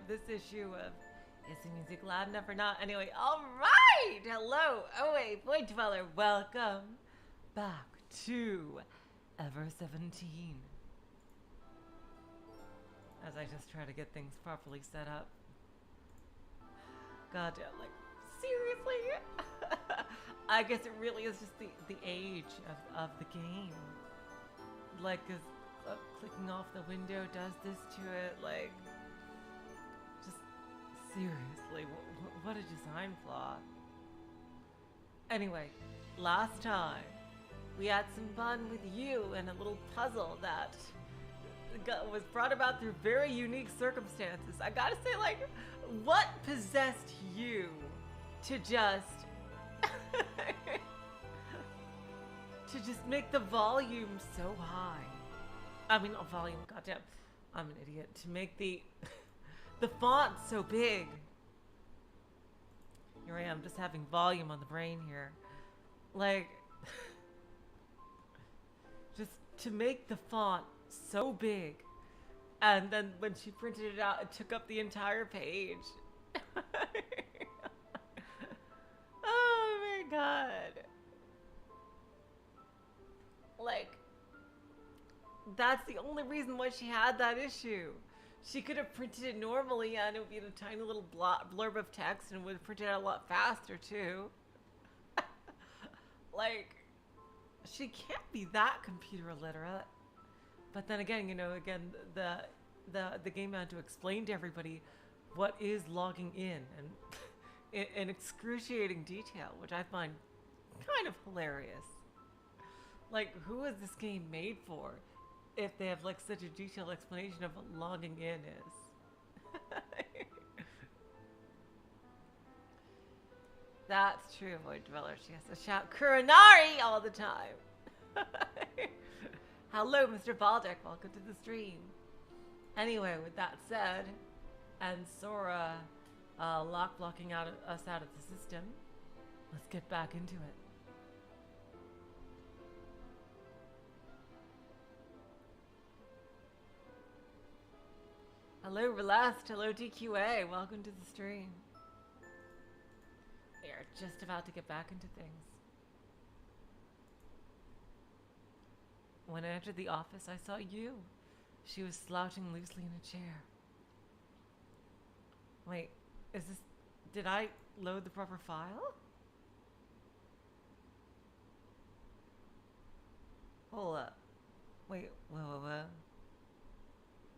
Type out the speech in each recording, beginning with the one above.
of this issue of Is the Music Loud Enough or Not? Anyway, alright! Hello, OA Void Dweller. Welcome back to Ever17. As I just try to get things properly set up. Goddamn, like, seriously? I guess it really is just the age of the game. Like, cause clicking off the window does this to it, like, just seriously, what a design flaw. Anyway, last time, we had some fun with you and a little puzzle that was brought about through very unique circumstances. I gotta say, like, what possessed you to just to just make the volume so high? I mean, not volume, goddamn, I'm an idiot. To make the font so big. Here I am, just having volume on the brain here. Like, just to make the font so big. And then when she printed it out, it took up the entire page. Oh my god. Like, that's the only reason why she had that issue. She could have printed it normally and it would be in a tiny little blurb of text and would have printed out a lot faster too. Like, she can't be that computer illiterate. But then again, you know, the game had to explain to everybody what is logging in and in excruciating detail, which I find kind of hilarious. Like, who is this game made for if they have like such a detailed explanation of what logging in is? That's true, Void Dweller. She has to shout Kuranari all the time. Hello, Mr. Baldeck. Welcome to the stream. Anyway, with that said, and Sora lock blocking us out of the system, let's get back into it. Hello, Relast. Hello, DQA. Welcome to the stream. We are just about to get back into things. When I entered the office, I saw you. She was slouching loosely in a chair. Wait, is this... Did I load the proper file? Hold up. Wait, whoa.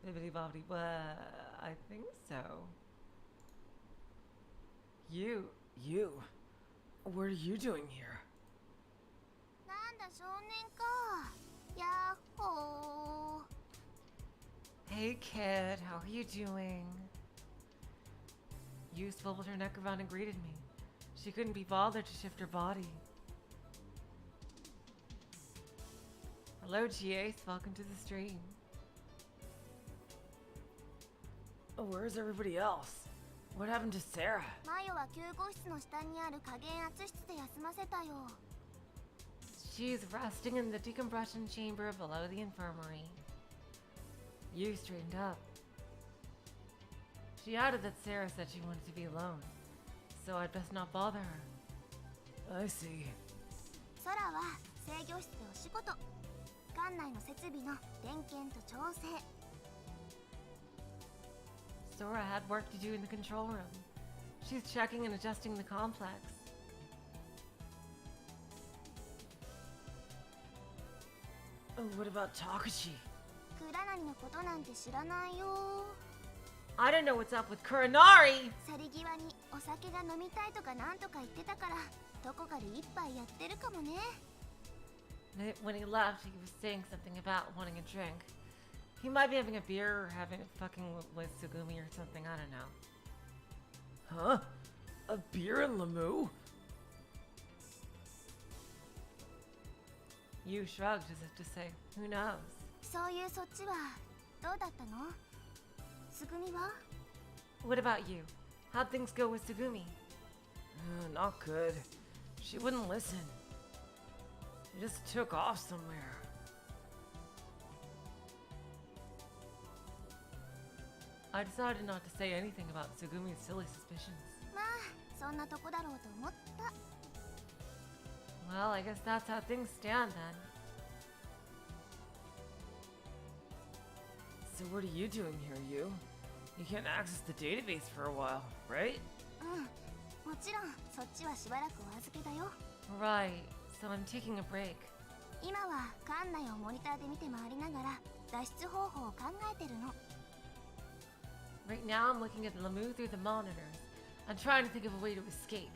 Bibbidi-bobbidi, I think so. You. What are you doing here? Hey kid, how are you doing? You swiveled her neck around and greeted me. She couldn't be bothered to shift her body. Hello, G-Ace. Welcome to the stream. Oh, where's everybody else? What happened to Sarah? She's resting in the decompression chamber below the infirmary. You straightened up. She added that Sarah said she wanted to be alone, so I'd best not bother her. I see. Sora had work to do in the control room. She's checking and adjusting the complex. Oh, what about Takashi? I don't know what's up with Kuranari! When he left, he was saying something about wanting a drink. He might be having a beer or having a fucking with Sugumi or something, I don't know. Huh? A beer in Lemu? You shrugged as if to say, who knows? What about you? How'd things go with Sugumi? Not good. She wouldn't listen. She just took off somewhere. I decided not to say anything about Tsugumi's silly suspicions. まあそんなとこだろうと思った。 Well, I guess that's how things stand then. So what are you doing here, you? You can't access the database for a while, right? うん、もちろんそっちはしばらくお預けだよ。 Right, so I'm taking a break. 今は館内をモニターで見て回りながら脱出方法を考えてるの。 Right now I'm looking at Lemu through the monitors. I'm trying to think of a way to escape.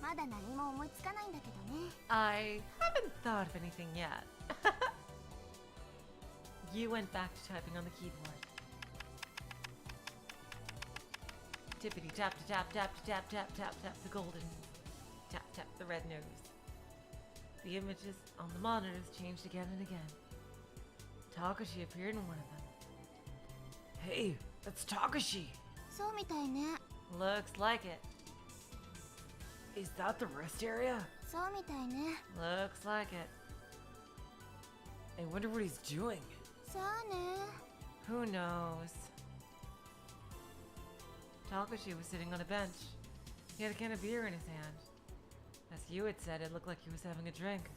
まだ何も思いつかないんだけどね。 I haven't thought of anything yet. You went back to typing on the keyboard. Tippity tap to tap tap to tap tap tap tap the golden. Tap tap the red nose. The images on the monitors changed again and again. Takashi appeared in one of them. Hey, that's Takashi! そうみたいね。 Looks like it. Is that the rest area? そうみたいね。 Looks like it. I wonder what he's doing. さあね。 Who knows? Takashi was sitting on a bench. He had a can of beer in his hand. As you had said, it looked like he was having a drink.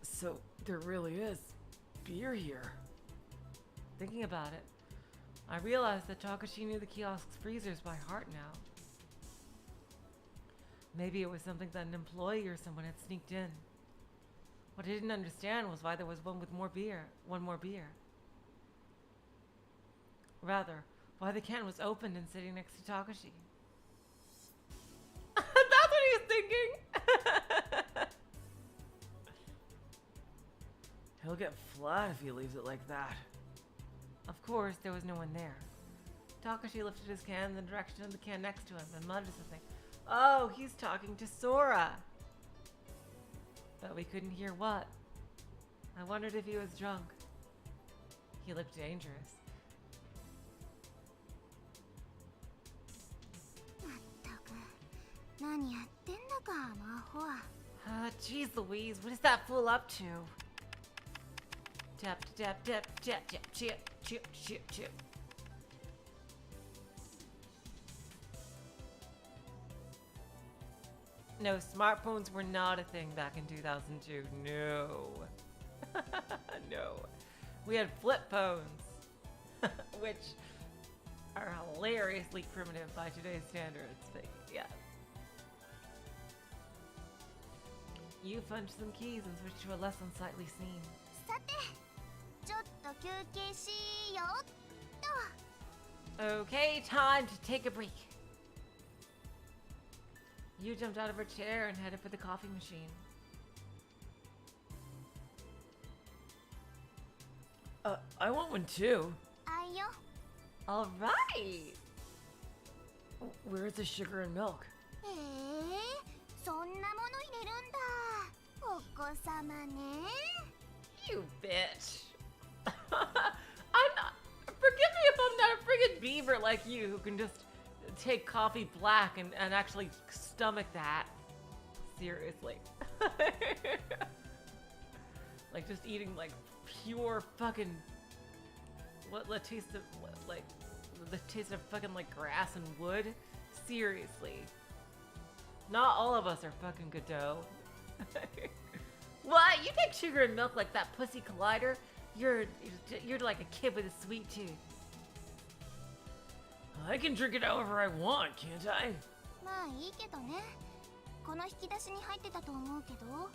So, there really is beer here. Thinking about it, I realized that Takashi knew the kiosk's freezers by heart now. Maybe it was something that an employee or someone had sneaked in. What I didn't understand was why there was one more beer. Rather, why the can was opened and sitting next to Takashi. That's what he was thinking! He'll get flat if he leaves it like that. Of course, there was no one there. Takashi lifted his can in the direction of the can next to him and muttered something. Oh, he's talking to Sora! But we couldn't hear what. I wondered if he was drunk. He looked dangerous. まったく、何やってんだか、魔法は。Jeez Louise, what is that fool up to? Tap, tap, tap, tap, tap, chip, chip, chip, chip. No, smartphones were not a thing back in 2002. No. No. We had flip phones, which are hilariously primitive by today's standards, but yeah. You punched some keys and switched to a less unsightly scene. さて、ちょっと休憩しようっと。 Okay, time to take a break. You jumped out of her chair and headed for the coffee machine. I want one too. あいよ。 All right. Where's the sugar and milk? そんなもの入れるんだ。お子様ね。 You bitch. I'm not. Forgive me if I'm not a friggin' beaver like you who can just take coffee black and actually stomach that. Seriously. Like just eating like pure fucking what the taste of like the taste of fucking like grass and wood. Seriously. Not all of us are fucking Godot. What? You take sugar and milk like that pussy collider? You're like a kid with a sweet tooth. I can drink it however I want, can't I? まあいいけどね。この引き出しに入ってたと思うけど。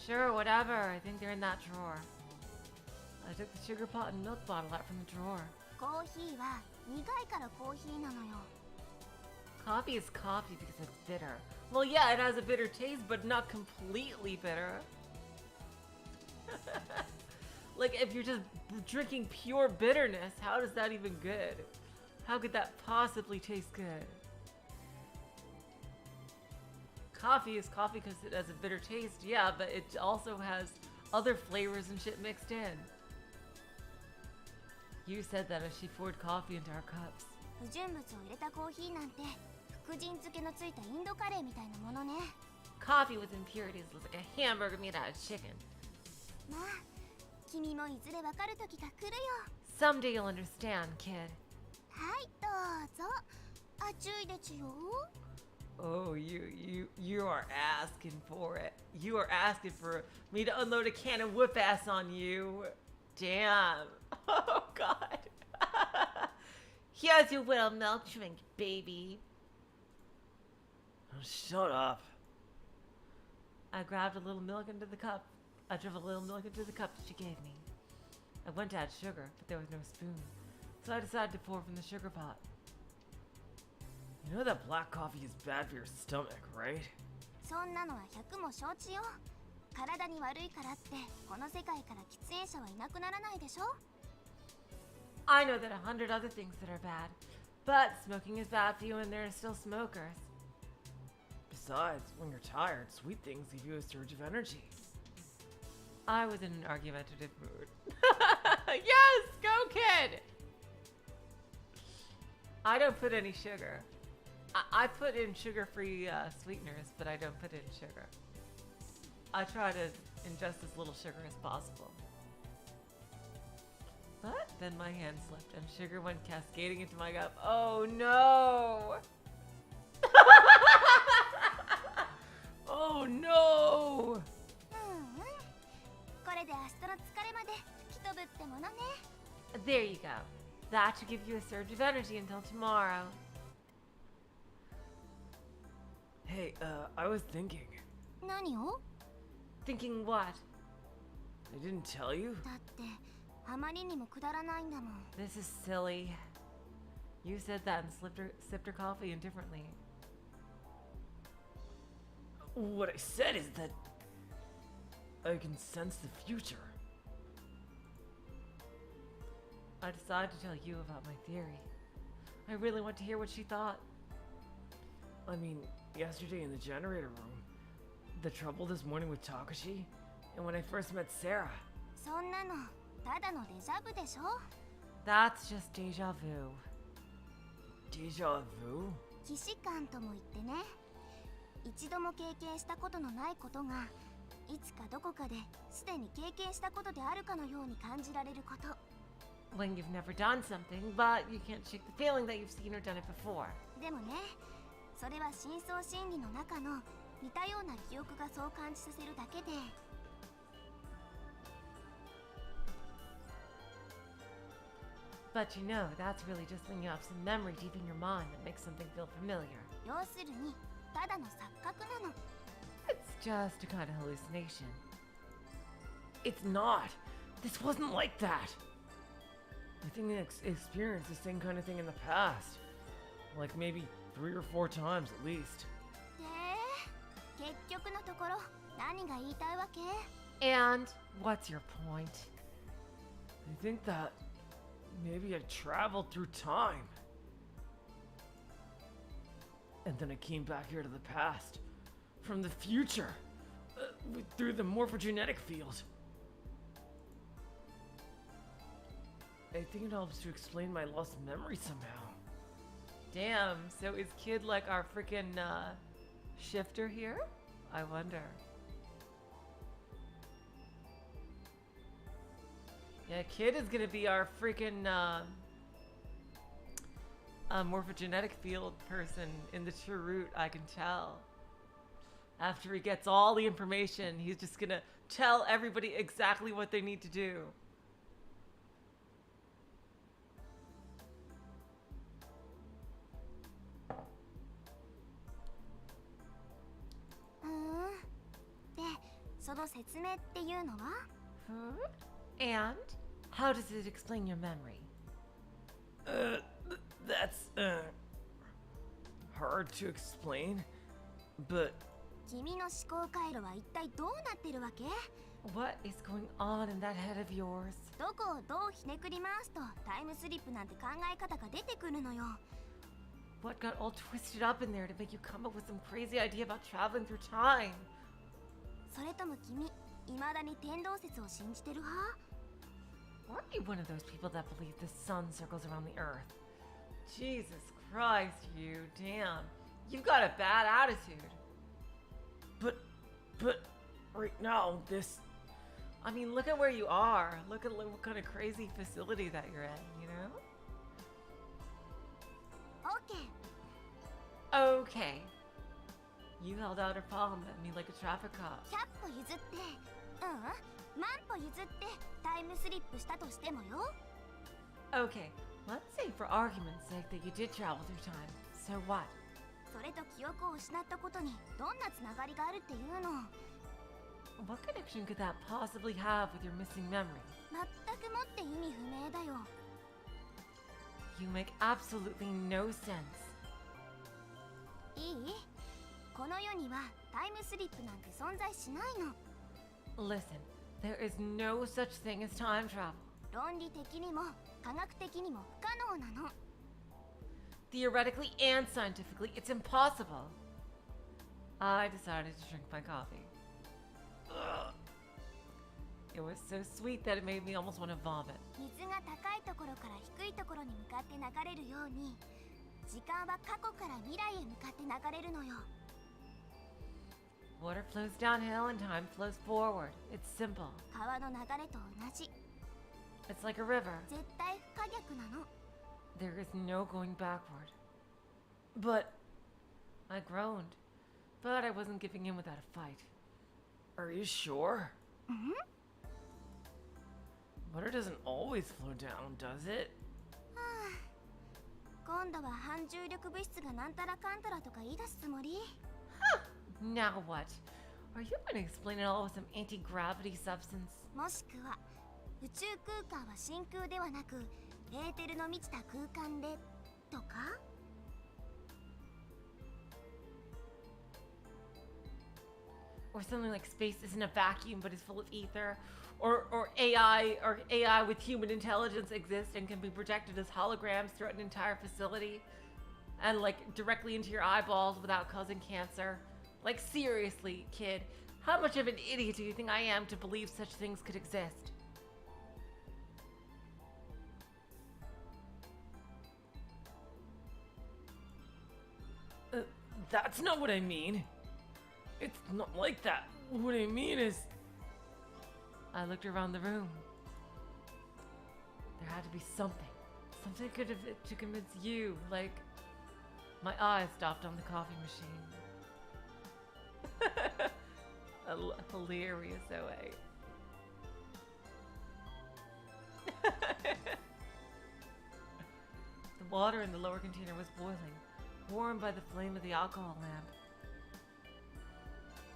Sure, whatever. I think they're in that drawer. I took the sugar pot and milk bottle out from the drawer. コーヒーは苦いからコーヒーなのよ。 Coffee is coffee because it's bitter. Well, yeah, it has a bitter taste, but not completely bitter. Like, if you're just drinking pure bitterness, how does that even good? How could that possibly taste good? Coffee is coffee because it has a bitter taste, yeah, but it also has other flavors and shit mixed in. You said that as she poured coffee into our cups. 不純物を入れたコーヒーなんて福神漬けのついたインドカレーみたいなものね。 Coffee with impurities looks like a hamburger made out of chicken. まあ君もいずれわかる時が来るよ。 Someday you'll understand, kid. はい、どうぞ。暑いですよ。 Oh, you are asking for it. You are asking for me to unload a can of whip ass on you. Damn. Oh, God. Here's your little milk drink, baby. Oh, shut up. I grabbed a little milk into the cup. I drove a little milk into the cup that she gave me. I went to add sugar, but there was no spoon. So I decided to pour from the sugar pot. You know that black coffee is bad for your stomach, right? そんなのは100も承知よ。体に悪いからってこの世界から喫煙者はいなくならないでしょ。 I know that 100 other things that are bad, but smoking is bad for you and there are still smokers. Besides, when you're tired, sweet things give you a surge of energy. I was in an argumentative mood. Yes, go kid! I don't put any sugar. I put in sugar-free sweeteners, but I don't put in sugar. I try to ingest as little sugar as possible. But then my hand slipped and sugar went cascading into my cup. Oh no! Oh no! これで明日の疲れまで吹き飛ぶってものね。 There you go. That should give you a surge of energy until tomorrow. Hey, I was thinking. 何を？ Thinking what? I didn't tell you? だってあまりにもくだらないんだもん。 This is silly. You said that and sipped her coffee indifferently. What I said is that I can sense the future. I decided to tell you about my theory. I really want to hear what she thought. I mean, yesterday in the generator room, the trouble this morning with Takashi, and when I first met Sarah. そんなのただのデジャブでしょ。 That's just deja vu. Deja vu? 既視感とも言ってね。一度も経験したことのないことがいつかどこかですでに経験したことであるかのように感じられること。 When you've never done something, but you can't shake the feeling that you've seen or done it before. でもね、それは深層心理の中の似たような記憶がそう感じさせるだけで。 But you know, that's really just bringing up some memory deep in your mind that makes something feel familiar. 要するにただの錯覚なの。 It's just a kind of hallucination. It's not. This wasn't like that. I think I experienced the same kind of thing in the past. Like maybe 3 or 4 times at least. で、結局のところ何が言いたいわけ？ And what's your point? I think that maybe I traveled through time. And then I came back here to the past. From the future. Through the morphogenetic field. I think it helps to explain my lost memory somehow. Damn, so is Kid like our freaking shifter here? I wonder. Yeah, Kid is gonna be our freaking morphogenetic field person in the true root, I can tell. After he gets all the information, he's just gonna tell everybody exactly what they need to do. De, その説明っていうのは？ And how does it explain your memory? That's hard to explain, but 君の思考回路は一体どうなってるわけ？ What is going on in that head of yours? どこをどうひねくり回すとタイムスリップなんて考え方が出てくるのよ。 What got all twisted up in there to make you come up with some crazy idea about traveling through time? それとも君、未だに天動説を信じてる派？ Are you one of those people that believe the sun circles around the earth? Jesus Christ, you damn. You've got a bad attitude. But right now, this I mean, look at where you are. Look at what kind of crazy facility that you're in, you know? OK Okay. You held out her palm at me like a traffic cop. 100歩譲って万歩譲ってタイムスリップしたとしてもよ Okay, let's say for argument's sake that you did travel through time. So what? それと記憶を失ったことにどんなつながりがあるっていうの What connection could that possibly have with your missing memory? 全くもって意味不明だよ You make absolutely no sense. いいこの世にはタイムスリップなんて存在しないの Listen, there is no such thing as time travel. 論理的にも科学的にも不可能なの Theoretically and scientifically, it's impossible. I decided to drink my coffee. Ugh. It was so sweet that it made me almost want to vomit. 水が高いところから低いところに向かって流れるように時間は過去から未来へ向かって流れるのよ Water flows downhill and time flows forward. It's simple. 川の流れと同じ It's like a river. 絶対不可逆なの There is no going backward. But I groaned. But I wasn't giving in without a fight. Are you sure? Water doesn't always flow down, does it? 今度は反重力物質がなんたらかんたらとか言い出すつもり Now what? Are you going to explain it all with some anti-gravity substance? もしくは宇宙空間は真空ではなくエーテルの満ちた空間でとか Or something like space isn't a vacuum but is full of ether? Or AI with human intelligence exists and can be projected as holograms throughout an entire facility? And like directly into your eyeballs without causing cancer? Like seriously, kid, how much of an idiot do you think I am to believe such things could exist? That's not what I mean. It's not like that. What I mean is... I looked around the room. There had to be something. Something to convince you, like... My eye stopped on the coffee machine. A hilarious OA. The water in the lower container was boiling, warmed by the flame of the alcohol lamp.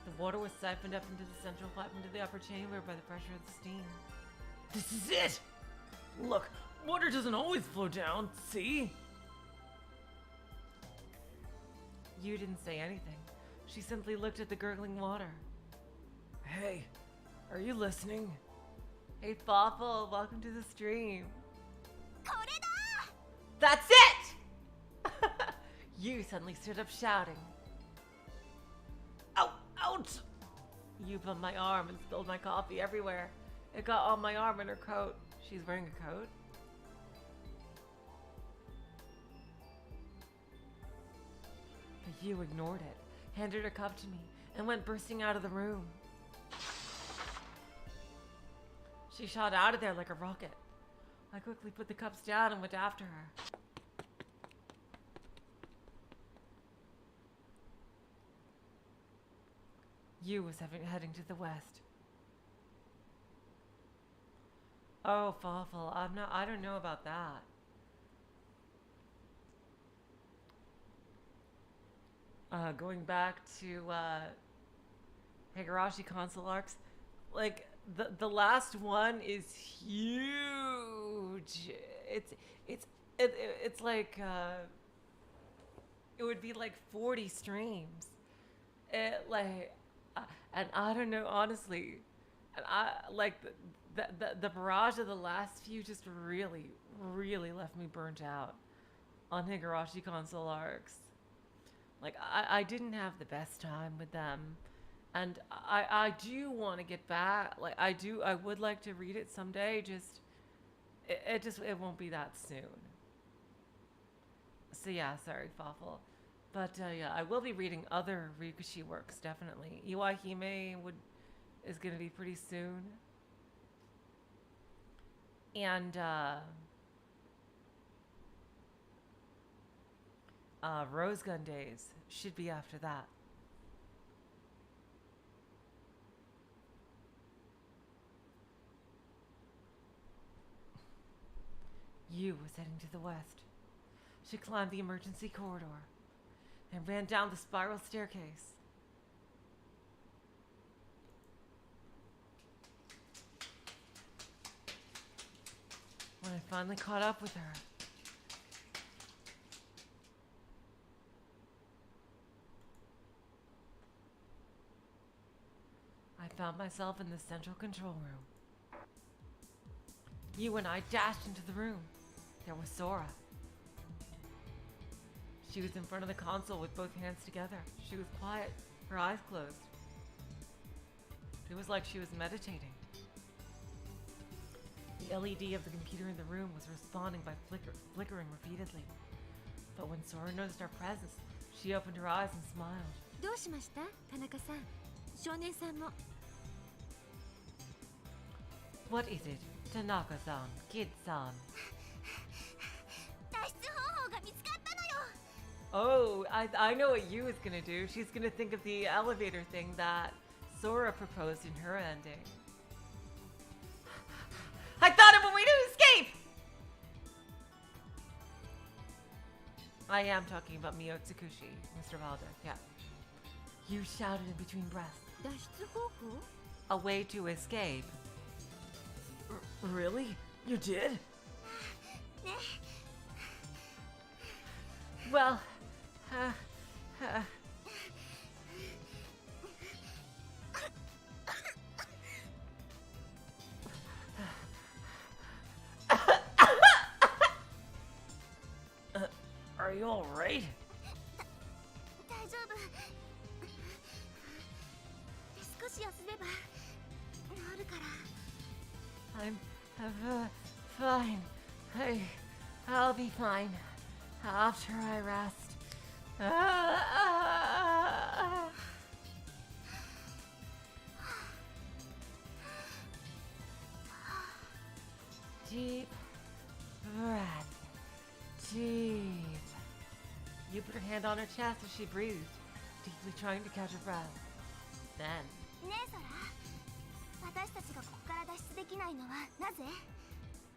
The water was siphoned up into the central pipe into the upper chamber by the pressure of the steam. This is it! Look, water doesn't always flow down, see? You didn't say anything. She simply looked at the gurgling water. Hey, are you listening? Hey, Fawful, welcome to the stream. これだ That's it! You suddenly stood up shouting. Ow! Ouch! You bumped my arm and spilled my coffee everywhere. It got on my arm and her coat. She's wearing a coat. But you ignored it, handed her cup to me, and went bursting out of the room. She shot out of there like a rocket. I quickly put the cups down and went after her. You was heading to the west. Oh, Fawful, I don't know about that. Going back to Higurashi console arcs, like the last one is huge. It's like it would be like 40 streams. And I don't know, honestly, and I like the barrage of the last few just really left me burnt out on Higurashi console arcs. Like I didn't have the best time with them, and I do want to get back. Like I would like to read it someday. Just it won't be that soon. So yeah, sorry, Fawful. But yeah, I will be reading other Ryukushi works, definitely. Iwahime is going to be pretty soon. And Rose Gun Days should be after that. Yu was heading to the west. She climbed the emergency corridor and ran down the spiral staircase. When I finally caught up with her, I found myself in the central control room. You and I dashed into the room. There was Sora. She was in front of the console with both hands together. She was quiet, her eyes closed. It was like she was meditating. The LED of the computer in the room was responding by flickering repeatedly. But when Sora noticed our presence, she opened her eyes and smiled. どうしました、田中さん。少年さんも。What is it, Tanaka-san, kid-san? 脱出方法が見つかったのよ。 Oh, I know what Yu is gonna do. She's gonna think of the elevator thing that Sora proposed in her ending. I thought of a way to escape! I am talking about Mio Tsukushi, Mr. Wilder, yeah. Yu shouted in between breaths. 脱出方法？ A way to escape. Really? You did? ね。Well, Are you alright? 大丈夫。少し休めば治るから。 I'm fine. I'll be fine after I rest. Deep breath. Deep. You put her hand on her chest as she breathed, deeply trying to catch her breath. Then, ねえソラ、私たちがここから脱出できないのはなぜ？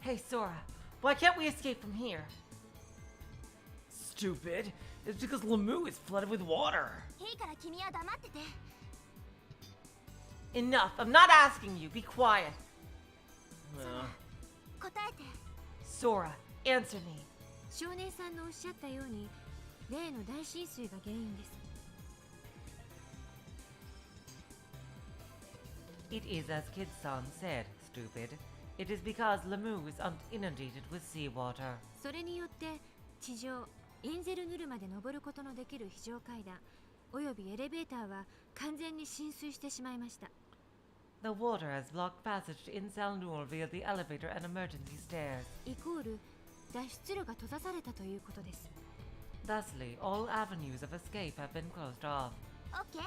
hey Sora, why can't we escape from here? Stupid. It's because Lemu is flooded with water. いいから君は黙ってて。 Enough. I'm not asking you. Be quiet.答えて。 Sora, answer me. 少年さんのおっしゃったように、例の大浸水が原因です。 It is as Kid-san said, stupid. It is because Lemu is inundated with seawater. それによって地上エンゼルヌルまで登ることのできる非常階段およびエレベーターは完全に浸水してしまいました。 The water has blocked passage to Insel Nul via the elevator and emergency stairs. イコール脱出路が閉ざされたということです。 Thusly, all avenues of escape have been closed off. オッケー。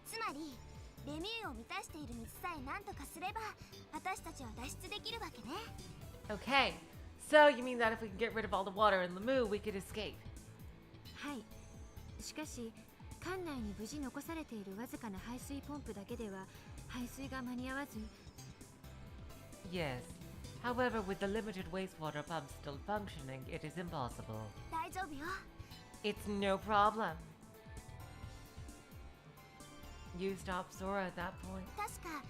つまりレミューを満たしている水さえ何とかすれば私たちは脱出できるわけね。 Okay, so you mean that if we can get rid of all the water in Lemu, we could escape? はい。しかし館内に無事残されているわずかな排水ポンプだけでは排水が間に合わず。 Yes. However, with the limited wastewater pumps still functioning, it is impossible. 大丈夫よ。 It's no problem. You stopped Sora at that point. 確か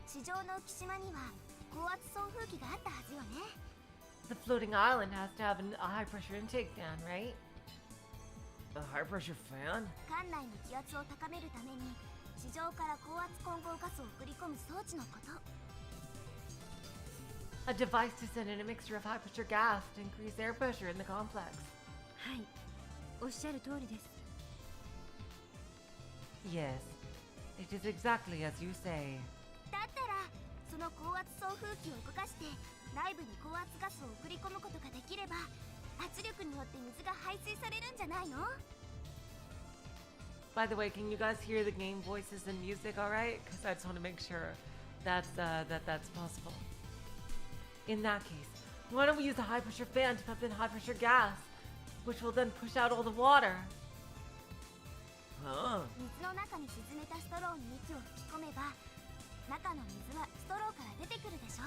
地上の浮島には高圧送風機があったはずよね。 The floating island has to have a high pressure intake fan, right? A high pressure fan? 館内の気圧を高めるために地上から高圧混合ガスを送り込む装置のこと。 A device to send in a mixture of high pressure gas to increase air pressure in the complex. はい、おっしゃる通りです。 Yes, it is exactly as you say. だったらその高圧送風機を動かして内部に高圧ガスを送り込むことができれば圧力によって水が排水されるんじゃないの？ By the way, can you guys hear the game voices and music all right? Because I just want to make sure that's possible. In that case, why don't we use a high pressure fan to pump in high pressure gas, which will then push out all the water? Huh? 水の中に沈めたストローに息を吹き込めば、中の水はストローから出てくるでしょ。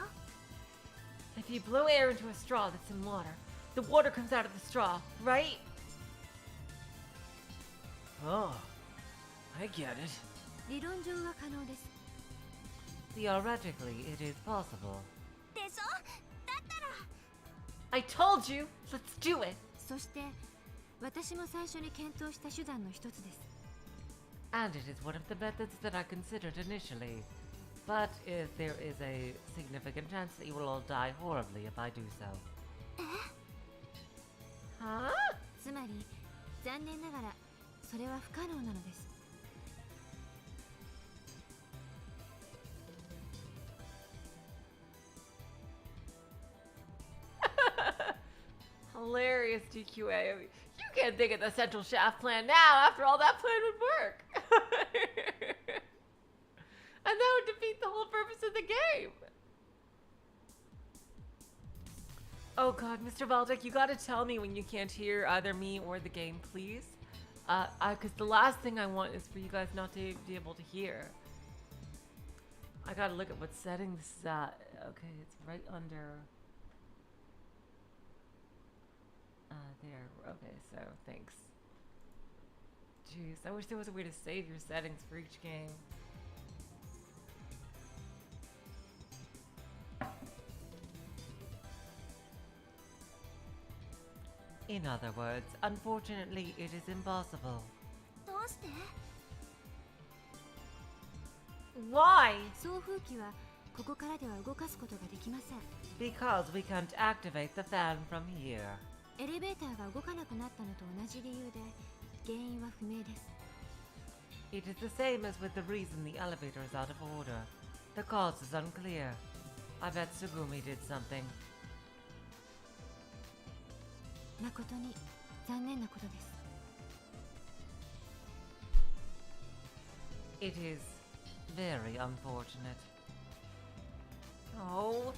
If you blow air into a straw that's in water, the water comes out of the straw, right? Oh, I get it. 理論上は可能です。 Theoretically, it is possible. でしょ？だったら。 I told you! Let's do it! そして私も最初に検討した手段の一つです。 And it is one of the methods that I considered initially. But if there is a significant chance that you will all die horribly if I do so. Huh? つまり残念ながらそれは不可能なのです。 Hilarious, DQA. I mean, you can't think of the central shaft plan now after all that plan would work. And that would defeat the whole purpose of the game. Oh god, Mr. Valdek, you gotta tell me when you can't hear either me or the game, please. Cause the last thing I want is for you guys not to be able to hear. I gotta look at what setting this is at. Okay, it's right under... there. Okay, so thanks. Jeez, I wish there was a way to save your settings for each game. In other words, unfortunately, it is impossible. どうして？ Why? 送風機はここからでは動かすことができません。 Because we can't activate the fan from here. エレベーターが動かなくなったのと同じ理由で原因は不明です。 It is the same as with the reason the elevator is out of order. The cause is unclear. I bet Sugumi did something. 誠に残念なことです。 It is very unfortunate. Oh.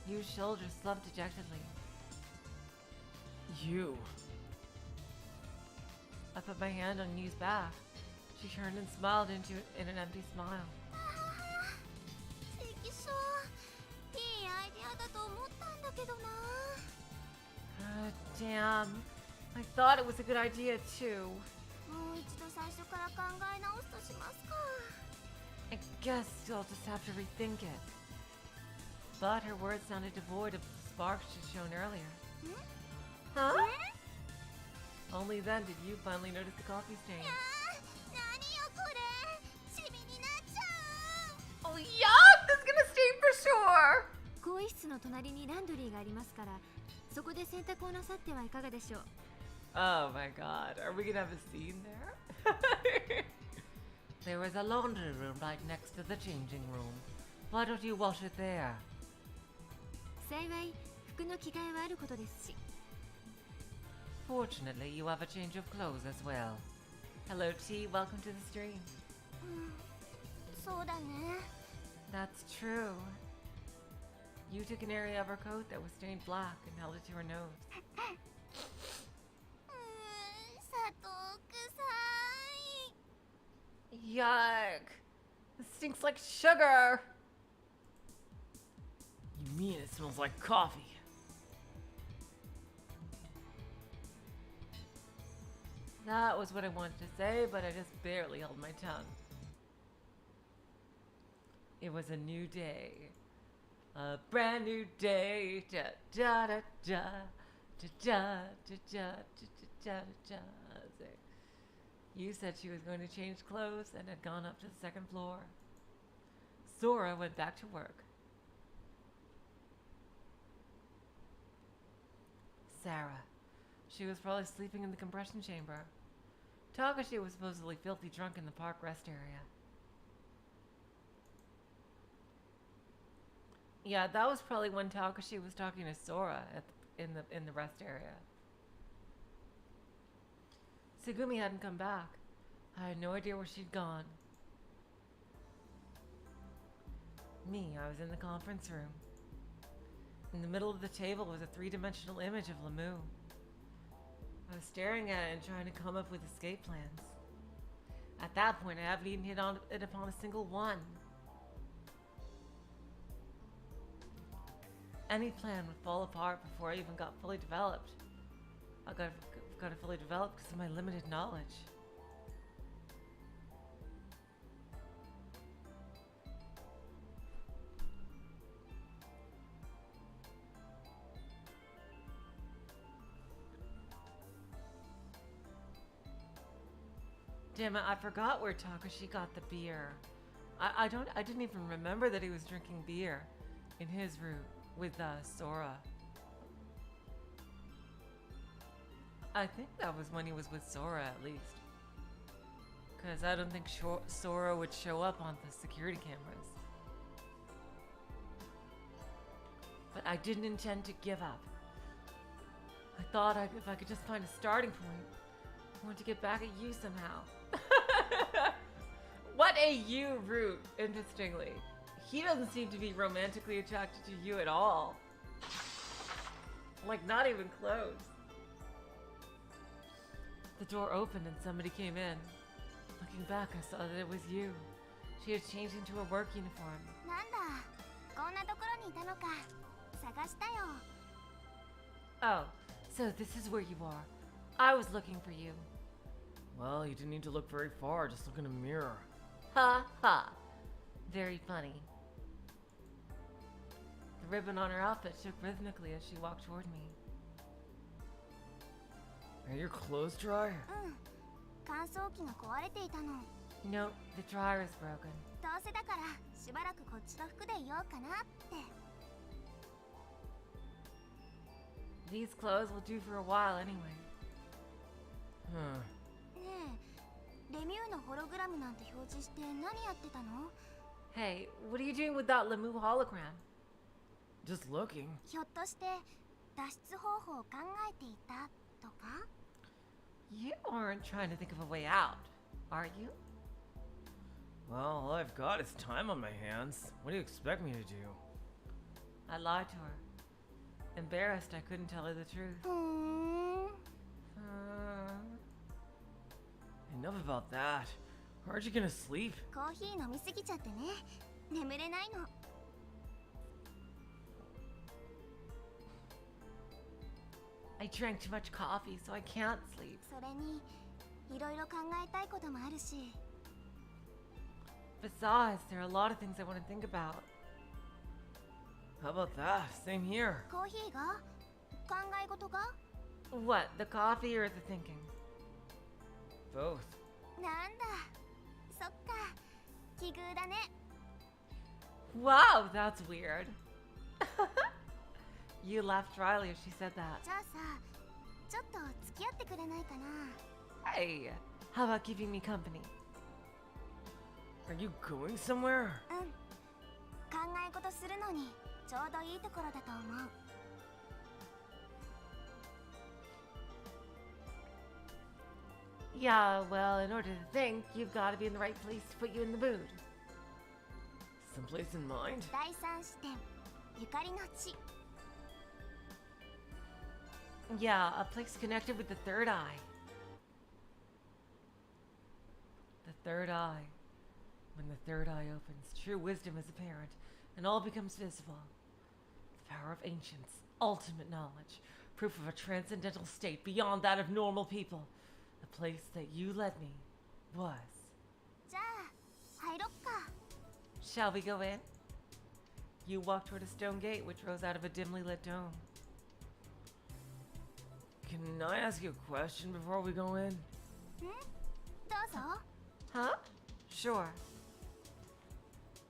Yu's shoulders slumped dejectedly. You. I put my hand on Yu's back. She turned and smiled into it in an empty smile. 関所、いいアイデアだと思ったんだけどな。Damn. I thought it was a good idea too. もう一度最初から考え直すとしますか。 I guess you'll just have to rethink it. But her words sounded devoid of the sparks she'd shown earlier. Huh? Only then did you finally notice the coffee stain. 何よこれ、シミになっちゃう。 Oh yuck! That's gonna stain for sure! 更衣室の隣にランドリーがありますから、そこで洗濯をなさってはいかがでしょう。 Oh my god, are we gonna have a scene there? There is a laundry room right next to the changing room. Why don't you wash it there? 幸い服の着替えはあることですし。 Fortunately, you have a change of clothes as well. Hello T, welcome to the stream. そうだね。 That's true. You took an area of her coat that was stained black and held it to her nose. 砂糖臭い。 Yuck! This stinks like sugar! You mean it smells like coffee? That was what I wanted to say, but I just barely held my tongue. It was a new day. A brand new day. Da da da da. Da da da da da da da. You said she was going to change clothes and had gone up to the second floor. Sora went back to work. Sarah. She was probably sleeping in the compression chamber. Takashi was supposedly filthy drunk in the park rest area. Yeah, that was probably when Takashi was talking to Sora in the rest area. Sugumi hadn't come back. I had no idea where she'd gone. Me, I was in the conference room. In the middle of the table was a three-dimensional image of Lemu. I was staring at it and trying to come up with escape plans. At that point, I haven't even hit upon a single one. Any plan would fall apart before I even got fully developed. I got it fully developed because of my limited knowledge. Damn it, I forgot where Takashi got the beer. I didn't even remember that he was drinking beer in his room with Sora. I think that was when he was with Sora, at least. Because I don't think Sora would show up on the security cameras. But I didn't intend to give up. I thought if I could just find a starting point, I wanted to get back at you somehow. What a you route, interestingly. He doesn't seem to be romantically attracted to you at all. Like, not even close. The door opened and somebody came in. Looking back, I saw that it was you. She had changed into a work uniform. なんだ、こんなところにいたのか。探したよ。 Oh, so this is where you are. I was looking for you. Well, you didn't need to look very far, just look in a mirror. Ha ha. Very funny. The ribbon on her outfit shook rhythmically as she walked toward me. Are your clothes dry? うん。乾燥機が壊れていたの。 No, the dryer is broken. どうせだからしばらくこっちの服でいようかなって。 These clothes will do for a while anyway. Huh. ねえ、レミューのホログラムなんて表示して何やってたの？ Hey, what are you doing with that Lemu hologram? Just looking. ひょっとして脱出方法を考えていたとか？ You aren't trying to think of a way out, are you? Well, all I've got is time on my hands. What do you expect me to do? I lied to her. Embarrassed, I couldn't tell her the truth. ふーん。 Enough about that. Aren't you gonna sleep? コーヒー飲みすぎちゃってね。眠れないの。 I drank too much coffee, so I can't sleep. それにいろいろ考えたいこともあるし。 Besides, there are a lot of things I want to think about. How about that? Same here. コーヒーが？考え事が？ What, the coffee or the thinking? Both. なんだ。そっか。奇遇だね。 Wow, that's weird. You laughed dryly as she said that. じゃあさ、ちょっと付き合ってくれないかな。 Hey, how about keeping me company? Are you going somewhere? うん。考え事するのにちょうどいいところだと思う。 Yeah, well, in order to think, you've got to be in the right place to put you in the mood. Someplace in mind? 第三視点、ゆかりの地。 Yeah, a place connected with the third eye. The third eye. When the third eye opens, true wisdom is apparent, and all becomes visible. The power of ancients, ultimate knowledge, proof of a transcendental state beyond that of normal people. The place that you led me was. じゃあ入ろっか。 Shall we go in? You walk toward a stone gate which rose out of a dimly lit dome. Can I ask you a question before we go in? ん？どうぞ。 Huh? Sure.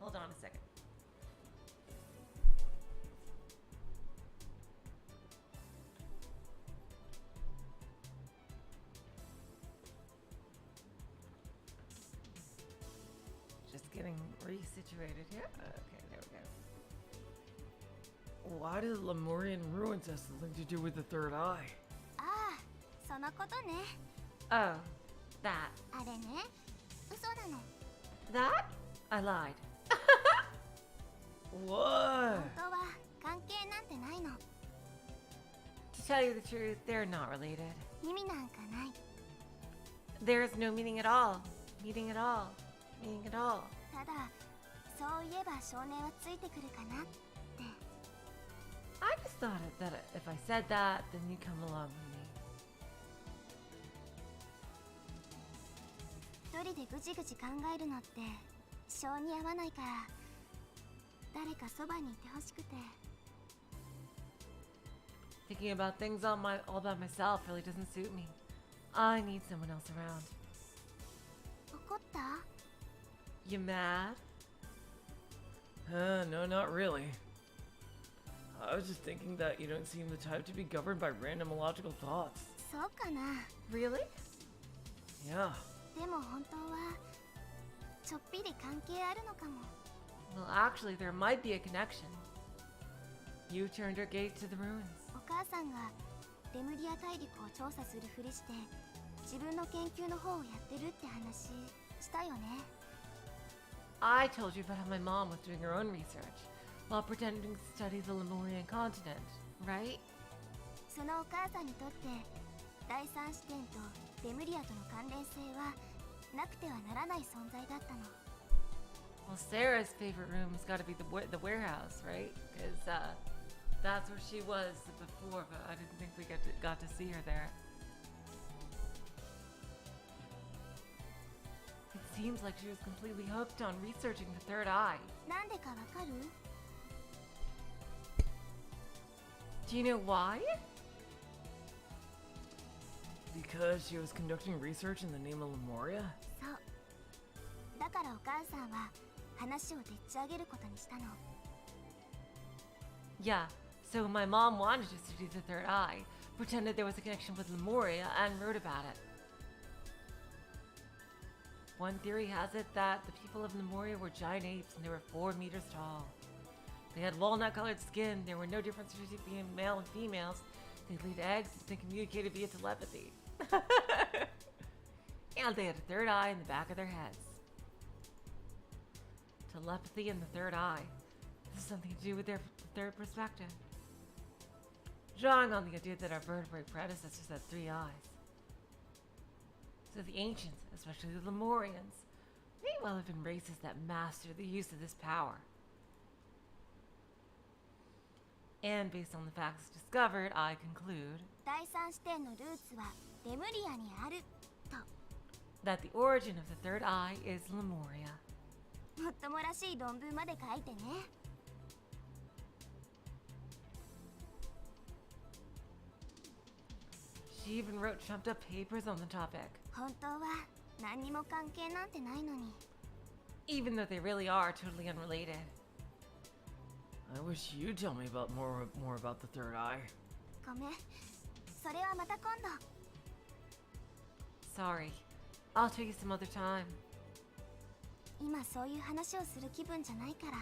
Hold on a second. Just getting resituated here. Okay, there we go. Why do the Lemurian ruins have something to do with the third eye? ああ、そのことね。 Oh, that. あれね、嘘なの。 That? I lied. What? 本当は関係なんてないの。 To tell you the truth, they're not related. 意味なんかない。 There is no meaning at all. Meaning at all. Meaning at all. ただそういえば少年はついてくるかなって。 I just thought that if I said that, then you'd come along with me. 一人でぐじぐじ考えるのって性に合わないから、誰かそばにいてほしくて。 Thinking about things all by myself really doesn't suit me. I need someone else around. 怒った？ You mad? No, not really. I was just thinking that you don't seem the type to be governed by random illogical thoughts. そうかな。 Really? Yeah. でも本当はちょっぴり関係あるのかも。 Well, actually, there might be a connection. You turned your gate to the ruins. お母さんがレムリア大陸を調査するふりして自分の研究の方をやってるって話したよね。 I told you about how my mom was doing her own research while pretending to study the Lemurian continent, right? そのお母さんにとって第三視点とレムリアとの関連性はなくてはならない存在だったの。 Well, Sarah's favorite room has got to be the warehouse, right? Because that's where she was before, but I didn't think we got to see her there. It seems like she was completely hooked on researching the third eye. なんでかわかる？ Do you know why? Because she was conducting research in the name of Lemuria? そう。だからお母さんは話をでっち上げることにしたの。 Yeah, so my mom wanted to study the third eye, pretended there was a connection with Lemuria, and wrote about it. One theory has it that the people of Lemuria were giant apes and they were 4 meters tall. They had walnut-colored skin, there were no differences between male and females, they laid eggs and they communicated via telepathy. And they had a third eye in the back of their heads. Telepathy and the third eye. This is something to do with their third perspective. Drawing on the idea that our vertebrate predecessors had 3 eyes. So the ancients, especially the Lemurians, may well have been races that mastered the use of this power. And based on the facts discovered, I conclude 第三視点のルーツはレムリアにあると。 that the origin of the third eye is Lemuria. もっともらしい論文まで書いてね。 She even wrote trumped up papers on the topic, 本当は何にも関係なんてないのに。 even though they really are totally unrelated. I wish you'd tell me about more about the third eye. ごめん。それはまた今度。 Sorry. I'll tell you some other time. 今そういう話をする気分じゃないから。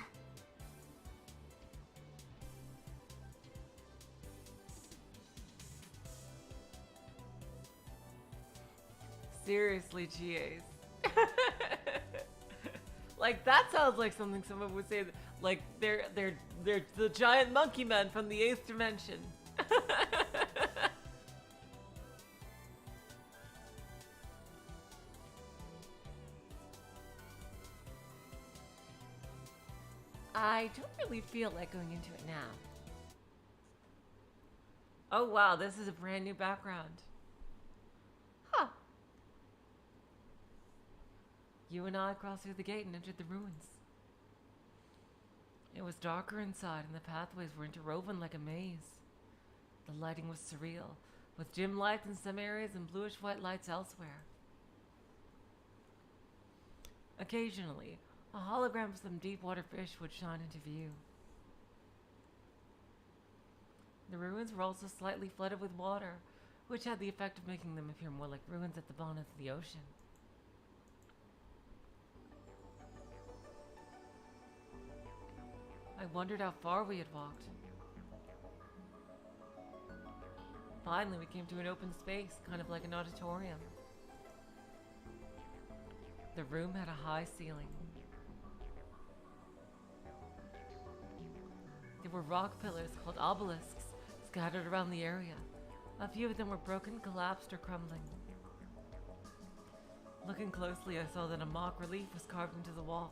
Seriously, GAs. Like, that sounds like something someone would say, like, they're the giant monkey men from the 8th dimension. I don't really feel like going into it now. Oh wow, this is a brand new background. Huh. You and I crossed through the gate and entered the ruins. It was darker inside and the pathways were interwoven like a maze. The lighting was surreal, with dim lights in some areas and bluish-white lights elsewhere. Occasionally, a hologram of some deep-water fish would shine into view. The ruins were also slightly flooded with water, which had the effect of making them appear more like ruins at the bottom of the ocean. I wondered how far we had walked. Finally, we came to an open space, kind of like an auditorium. The room had a high ceiling. There were rock pillars called obelisks scattered around the area. A few of them were broken, collapsed, or crumbling. Looking closely, I saw that a mock relief was carved into the wall.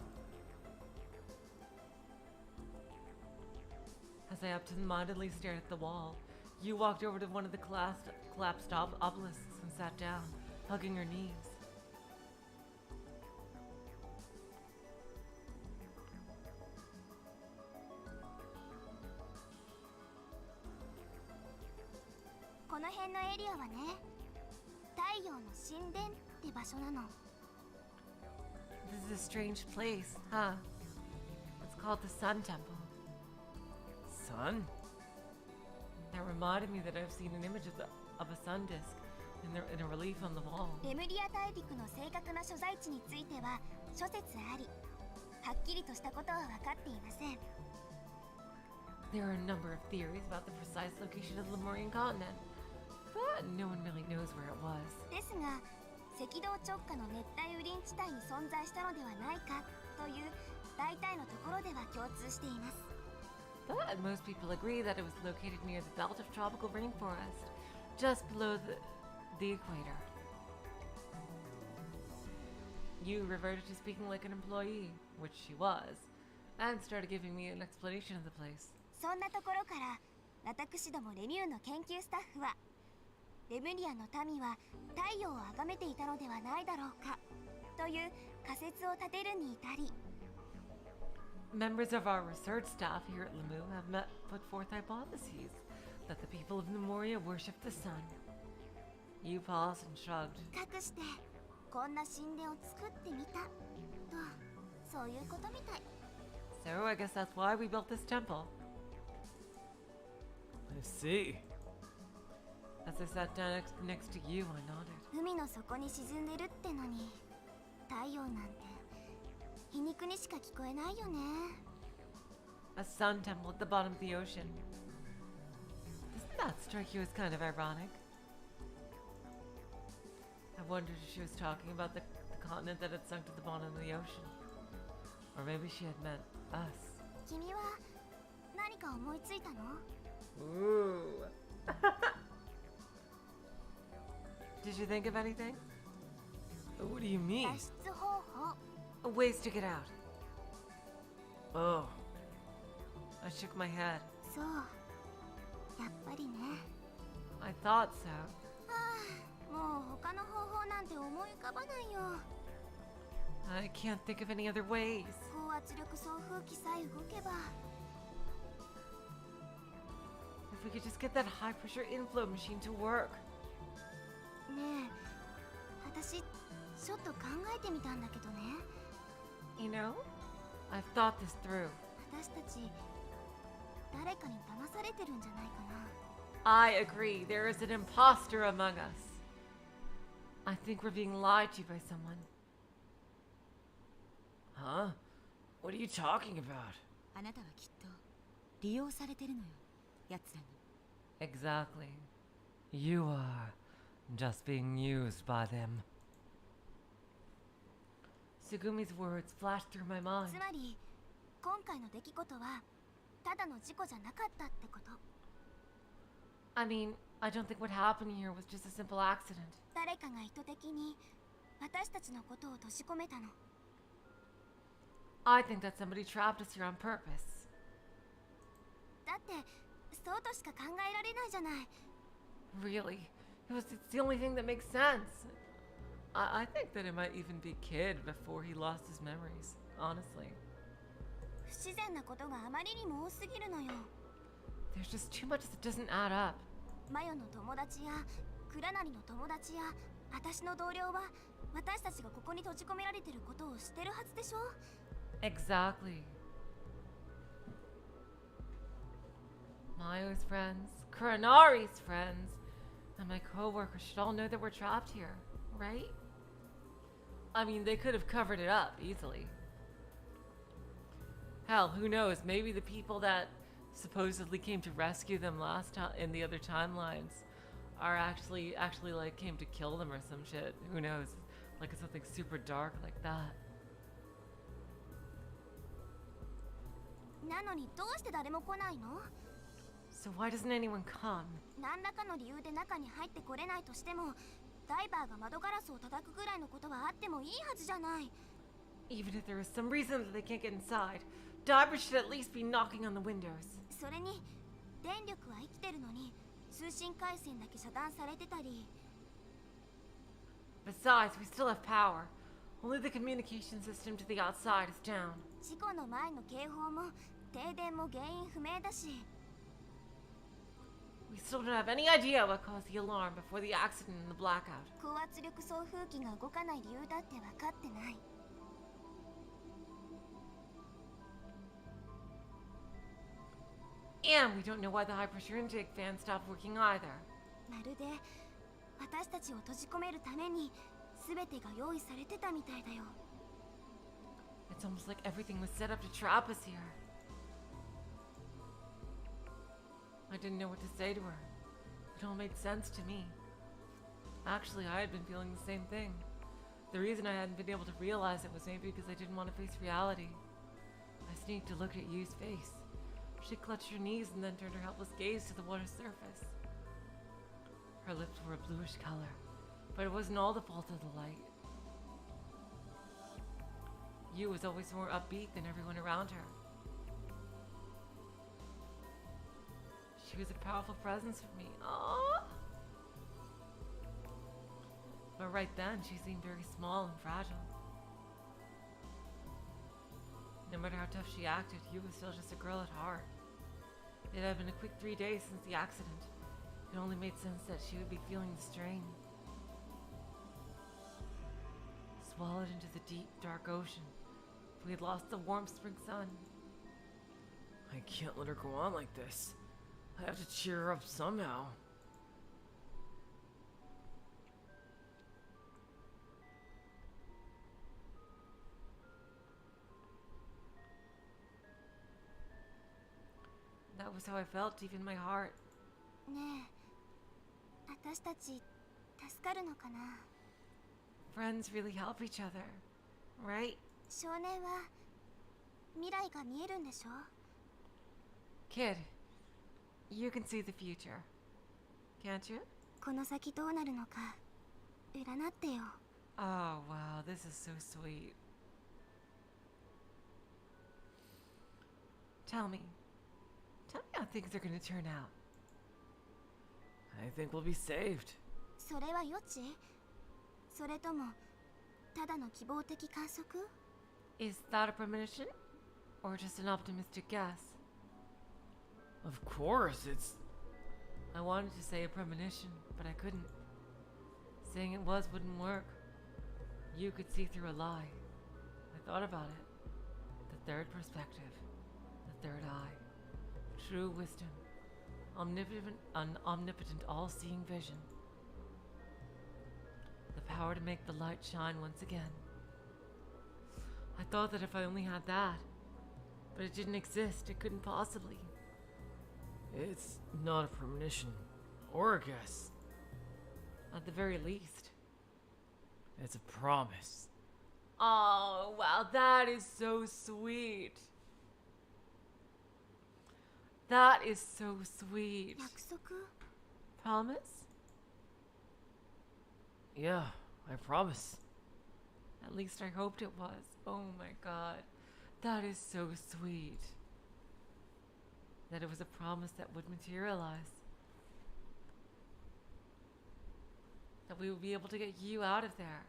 As I absent-mindedly stared at the wall, you walked over to one of the collapsed obelisks and sat down, hugging your knees. This is a strange place, huh? It's called the Sun Temple. Sun? That reminded me that I've seen an image of a sun disk in a relief on the wall. レムリア大陸の正確な所在地については諸説あり、はっきりとしたことは分かっていません。 There are a number of theories about the precise location of the Lemurian continent, but no one really knows where it was. ですが、赤道直下の熱帯雨林地帯に存在したのではないかという大体のところでは共通しています。 But most people agree that it was located near the belt of tropical rainforest, just below the equator. You reverted to speaking like an employee, which she was, and started giving me an explanation of the place. そんなところから私どもレミューの研究スタッフはレムリアの民は太陽を崇めていたのではないだろうかという仮説を立てるに至り Members of our research staff here at Lemu have put forth hypotheses that the people of Lemuria worship the sun. You paused and shrugged. かくしてこんな神殿を作ってみたとそういうことみたい。 So I guess that's why we built this temple. I see. As I sat down next to you, I nodded. 海の底に沈んでるってのに太陽なんて皮肉にしか聞こえないよね。 A sun temple at the bottom of the ocean. Doesn't that strike you as kind of ironic? I wondered if she was talking about the continent that had sunk to the bottom of the ocean. Or maybe she had meant us. 君は何か思いついたの？ Ooh. Did you think of anything? What do you mean? 脱出方法。 Ways to get out. Oh, I shook my head. そうやっぱりね。 I thought so. もう他の方法なんて思い浮かばないよ。 I can't think of any other ways. 高圧力送風機さえ動けば。 If we could just get that high pressure inflow machine to work. ねえ、私ちょっと考えてみたんだけどね。 You know, I've thought this through. 私たち誰かに騙されてるんじゃないかな。 I agree. There is an imposter among us. I think we're being lied to by someone. huh? What are you talking about? あなたはきっと利用されてるのよ、奴らに。 Exactly. You are just being used by them. Sugumi's words flashed through my mind. つまり今回の出来事はただの事故じゃなかったってこと。 I mean, I don't think what happened here was just a simple accident. 誰かが意図的に私たちのことを閉じ込めたの。 I think that somebody trapped us here on purpose. だってそうとしか考えられないじゃない。 Really? It's the only thing that makes sense. I think that it might even be Kid before he lost his memories, honestly. 不自然なことがあまりにも多すぎるのよ。 There's just too much that doesn't add up. マヨの友達やクラナリの友達や私の同僚は私たちがここに閉じ込められてることを知ってるはずでしょ。 Exactly. Mayo's friends, Kuranari's friends, and my co-workers should all know that we're trapped here, right? I mean, they could have covered it up easily. Hell, who knows? Maybe the people that supposedly came to rescue them last time in the other timelines are actually like came to kill them or some shit. Who knows? Like it's something super dark like that. なのにどうして誰も来ないの？ So why doesn't anyone come? 何らかの理由で中に入ってこれないとしても、ダイバーが窓ガラスを叩くぐらいのことはあってもいいはずじゃない。 Even if there is some reason that they can't get inside, divers should at least be knocking on the windows. それに電力は生きてるのに通信回線だけ遮断されてたり。 Besides, we still have power. Only the communication system to the outside is down. 事故の前の警報も停電も原因不明だし。 We still don't have any idea what caused the alarm before the accident and the blackout. 高圧力送風機が動かない理由だって分かってない。 And we don't know why the high pressure intake fan stopped working either. まるで私たちを閉じ込めるために全てが用意されてたみたいだよ。 It's almost like everything was set up to trap us here. I didn't know what to say to her. It all made sense to me. Actually, I had been feeling the same thing. The reason I hadn't been able to realize it was maybe because I didn't want to face reality. I sneaked to look at Yu's face. She clutched her knees and then turned her helpless gaze to the water's surface. Her lips were a bluish color, but it wasn't all the fault of the light. Yu was always more upbeat than everyone around her. She was a powerful presence for me. Aww. But right then, she seemed very small and fragile. No matter how tough she acted, Yu was still just a girl at heart. It had been a quick 3 days since the accident. It only made sense that she would be feeling the strain. Swallowed into the deep, dark ocean, we had lost the warm spring sun. I can't let her go on like this. I have to cheer her up somehow. That was how I felt deep in my heart. ねえ、私たち助かるのかな？ Friends really help each other, right? 少年は未来が見えるんでしょ？ Kid, you can see the future, can't you? この先どうなるのか占ってよ。 Oh, wow, this is so sweet. Tell me how things are gonna turn out. I think we'll be saved. それは予知？それともただの希望的観測？ Is that a premonition? Or just an optimistic guess? Of course, it's... I wanted to say a premonition, but I couldn't. Saying it was wouldn't work. You could see through a lie. I thought about it. The third perspective. The third eye. True wisdom. Omnipotent all-seeing vision. The power to make the light shine once again. I thought that if I only had that. But it didn't exist. It couldn't possibly. It's not a premonition. Or a guess. At the very least. It's a promise. Oh, wow. That is so sweet. That is so sweet. 約束？ Promise? Yeah, I promise. At least I hoped it was. Oh my god. That is so sweet. That it was a promise that would materialize. That we would be able to get you out of there.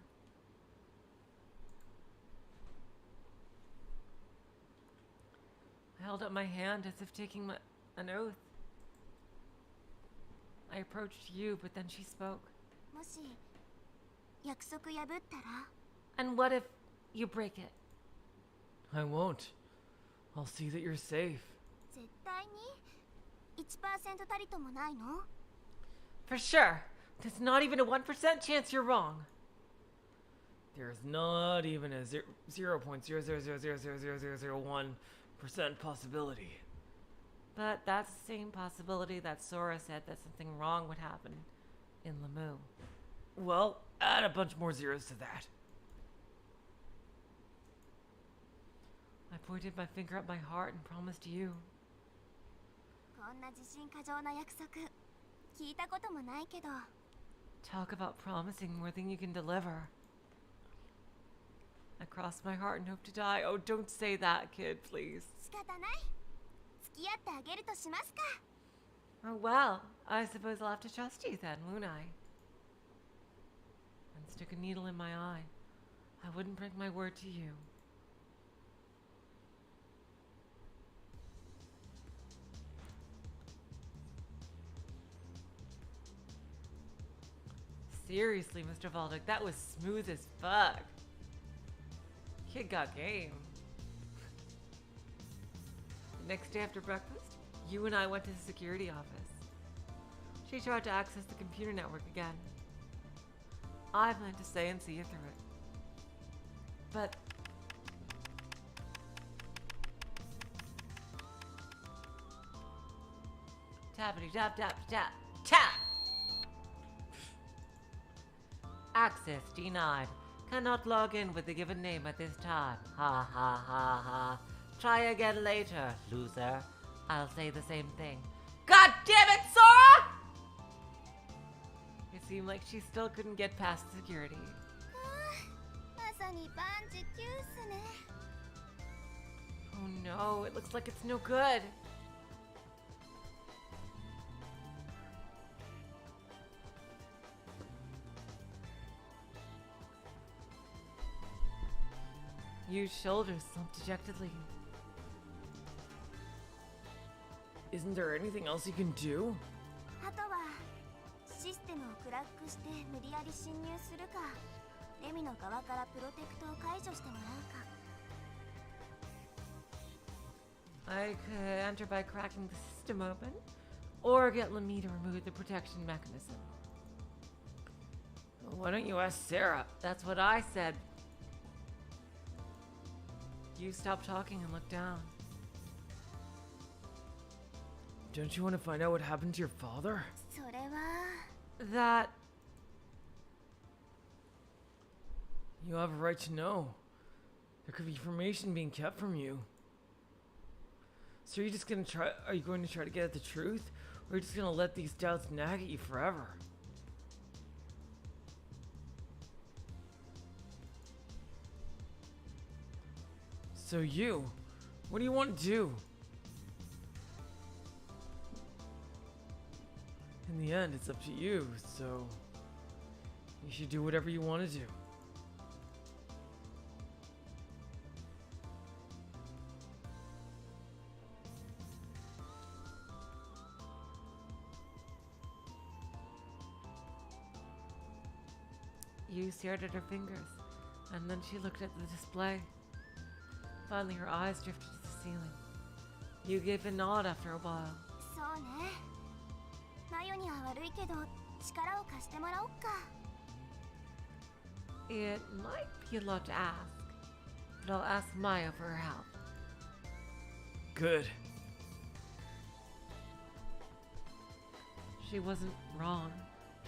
I held up my hand as if taking an oath. I approached you, but then she spoke. もし約束破ったら？ And what if you break it? I won't. I'll see that you're safe. 絶対に 1% たりともないの？ For sure. There's not even a 1% chance you're wrong. There's not even a 0.000000001% possibility. But that's the same possibility that Sora said that something wrong would happen in Lemu. Well, add a bunch more zeros to that. I pointed my finger at my heart and promised you. こんな自信過剰な約束聞いたこともないけど Talk about promising more than you can deliver. I crossed my heart and hope to die. Oh, don't say that, kid, please. 仕方ない付き合ってあげるとしますか Oh, well, I suppose I'll have to trust you then, won't I? And stick a needle in my eye. I wouldn't break my word to you. Seriously, Mr. Valdick, that was smooth as fuck. Kid got game. The next day after breakfast, you and I went to the security office. She tried to access the computer network again. I planned to stay and see you through it. But tappity tap tap tap tap. Access denied. Cannot log in with the given name at this time. Ha ha ha ha. Try again later, loser. I'll say the same thing. God damn it, Sora! It seemed like she still couldn't get past security. まさに万事休すね Oh no, it looks like it's no good. Yu's shoulders slumped dejectedly. Isn't there anything else you can do? あとはシステムをクラックして無理やり侵入するかレミの側からプロテクトを解除してもらうか I could enter by cracking the system open, or get Lemmih to remove the protection mechanism. Why don't you ask Sarah? That's what I said. You stopped talking and looked down. Don't you want to find out what happened to your father? それは That You have a right to know. There could be information being kept from you. So are you going to try to get at the truth? Or are you just going to let these doubts nag at you forever? So what do you want to do? In the end, it's up to you, so you should do whatever you want to do. You stared at her fingers, and then she looked at the display. Finally, her eyes drifted to the ceiling. You gave a nod after a while. そうねマヨには悪いけど力を貸してもらおっか It might be a lot to ask, but I'll ask Maya for her help. Good. She wasn't wrong.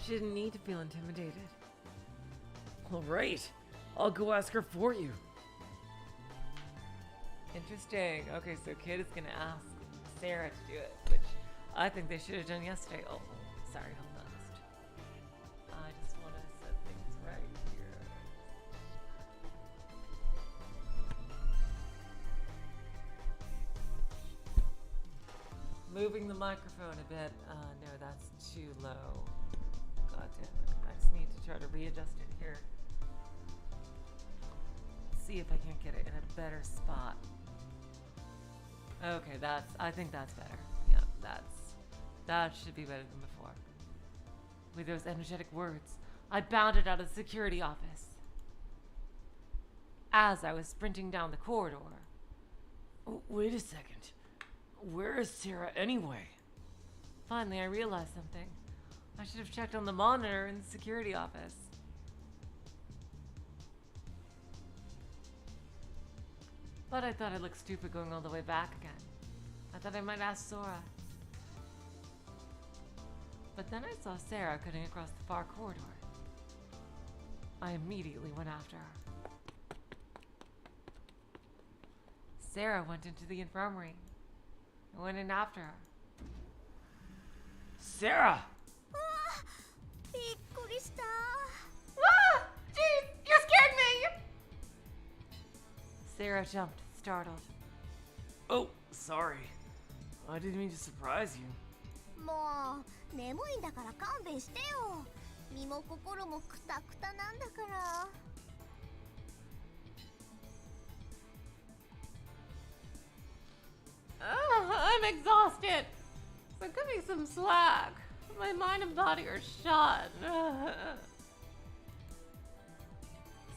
She didn't need to feel intimidated. All right. I'll go ask her for you. Interesting. Okay, so Kid is gonna ask Sarah to do it, which I think they should have done yesterday. Oh, sorry, hold on. I just want to set things right here. Moving the microphone a bit. No, that's too low. God damn it. I just need to try to readjust it here. See if I can't get it in a better spot. Okay, I think that's better. Yeah, that should be better than before. With those energetic words, I bounded out of the security office. As I was sprinting down the corridor. Oh, wait a second. Where is Sarah anyway? Finally, I realized something. I should have checked on the monitor in the security office. But I thought I'd look stupid going all the way back again. I thought I might ask Sora. But then I saw Sarah cutting across the far corridor. I immediately went after her. Sarah went into the infirmary. I went in after her. Sarah! びっくりした。 Ah! Jeez! You scared me! Sarah jumped, startled. Oh, sorry. I didn't mean to surprise you. もう眠いんだから勘弁してよ。身も心もクタクタなんだから。 I'm exhausted. So give me some slack. My mind and body are shot.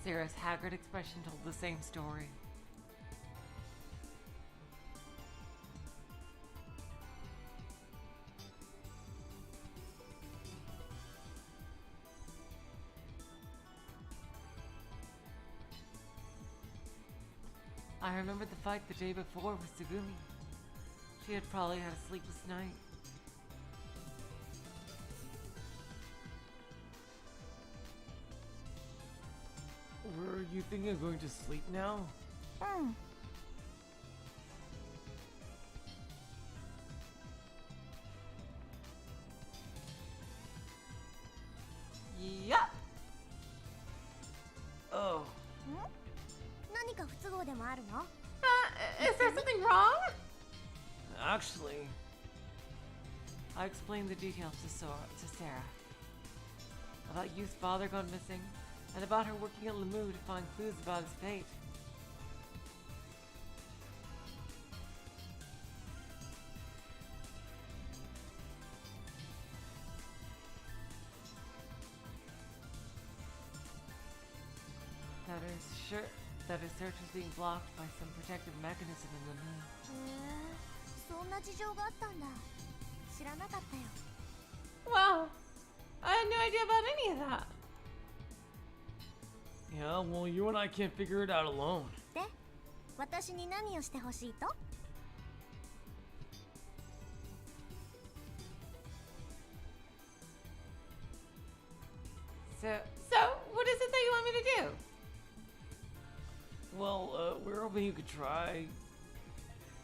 Sarah's haggard expression told the same story. I remembered the fight the day before with Tsugumi. She had probably had a sleepless night. Were you thinking of going to sleep now? うん。 Yup. Oh. 何か不都合でもあるの？ Is there something wrong? Actually, I explained the details to Sarah. About Yu's father gone missing, and about her working at Lemu to find clues about his fate. That his search was being blocked by some protective mechanism in Lemu. へえ、そんな事情があったんだ。知らなかったよ。 Wow, I had no idea about any of that. yeah, well, you and I can't figure it out alone. で、私に何をしてほしいと？ So what is it that you want me to do? Well, we're hoping you could try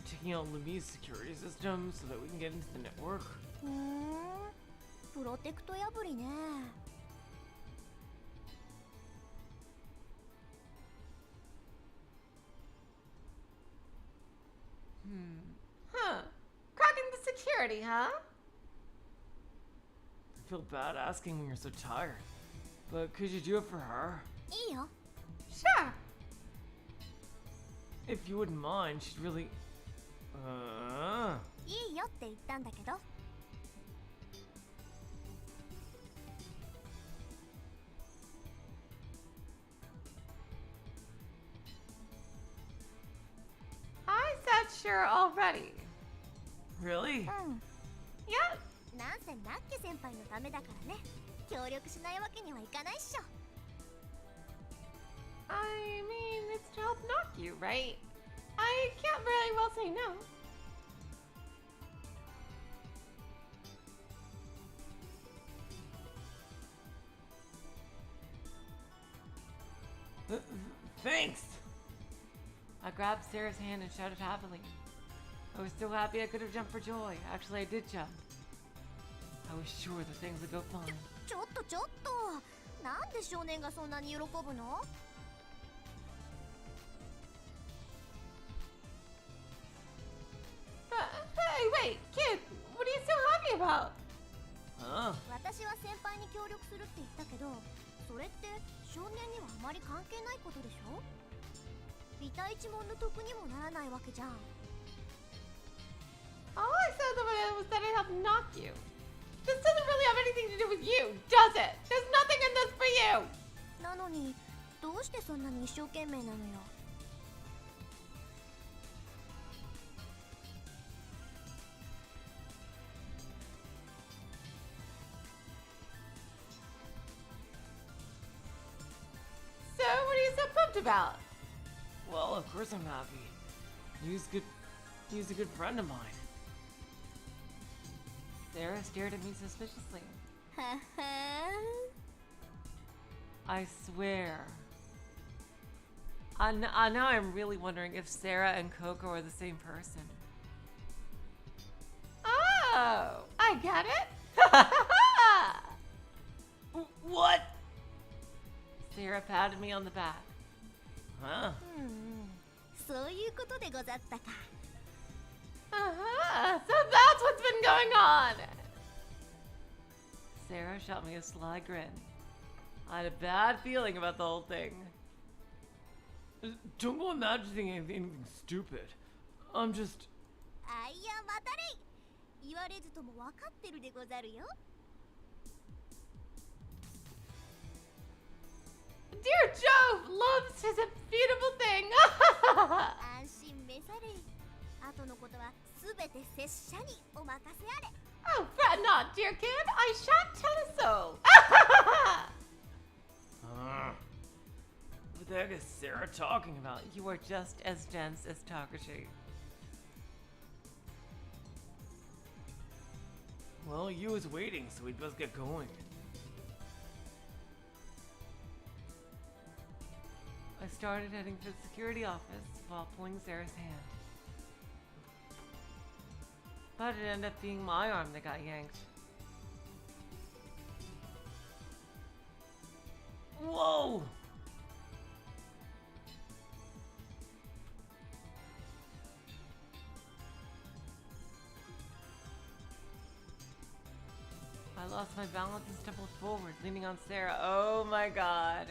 taking out Lemmih's security system so that we can get into the network. ふーん、プロテクト破りね。 Huh. Cracking the security, huh? I feel bad asking when you're so tired, but could you do it for her? いいよ。 Sure. If you wouldn't mind, she'd really... いいよって言ったんだけど。 I said sure already. Really? うん。 Yep. なんせナッケ先輩のためだからね。協力しないわけにはいかないっしょ。 I mean, it's to help knock you, right? I can't very well say no. Thanks! I grabbed Sarah's hand and shouted happily. I was so happy I could have jumped for joy. Actually, I did jump. I was sure that things would go fine. ちょっと。なんで少年がそんなに喜ぶの？ Hey, wait, kid, what are you so happy about? Huh? 私は先輩に協力するって言ったけど、それって少年にはあまり関係ないことでしょ？ビタ一文の得にもならないわけじゃん。 All I said was that I helped knock you. This doesn't really have anything to do with you, does it? There's nothing in this for you! なのに、どうしてそんなに一生懸命なのよ。 So, what are you so pumped about? Well, of course I'm happy. He's a good friend of mine. Sarah stared at me suspiciously. はは I swear. Now I'm really wondering if Sarah and Coco are the same person. Oh, I get it. What? Sarah patted me on the back. Huh? そういうことでござったか。 Uh-huh. So that's what's been going on. Sarah shot me a sly grin. I had a bad feeling about the whole thing. Don't go imagining anything stupid. I'm just... あいやまたれい。言われずとも分かってるでござるよ。 Dear Jove loves his beautiful thing. 安心召されい。後のことはすべて拙者にお任せあれ。 Oh, fret not, dear kid. I shan't tell a soul. What the heck is Sarah talking about? You are just as dense as Takashi. Well, you was waiting, so we'd best get going. I started heading for the security office while pulling Sarah's hand. But it ended up being my arm that got yanked. Whoa! I lost my balance and stumbled forward, leaning on Sarah. Oh my god.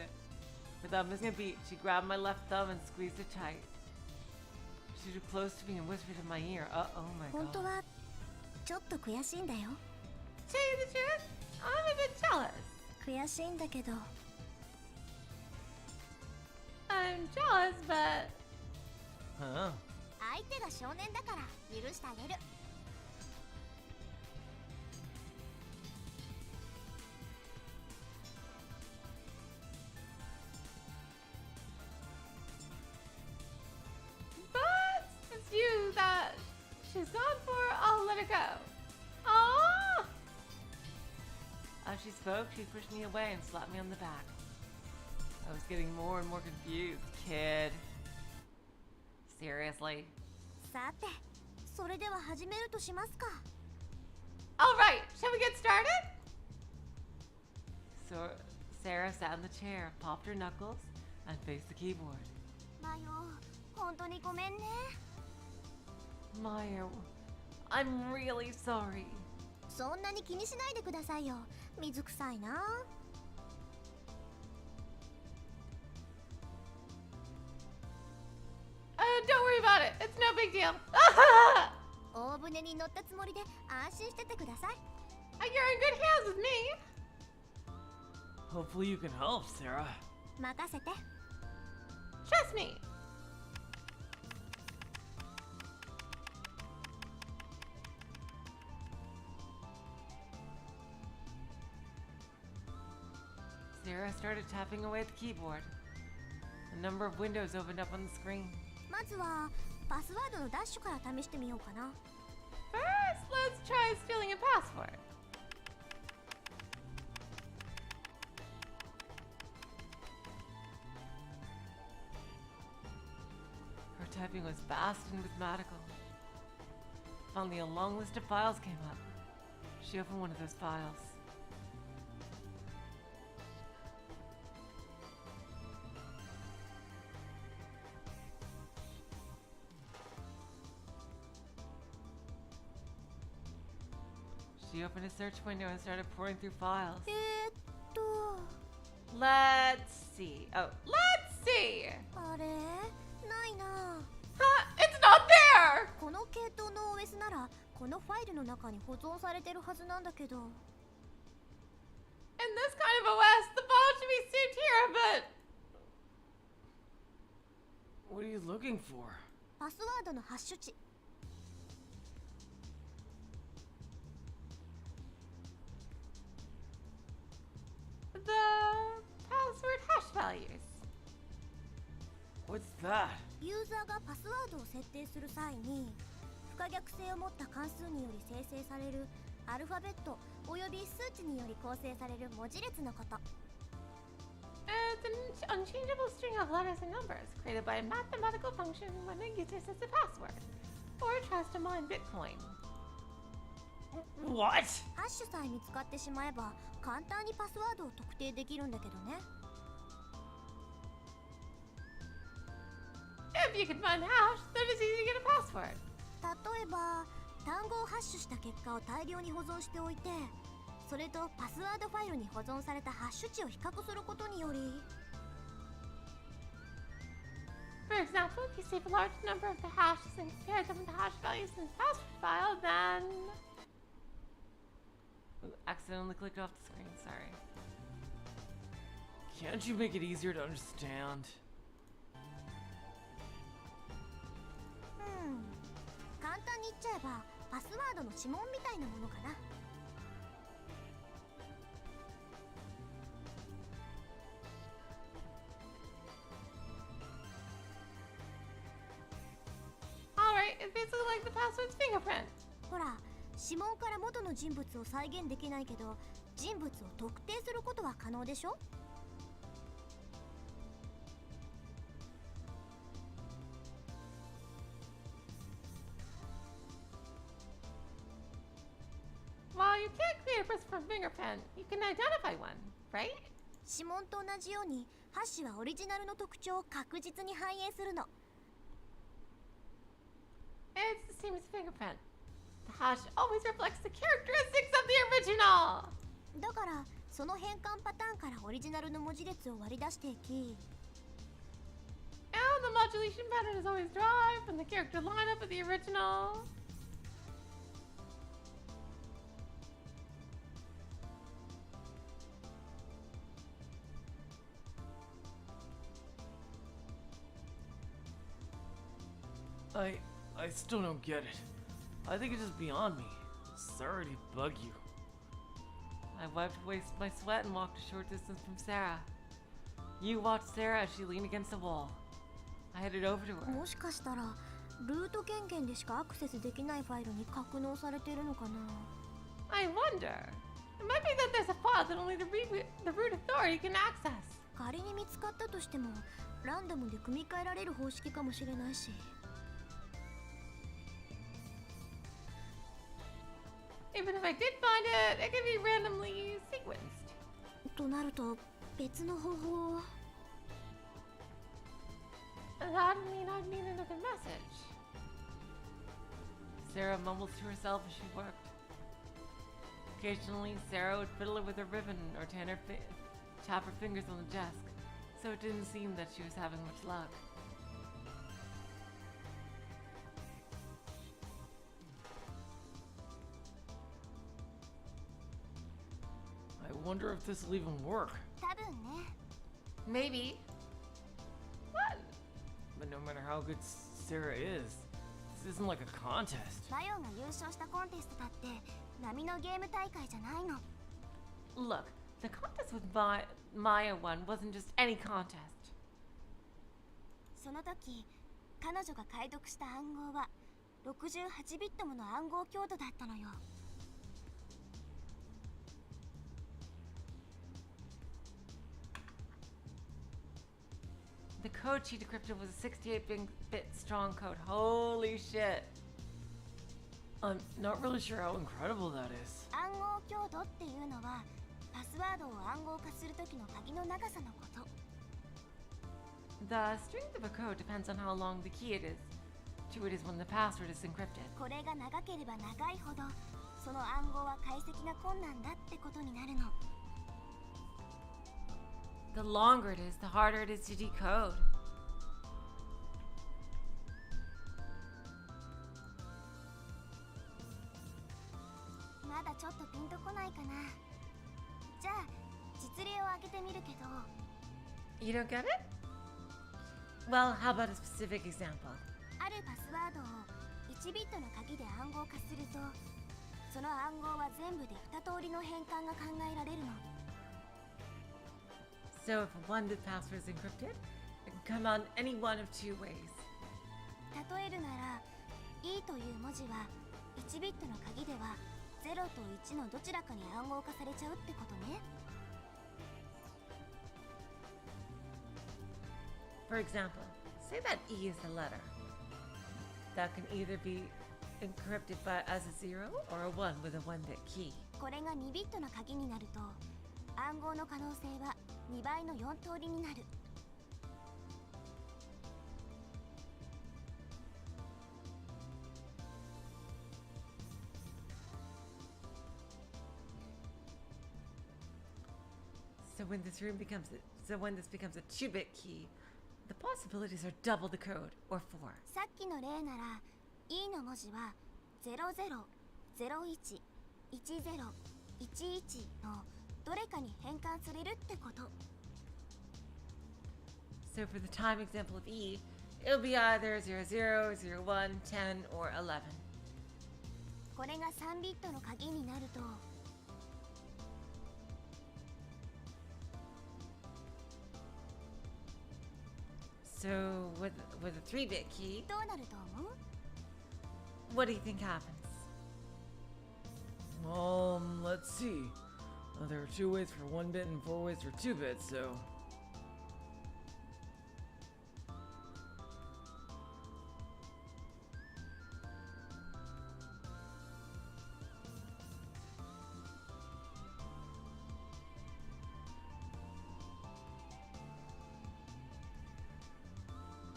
Without missing a beat, she grabbed my left thumb and squeezed it tight. She drew close to me and whispered in my ear. Oh my 本当 god. はちょっと悔しいんだよ。 Tell you the truth, I'm a bit jealous. 悔しいんだけど。 I'm jealous, but... Huh? 相手が少年だから許してあげる。 But it's you that she's gone for, I'll let it go. Aww! As she spoke, she pushed me away and slapped me on the back. I was getting more and more confused, kid. Seriously? さて、それでは始めるとしますか。 Alright, shall we get started? So Sarah sat in the chair, popped her knuckles, and faced the keyboard. マヨ、本当にごめんね。 Maya, I'm really sorry. そんなに気にしないでくださいよ。水臭いな。 Don't worry about it. It's no big deal. 大船に乗ったつもりで安心しててください。 You're in good hands with me. Hopefully you can help, Sarah. 任せて。 Trust me. Sarah started tapping away at the keyboard. A number of windows opened up on the screen. まずはパスワードのダッシュから試してみようかな。 First, let's try stealing a passport. Her typing was fast and mathematical. Finally, a long list of files came up. She opened one of those files. She opened a search window and started pouring through files. と Let's see. Oh, let's see! あれないな。 It's not there! この系統の OS ならこのファイルの中に保存されてるはずなんだけど。 In this kind of OS, the file should be saved here, but... What are you looking for? パスワードのハッシュ値。 The password hash values. What's that? ユーザーがパスワードを設定する際に不可逆性を持った関数により生成されるアルファベットおよび数値により構成される文字列のこと。 It's it's an unchangeable string of letters and numbers created by a mathematical function when a user sets a password or tries to mine Bitcoin. What? ハッシュさえ見つかってしまえば簡単にパスワードを特定できるんだけどね。 If you can find the hash, then it's easy to get a password. 例えば単語をハッシュした結果を大量に保存しておいて、それとパスワードファイルに保存されたハッシュ値を比較することにより、 For example, if you save a large number of the hashes and compare them with the hash values in the password file, then... Ooh, accidentally clicked off the screen, sorry. Can't you make it easier to understand? 簡単に言っちゃえばパスワードの指紋みたいなものかな。 Alright, it's basically like the password's fingerprint. ほら、指紋から元の人物を再現できないけど、人物を特定することは可能でしょ？ While you can't create a person from fingerprint, you can identify one, right? 指紋と同じようにハッシュはオリジナルの特徴を確実に反映するの。 It's the same as fingerprint. The hash always reflects the characteristics of the original. だからその変換パターンからオリジナルの文字列を割り出していき、 And the modulation pattern is always derived from the character lineup of the original. I still don't get it. I think it's just beyond me. Sorry to bug you. I wiped away my sweat and walked a short distance from Sarah. You watched Sarah as she leaned against the wall. I headed over to her. もしかしたらルート権限でしかアクセスできないファイルに格納されているのかな。 I wonder. It might be that there's a file that only the root authority can access. 仮に見つかったとしてもランダムで組み替えられる方式かもしれないし。 Even if I did find it, it could be randomly sequenced. となると別の方法を。 That would mean I'd need another message. Sarah mumbles to herself as she worked. Occasionally, Sarah would fiddle with her ribbon or tap her fingers on the desk, so it didn't seem that she was having much luck. I wonder if this will even work. 多分ね。 Maybe. What? But no matter how good Sarah is, this isn't like a contest. マヨが優勝したコンテストだって波のゲーム大会じゃないの。 Look, the contest with Maya won wasn't just any contest. その時彼女が解読した暗号は68ビットもの暗号強度だったのよ。 The code she decrypted was a 68-bit strong code. Holy shit. I'm not really sure how incredible that is. 暗号強度っていうのはパスワードを暗号化する時の鍵の長さのこと。 The strength of a code depends on how long the key to it is when the password is encrypted. これが長ければ長いほどその暗号は解析が困難だってことになるの。 The longer it is, the harder it is to decode. まだちょっとピンとこないかな。じゃあ実例を挙げてみるけど。 You don't get it? Well, how about a specific example? あるパスワードを1ビットの鍵で暗号化すると、その暗号は全部で2通りの変換が考えられるの。 So if one bit password is encrypted, it can come on any one of two ways. 例えるなら E という文字は1ビットの鍵では0と1のどちらかに暗号化されちゃうってことね。For example, say that E is a letter. That can either be encrypted as a 0 or a 1 with a 1-bit key. これが2ビットの鍵になると、暗号の可能性は2倍の4通りになる。So when this becomes a 2-bit key, the possibilities are double the code, or 4. さっきの例なら E の文字は00011011のどれかに変換されるってこと。 So for the time example of E, it'll be either 00, 01, 10, or 11. これが3ビットの鍵になると、 So with a 3-bit key, どうなると思う？ what do you think happens? Let's see. There are 2 ways for 1-bit and 4 ways for 2-bit, so...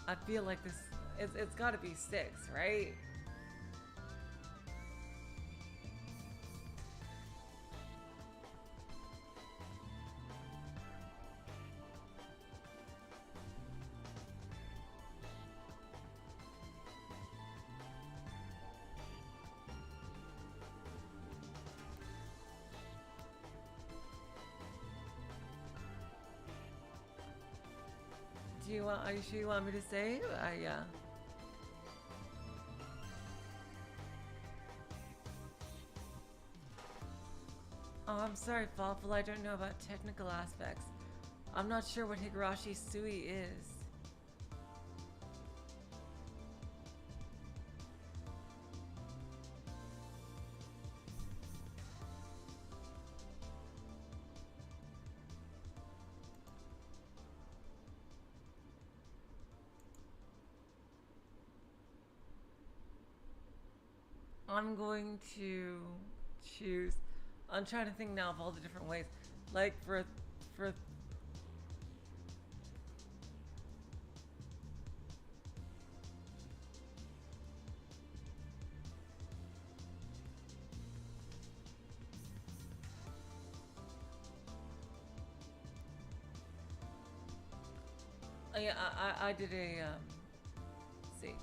I feel like it's got to be 6, right? Are you sure you want me to say? Oh, I'm sorry, Falfel. I don't know about technical aspects. I'm not sure what Higurashi Sui is. I'm going to choose. I'm trying to think now of all the different ways. Like for yeah, I did a let's see.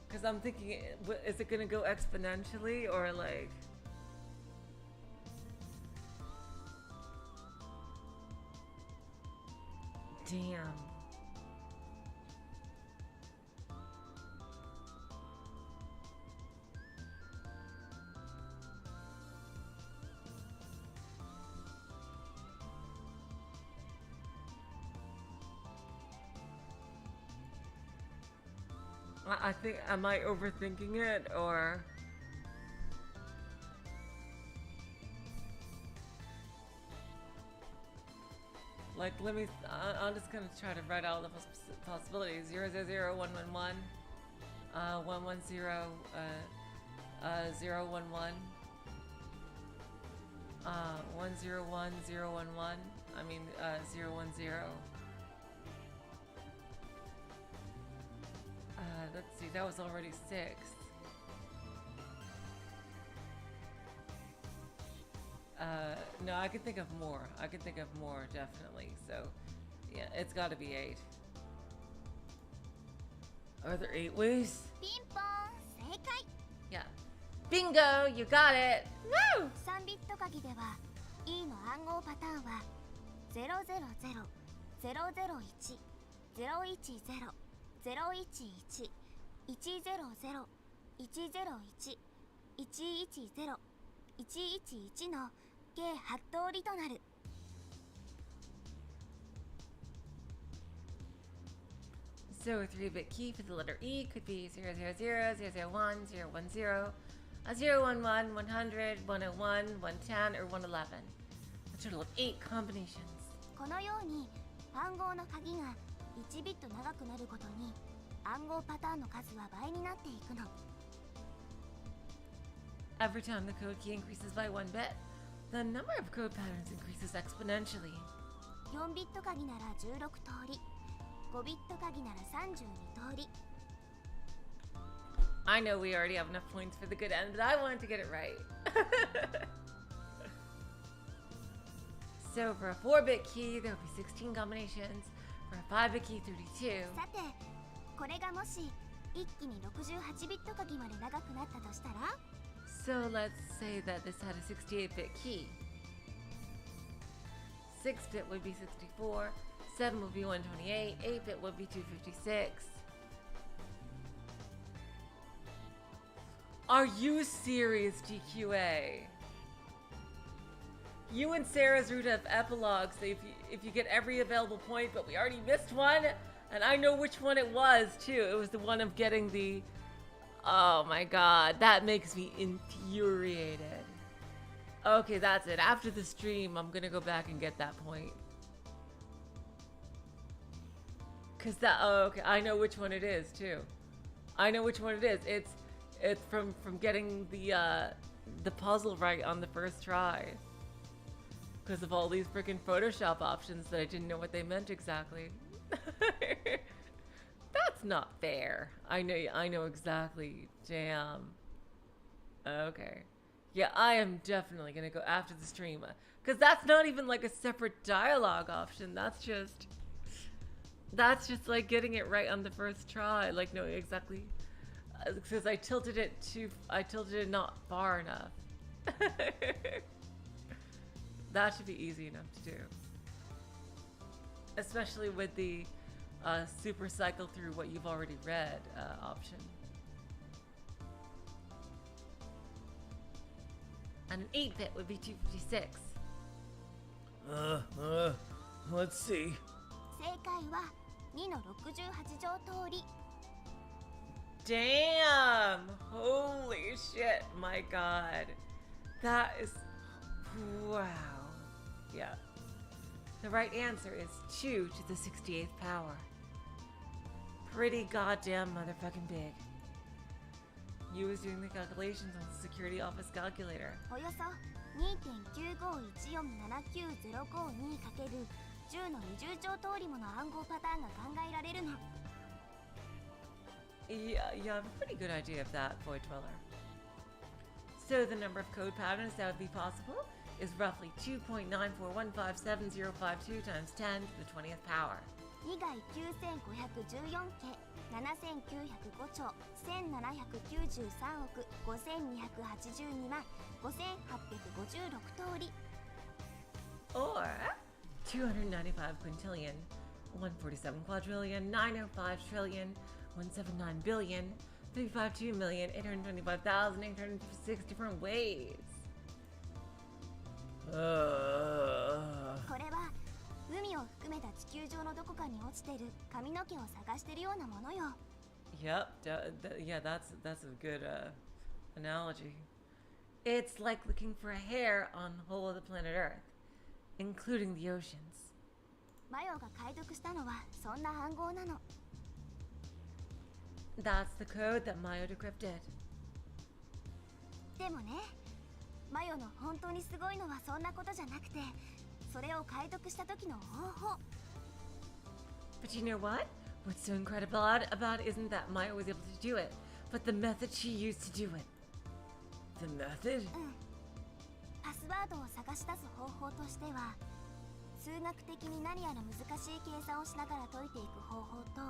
Because I'm thinking, is it gonna go exponentially or like? Damn. I think, am I overthinking it or? Like, let me, I'm just gonna try to write out the possibilities. 0, 0, 0, 1, 1, 1, 1, 1, 0, 0, 1, 1, 1, 0, 1, 0, 1, 1, I mean, 0, 1, 0. Let's see, that was already 6. No, I could think of more. I could think of more, definitely. So, yeah, it's got to be 8. Are there 8 ways? ピンポン正解。 Yeah. Bingo! You got it! Woo! 3ビット鍵では E の暗号パターンは000 001 010 011 100 101 110 111の計8通りとなる。 So a 3-bit key for the letter E could be 000, 001, 010, 011, 100, 101, 110, or 111. A total of 8 combinations. このように暗号の鍵が1ビット長くなるごとに暗号パターンの数は倍になっていくの。 Every time the code key increases by 1 bit, the number of code patterns increases exponentially. 4ビット鍵なら16通り、5ビット鍵なら32通り。 I know we already have enough points for the good end, but I wanted to get it right. So for a 4-bit key, there will be 16 combinations. For a 5-bit key, 32. さて、これがもし一気に68ビット鍵まで長くなったとしたら、 So let's say that this had a 68-bit key. 6-bit would be 64, 7 would be 128, 8-bit would be 256. Are you serious, GQA? You and Sarah's route have epilogues, so if you get every available point, but we already missed one, and I know which one it was too. It was the one of getting the... Oh my god, that makes me infuriated. Okay, that's it. After the stream, I'm gonna go back and get that point. Cause that, oh, okay, I know which one it is too. I know which one it is. It's from getting the puzzle right on the first try. Because of all these freaking Photoshop options that I didn't know what they meant exactly. That's not fair. I know exactly. Damn. Okay. Yeah, I am definitely gonna go after the stream. Because that's not even like a separate dialogue option. That's just like getting it right on the first try. Like knowing exactly. Because I tilted it not far enough. That should be easy enough to do. Especially with the super cycle through what you've already read option. And an 8-bit would be 256. Let's see. 正解は2の68乗通り。 Damn! Holy shit, my god. That is... Wow. Yeah. The right answer is 2 to the 68th power. Pretty goddamn motherfucking big. You was doing the calculations on the security office calculator. およそ 2.95147905×10 の20乗通りもの暗号パターンが考えられるの。 Yeah, you have a pretty good idea of that, Void Dweller. So the number of code patterns that would be possible is roughly 2.9415752 times 10 to the 20th power. 2外9514家、7905兆、1793億、5282万、5856通り。 Or 295 quintillion, 147 quadrillion, 905 trillion, 179 billion, 352,825,856 different ways. これは海を含めた地球上のどこかに落ちてる髪の毛を探してるようなものよ。 Yep, yeah, that's a good analogy. It's like looking for a hair on the whole of the planet Earth, including the oceans. マヨが解読したのはそんな暗号なの。 That's the code that Maya decrypted. でもね、マヨの本当にすごいのはそんなことじゃなくて、それを解読した時の方法。 But you know what? What's so incredible about it isn't that Maya was able to do it, but the method she used to do it. The method? パスワードを探し出す方法としては、数学的に何やら難しい計算をしながら解いていく方法と、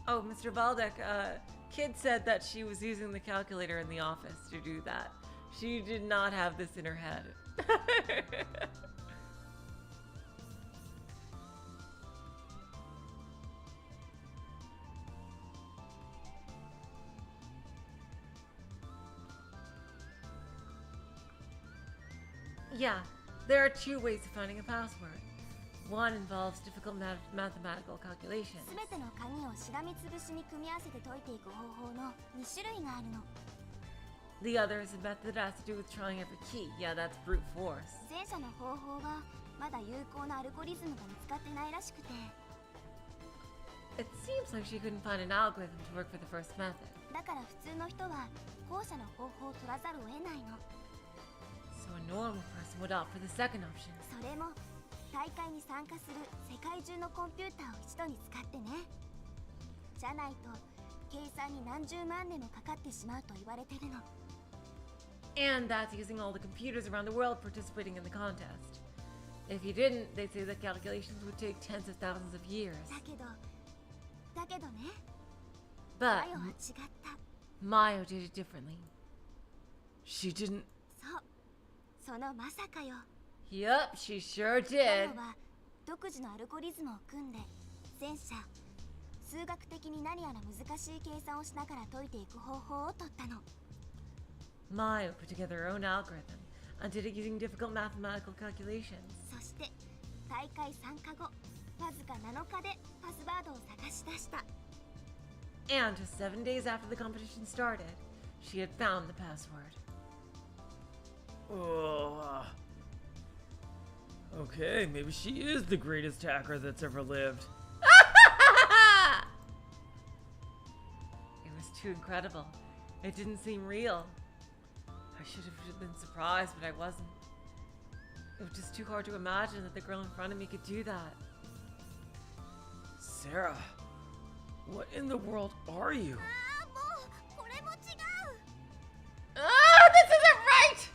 Oh, Mr. Valdek, Kid said that she was using the calculator in the office to do that. She did not have this in her head. Yeah, there are two ways of finding a password. One involves difficult mathematical calculations. すべての鍵をしらみつぶしに組み合わせて解いていく方法の2種類があるの。 The other is a method that has to do with trying every key. Yeah, that's brute force. 前者の方法はまだ有効なアルゴリズムが見つかってないらしくて、It seems like she couldn't find an algorithm to work for the first method. だから普通の人は後者の方法を取らざるを得ないの。 So a normal person would opt for the second option. それも大会に参加する世界中のコンピューターを一度に使ってね。じゃないと計算に何十万年もかかってしまうと言われてるの。 And that's using all the computers around the world participating in the contest. If you didn't, they'd say the calculations would take tens of thousands of years. だけどね、 But マヨは違った。 Mayo did it differently. She didn't. そのまさかよ。 Yup, she sure マ did. ヨは独自のアルゴリズムを組んで前者数学的に何やら難しい計算をしながら解いていく方法を取ったの。 Mayo put together her own algorithm and did it using difficult mathematical calculations. そして大会参加後わずか7日でパスワードを探し出した。 And just 7 days after the competition started, she had found the password. Oh. Okay, maybe she is the greatest hacker that's ever lived. It was too incredible. It didn't seem real. I should have been surprised, but I wasn't. It was just too hard to imagine that the girl in front of me could do that. Sarah, what in the world are you? ああもうこれも違う。 Ah, this isn't right!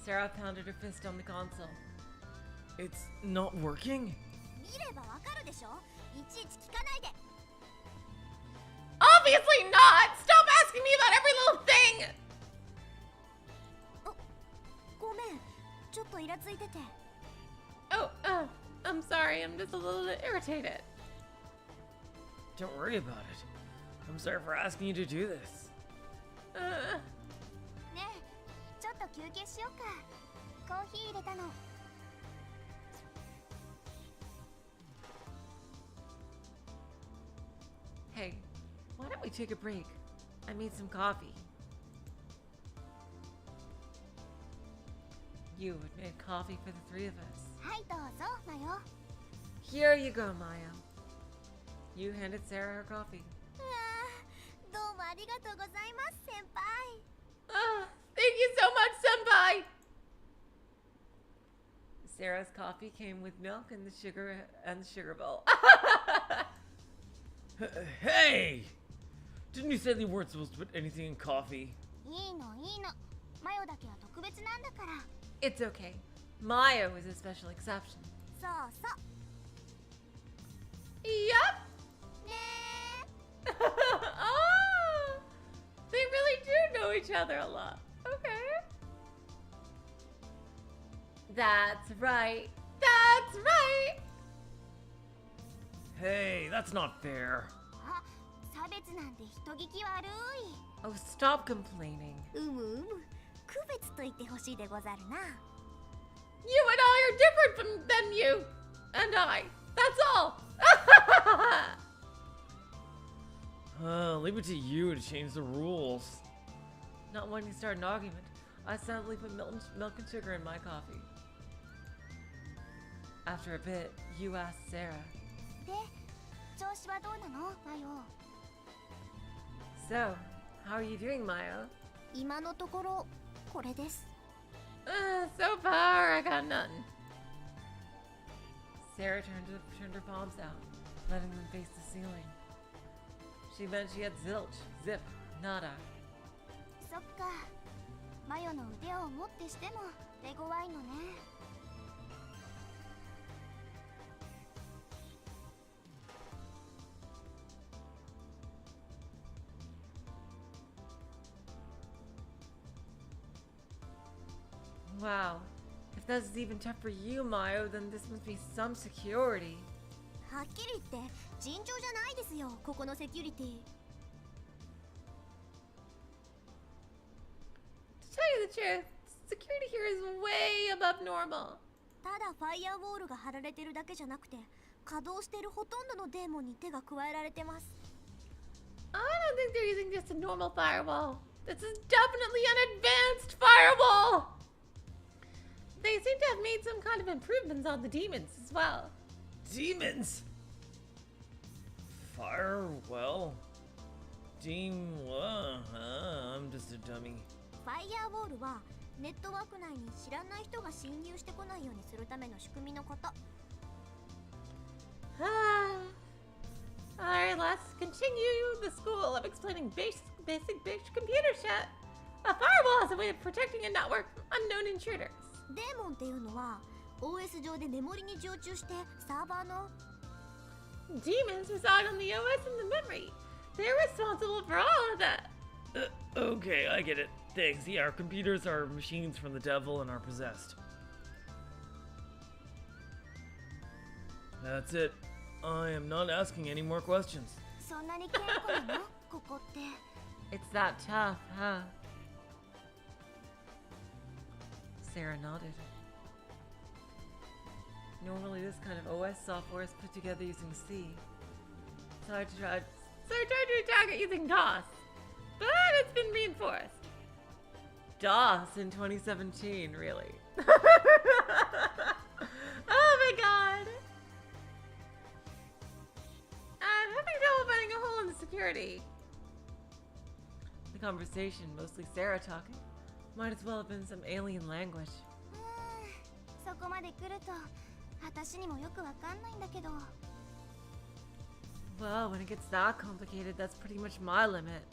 Sarah pounded her fist on the console. It's not working? 見ればわかるでしょ。いちいち聞かないで。 Obviously not! Stop asking me about every little thing! ごめん、ちょっとイラついてて。 Oh, I'm sorry. I'm just a little bit irritated. Don't worry about it. I'm sorry for asking you to do this. ねえ、ちょっと休憩しようか。コーヒー入れたの。 Hey, why don't we take a break? I made some coffee. You had made coffee for the three of us. はいどうぞ、マヨ。 Here you go, Maya. You handed Sarah her coffee. どうもありがとうございます、先輩。 Ah, thank you so much, Senpai! Sarah's coffee came with milk and the sugar bowl. Hey! Didn't you say they weren't supposed to put anything in coffee? いいのいいの。マヨだけは特別なんだから。 It's okay. Maya was a special exception. そうそう。 Yup! ね Oh, they really do know each other a lot. Okay. That's right. That's right. Hey, that's not fair. あ、差別なんて人聞き悪 Oh, stop complaining. い。区別と言ってほしいでござるな。 You and I are different than you and I. That's all. Leave it to you to change the rules. Not wanting to start an argument, I suddenly put milk and sugar in my coffee. After a bit, you asked Sarah. で、調子はどうなの、マヨ。 So, how are you doing, Maya? 今のところこれです。 So far, I got nothing. Sarah turned her palms out, letting them face the ceiling. She meant she had zilch, zip, nada. そっか。マヨの腕をもってしても手強いのね。 Wow. If this is even tough for you, Mayo, then this must be some security. はっきり言って尋常じゃないですよ、ここのセキュリティ。 To tell you the truth, security here is way above normal. ただファイアウォールが張られてるだけじゃなくて、稼働しているほとんどのデーモンに手が加えられてます。 I don't think they're using just a normal firewall. This is definitely an advanced firewall. They seem to have made some kind of improvements on the demons as well. Demons? Fire? Well... Team... I'm just a dummy. ファイヤーウォールはネットワーク内に知らない人が侵入してこないようにするための仕組みのこと。Alright, let's continue the school of explaining basic computer shit. A firewall is a way of protecting a network from unknown intruders. デーモンっていうのは OS 上でメモリに常駐してサーバーの Demons reside on the OS and the memory. They're responsible for all of that. Okay, I get it. Thanks. Yeah, our computers are machines from the devil and are possessed. That's it. I am not asking any more questions. そんなに健康なのここって。 It's that tough, huh? Sarah nodded. Normally this kind of OS software is put together using C. So I tried to attack it using DOS. But it's been reinforced. DOS in 2017, really. Oh my god! I'm having trouble finding a hole in the security. The conversation, mostly Sarah talking, might as well have been some alien language. そこまで来ると私にもよくわかんないんだけど。 Well, when it gets that complicated, that's pretty much my limit.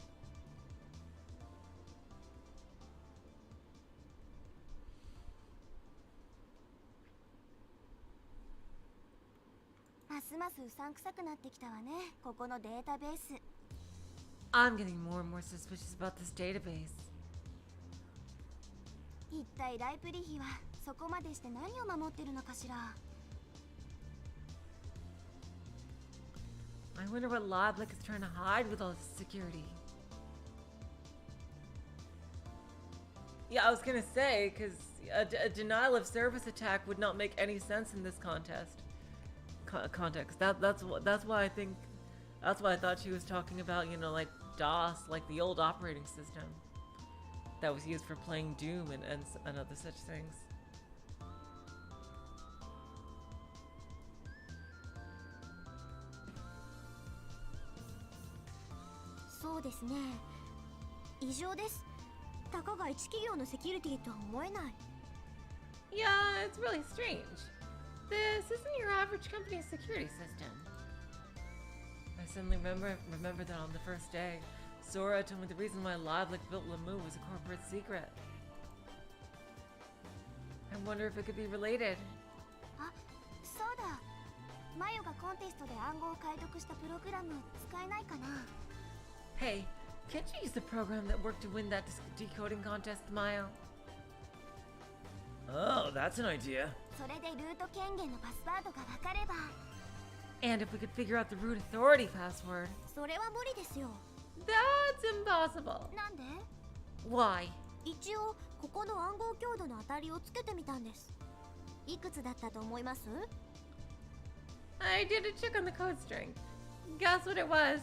I'm getting more and more suspicious about this database. 一体ライプリヒはそこまでして何を守ってるのかしら。 I wonder what Loblik is trying to hide with all this security. Yeah, I was gonna say, because a denial of service attack would not make any sense in this context. Context. That's why I think, that's why I thought she was talking about, you know, like DOS, like the old operating system that was used for playing Doom and other such things. So ですね。異常です。たかが一企業のセキュリティとは思えない。 Yeah, it's really strange. This isn't your average company's security system. I suddenly remember that on the first day, Sora told me the reason why Loblik built Lemu was a corporate secret. I wonder if it could be related. あ、そうだ。マヨがコンテストで暗号を解読したプログラム使えないかな。 Hey, can't you use the program that worked to win that decoding contest, Maya? Oh, that's an idea. それでルート権限のパスワードがわかれば。 And if we could figure out the root authority password. それは無理ですよ。 That's impossible. なんで？ Why? 一応ここの暗号強度の当たりをつけてみたんです。いくつだったと思います？ I did a check on the code string. Guess what it was?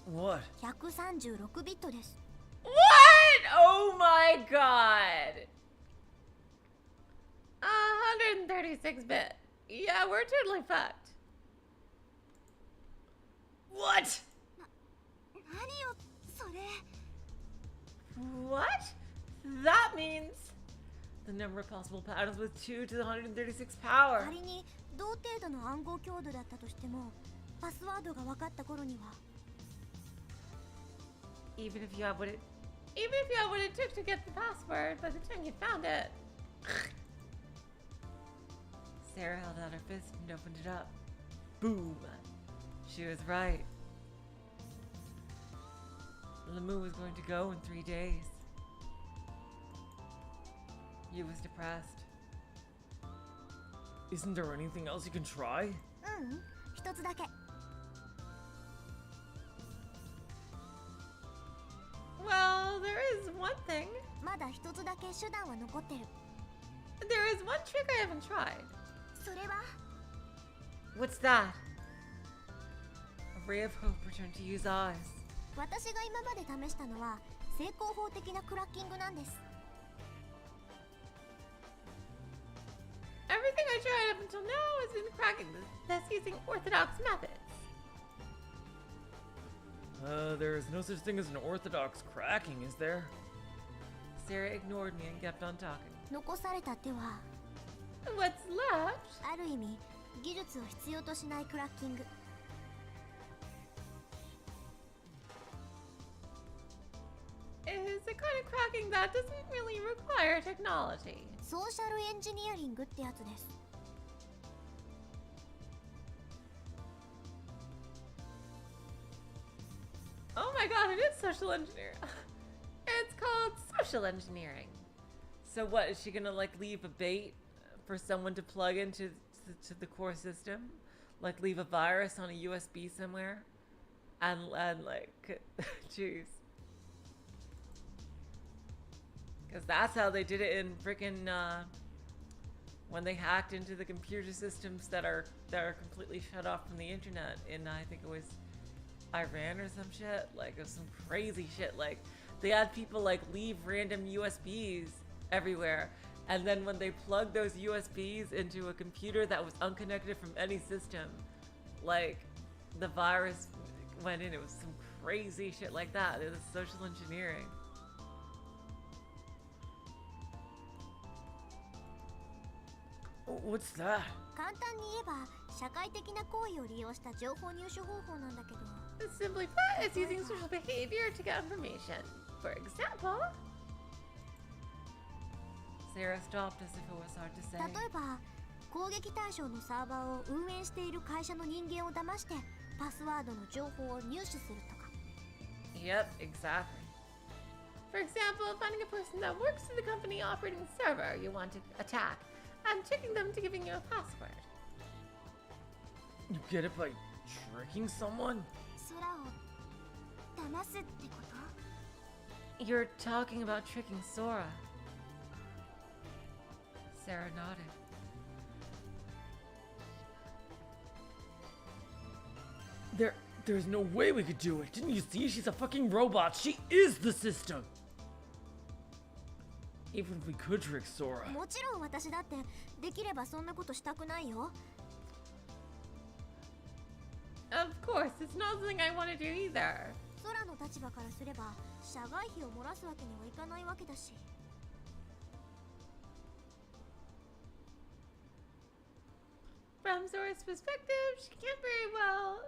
What? 136ビットです。 What? Oh my god! 136-bit. Yeah, we're totally fucked. What? 何よそれ。 What? That means the number of possible patterns with 2 to the 136 power. 仮に同程度の暗号強度だったとしても、パスワードが分かった頃には。 Even if you have what it took to get the password by the time you found it. Sarah held out her fist and opened it up. Boom! She was right. Lemu was going to go in 3 days. He was depressed. Isn't there anything else you can try? 一つだけ。 Well, there is one thing. まだ一つだけ手段は残ってる。 There is one trick I haven't tried. それは What's that? A ray of hope returned to Yu's eyes. 私が今まで試したのは成功法的なクラッキングなんです。 Everything I tried up until now has been cracking this using orthodox methods. There's no such thing as an orthodox cracking, is there? Sarah ignored me and kept on talking. 残された手は What's left ある意味技術を必要としないクラッキング。 is a kind of cracking that doesn't really require technology. ソーシャルエンジニアリングってやつです。 Oh my god, it is social engineering. It's called social engineering. So what, is she gonna like leave a bait for someone to plug into to the core system? Like leave a virus on a USB somewhere? And like, jeez. Because that's how they did it in freaking, when they hacked into the computer systems that are completely shut off from the internet in, I think it was Iran or some shit. Like, it was some crazy shit. Like, they had people like leave random USBs everywhere, and then when they plugged those USBs into a computer that was unconnected from any system, like, the virus went in. It was some crazy shit like that. It was social engineering. What's that? 簡単に言えば社会的な行為を利用した情報入手方法なんだけど、 Simply put, it's using social behavior to get information. For example, Sarah stopped as if it was hard to say. 例えば攻撃対象のサーバーを運営している会社の人間を騙してパスワードの情報を入手するとか。 Yep, exactly. for example, finding a person that works for the company operating the server you want to attack and tricking them to giving you a password. You get it by tricking someone? 空を騙すってこと？ You're talking about tricking Sora. Sarah nodded. There's no way we could do it. Didn't you see? She's a fucking robot. She is the system. Even if we could trick Sora. もちろん私だってできればそんなことしたくないよ。 Of course, it's not something I want to do either. 空の立場からすれば社外費を漏らすわけにはいかないわけだし。 From Sora's perspective, she can't very well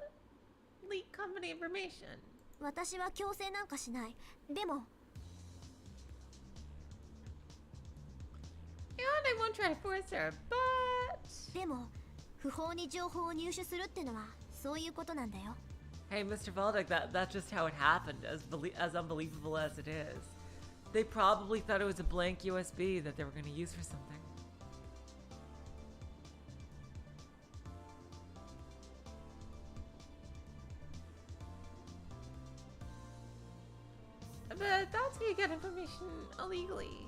leak company information. 私は強制なんかしない。でも And I won't try to force her, but... でも不法に情報を入手するってのはそういうことなんだよ。 Hey, Mr. Valdek, that's just how it happened, as unbelievable as it is. They probably thought it was a blank USB that they were going to use for something. But that's how you get information illegally.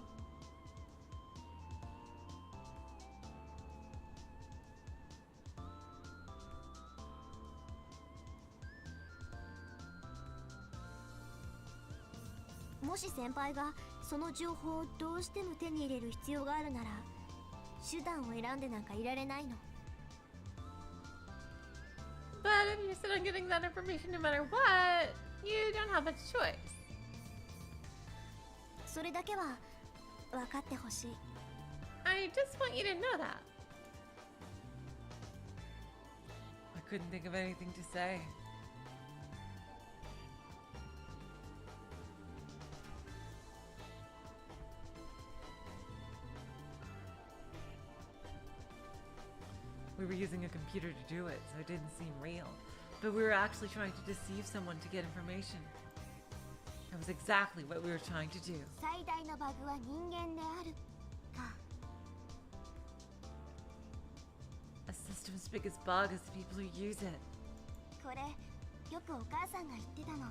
もし先輩がその情報をどうしても手に入れる必要があるなら手段を選んでなんかいられないの。 But if you're set on getting that information no matter what, you don't have much choice. それだけは分かってほしい。 I just want you to know that. I couldn't think of anything to say. We were using a computer to do it, so it didn't seem real. But we were actually trying to deceive someone to get information. That was exactly what we were trying to do. 最大のバグは人間であるか。 A system's biggest bug is the people who use it. これよくお母さんが言ってたの。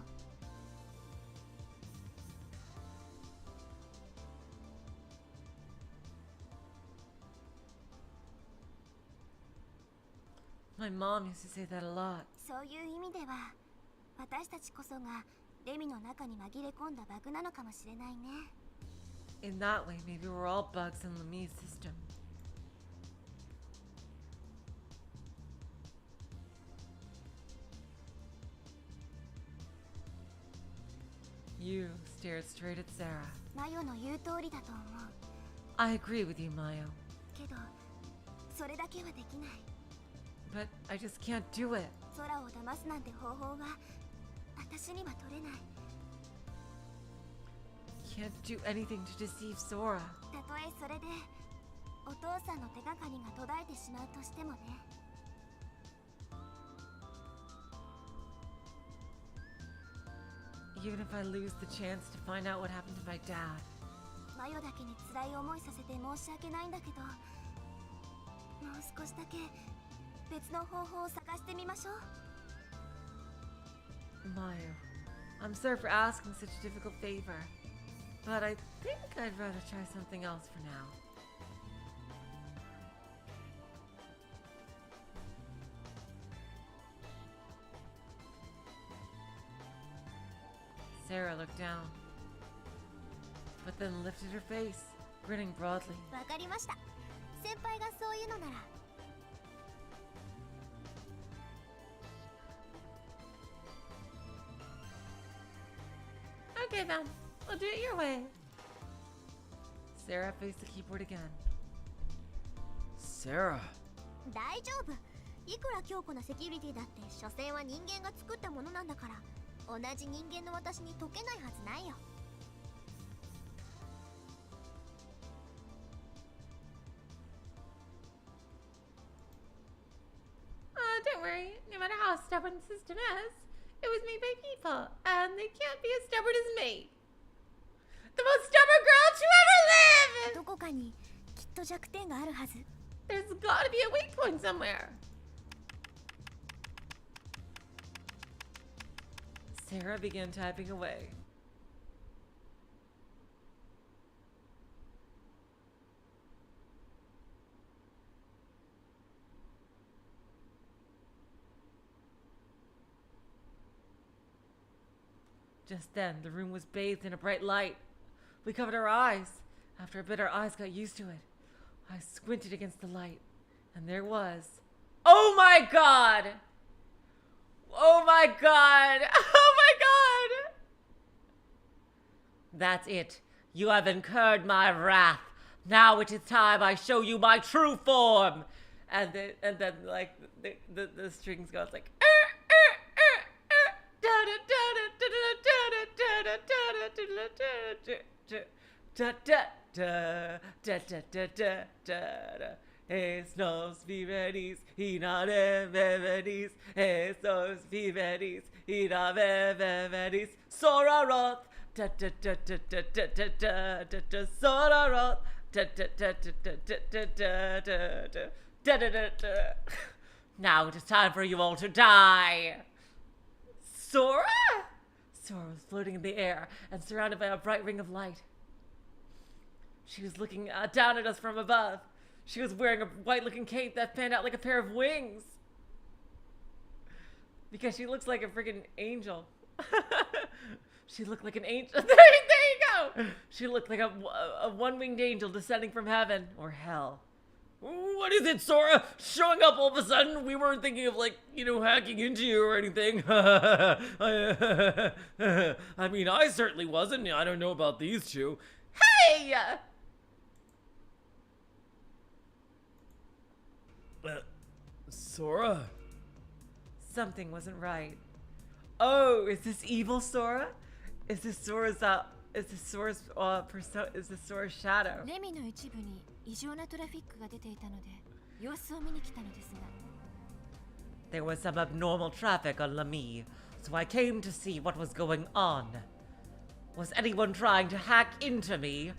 My mom used to say that a lot. そういう意味では私たちこそがレミの中に紛れ込んだバグなのかもしれないね。 In that way, maybe we're all bugs in Lemmih's system. You stared straight at Sarah. マヨの言う通りだと思う。 I agree with you, Mayo. けどそれだけはできない。 But I just can't do it. 空を騙すなんて方法は私には取れない。 Can't do anything to deceive Sora. たとえそれでお父さんの手がかりが途絶えてしまうとしてもね。 Even if I lose the chance to find out what happened to my dad. マヨだけに辛い思いさせて申し訳ないんだけど、もう少しだけ別の方法を探してみましょう。 Mayo, I'm sorry for asking such a difficult favor, but I think I'd rather try something else for now. Sarah looked down, but then lifted her face, grinning broadly. わかりました。先輩がそういうのなら。 Okay then, I'll do it your way. Sarah faced the keyboard again. Sarah. 大丈夫。いくら強固なセキュリティだって所詮は人間が作ったものなんだから、同じ人間の私に解けないはずないよ。 Don't worry, no matter how stubborn the system is, it was made by people, and they can't be as stubborn as me. The most stubborn girl to ever live! どこかにきっと弱点があるはず。 There's gotta be a weak point somewhere. Sarah began typing away. Just then, the room was bathed in a bright light. We covered our eyes. After a bit, our eyes got used to it. I squinted against the light, and there was... Oh my god! Oh my god! Oh my god! That's it. You have incurred my wrath. Now it is time I show you my true form. And then like the strings go. It's like. Estos viveris y naveveris, estos viveris y naveveris, Soraroth, Soraroth, now it is time for you all to die. Sora? Sora was floating in the air and surrounded by a bright ring of light. She was looking down at us from above. She was wearing a white-looking cape that fanned out like a pair of wings. Because she looks like a freaking angel. She looked like an angel. There you go! She looked like a one-winged angel descending from heaven. Or hell. What is it, Sora? Showing up all of a sudden? We weren't thinking of, like, you know, hacking into you or anything. I mean, I certainly wasn't. I don't know about these two. Hey! Sora? Something wasn't right. Oh, is this evil Sora? Is this Sora's shadow? レミの一部に異常なトラフィックが出ていたので様子を見に来たのですが There was some abnormal traffic on Lemmih, so I came to see what was going on. Was anyone trying to hack into me?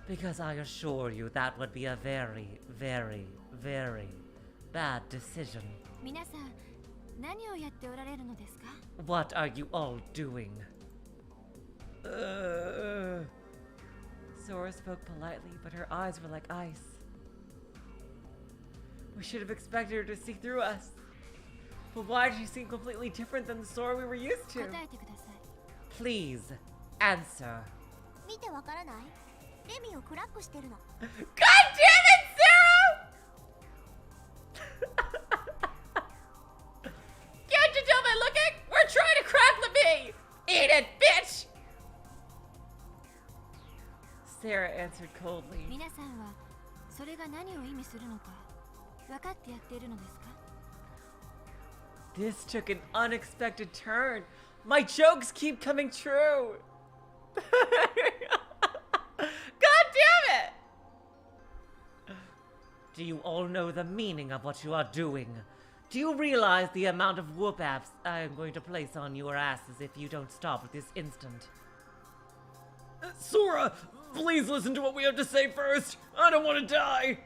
Because I assure you that would be a very, very, very bad decision. 皆さん何をやっておられるのですか What are you all doing? Sora spoke politely, but her eyes were like ice. We should have expected her to see through us. But why did she seem completely different than the Sora we were used to? 答えてください Please, answer. 見てわからない？レミをクラックしてるの。 God damn it, Sarah! Can't you tell by looking? We're trying to crack Lemmih! Eat it, bitch! Sarah answered coldly. 皆さんはそれが何を意味するのか分かってやっているのですか？ This took an unexpected turn. My jokes keep coming true. God damn it! Do you all know the meaning of what you are doing? Do you realize the amount of whoop-apps I am going to place on your asses if you don't stop at this instant? Sora, please listen to what we have to say first. I don't want to die.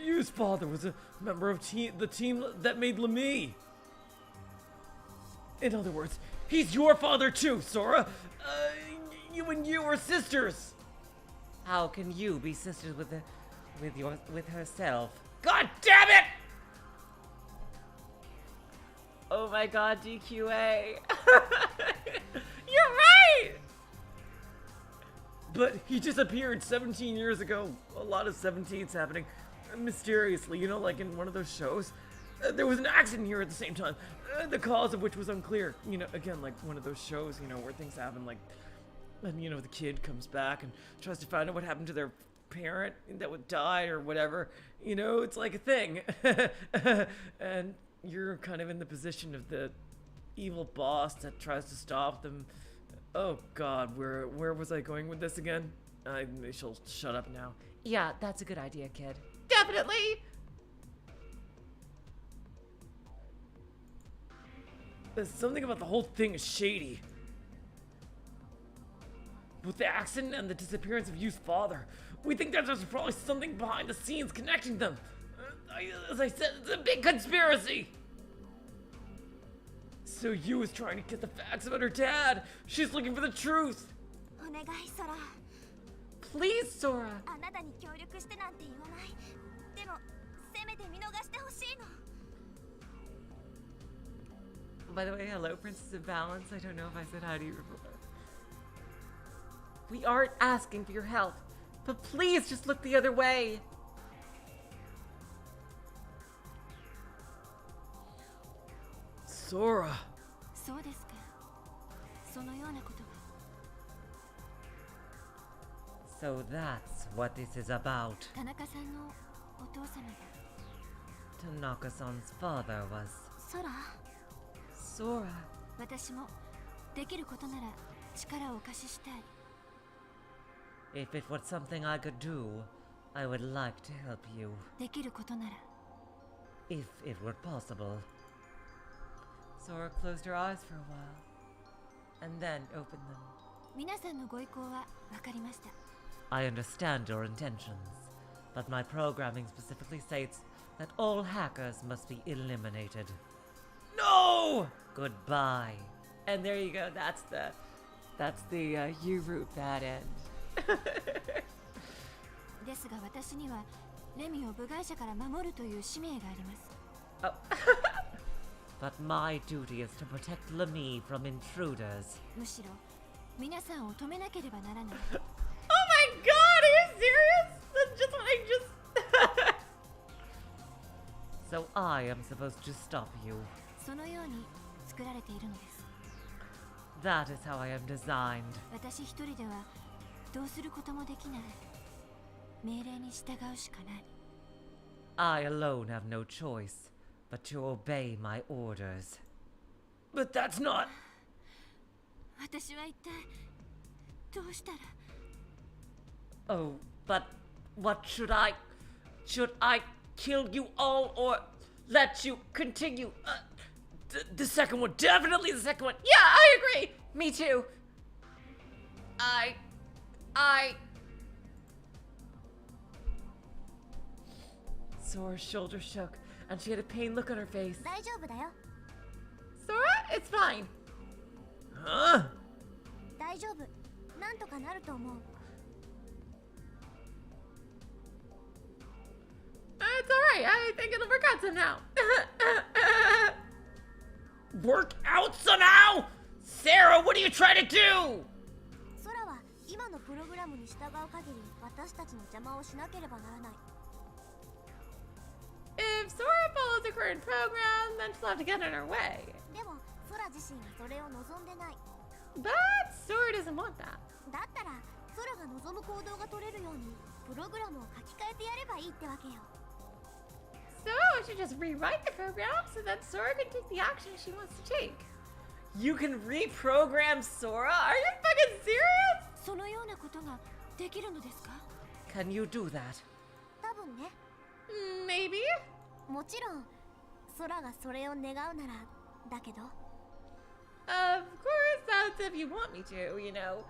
Yu's father was a member of the team that made Lemmih. In other words, he's your father too, Sora. You and you are sisters. How can you be sisters with herself? God damn it! Oh my god, DQA. You're right! But he disappeared 17 years ago. A lot of 17s happening mysteriously, you know, like in one of those shows. There was an accident here at the same time, the cause of which was unclear. You know, again, like one of those shows, you know, where things happen, like, and you know, the kid comes back and tries to find out what happened to their parent that would die or whatever. You know, it's like a thing. And you're kind of in the position of the evil boss that tries to stop them. Oh god, where was I going with this again? I shall shut up now. Yeah, that's a good idea, kid. Definitely! There's something about the whole thing is shady. With the accident and the disappearance of Yu's father, we think that there's probably something behind the scenes connecting them. As I said, it's a big conspiracy! So Yu is trying to get the facts about her dad. She's looking for the truth. お願いソラ Please, Sora. あなたに協力してなんて言わないでもせめて見逃してほしいの By the way, hello, Princess of Balance. I don't know if I said hi to you before. We aren't asking for your help, but please just look the other way. Sora. そうですか。そのようなことが。 So that's what this is about. 田中さんのお父様が Tanaka-san's father was ソラ Sora. 私もできることなら力をお貸ししたい。 If it was something I could do, I would like to help you. できることなら If it were possible. Sora closed her eyes for a while, and then opened them. 皆さんのご意向は分かりました。 I understand your intentions, but my programming specifically states that all hackers must be eliminated. No! Goodbye. And there you go. That's the U root bad end. ですが私にはレミを部外者から守るという使命があります。 Oh. But my duty is to protect Lemmih from intruders. むしろ皆さんを止めなければならない。 Oh my god, are you serious? That's just what I just... So I am supposed to stop you. そのように作られているのです。 That is how I am designed. 私一人ではどうすることもできない。命令に従うしかない。 I alone have no choice but to obey my orders. But that's not... 私は一体どうしたら Oh, but what should I... Should I kill you all or let you continue? The second one, definitely the second one. Yeah, I agree. Me too. Sora's shoulder shook, and she had a pained look on her face. 大丈夫だよ Sora, it's fine. Huh? 大丈夫なんとかなると思う It's alright. I think it'll work out somehow. Work out somehow? Sarah, what are you trying to do? ソラは今のプログラムに従う限り私たちの邪魔をしなければならない If Sora follows the current program, then she'll have to get in her way. でもソラ自身はそれを望んでない But Sora doesn't want that. だったらソラが望む行動が取れるようにプログラムを書き換えてやればいいってわけよ。 So I should just rewrite the program so that Sora can take the action she wants to take. You can reprogram Sora? Are you fucking serious? そのようなことができるのですか？ Can you do that? 多分ね。 Maybe? もちろん空がそれを願うならだけど。 Of course, that's if you want me to, you know.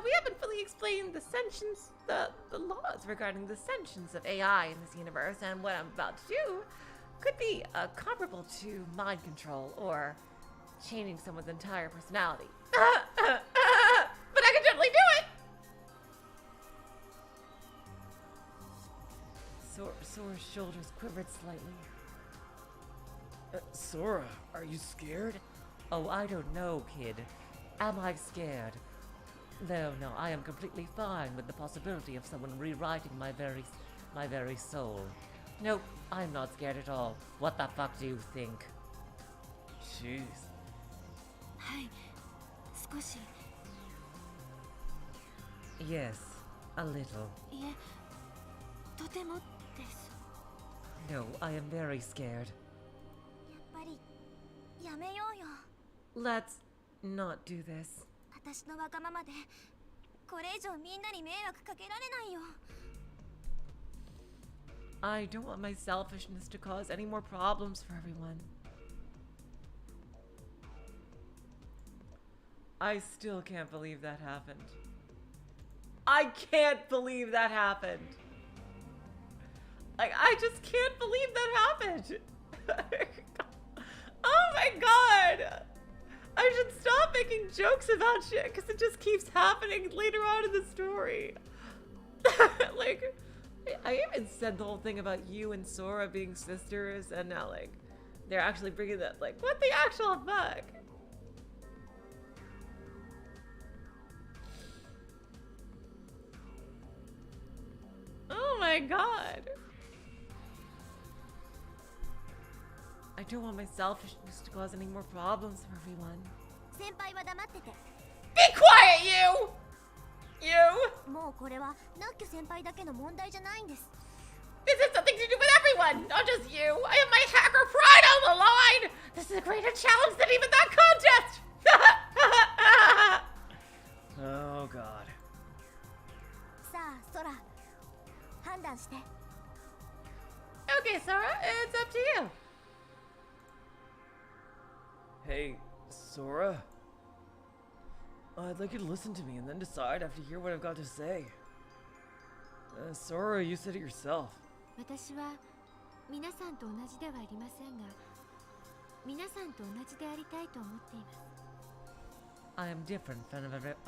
We haven't fully explained the sentience, the laws regarding the sentience of AI in this universe, and what I'm about to do could be comparable to mind control or changing someone's entire personality. But I can totally do it! Sora's shoulders quivered slightly. Sora, are you scared? Oh, I don't know, kid. Am I scared? No, I am completely fine with the possibility of someone rewriting my very soul. Nope, I'm not scared at all. What the fuck do you think? Jeez. はい、少し。 Yes, a little. いえ、とてもです。 No, I am very scared. やっぱりやめようよ。 Let's not do this. 私のわがままでこれ以上みんなに迷惑かけられないよ。 I don't want my selfishness to cause any more problems for everyone. I still can't believe that happened. I can't believe that happened. I just can't believe that happened. Oh my god. I should stop making jokes about shit because it just keeps happening later on in the story. Like, I even said the whole thing about you and Sora being sisters, and now, like, they're actually bringing that, like, what the actual fuck? Oh my god. I don't want my selfishness to cause any more problems for everyone. 先輩は黙ってて。 Be quiet, you! You! もうこれはナッキュ先輩だけの問題じゃないんです。 This has something to do with everyone, not just you. I have my hacker pride on the line. This is a greater challenge than even that contest. Oh god. さあ、ソラ、判断して。 Okay, Sora, it's up to you. Hey, Sora. I'd like you to listen to me and then decide after you hear what I've got to say. Sora, you said it yourself. 私は皆さんと同じではありませんが、皆さんと同じでありたいと思っています。 I am different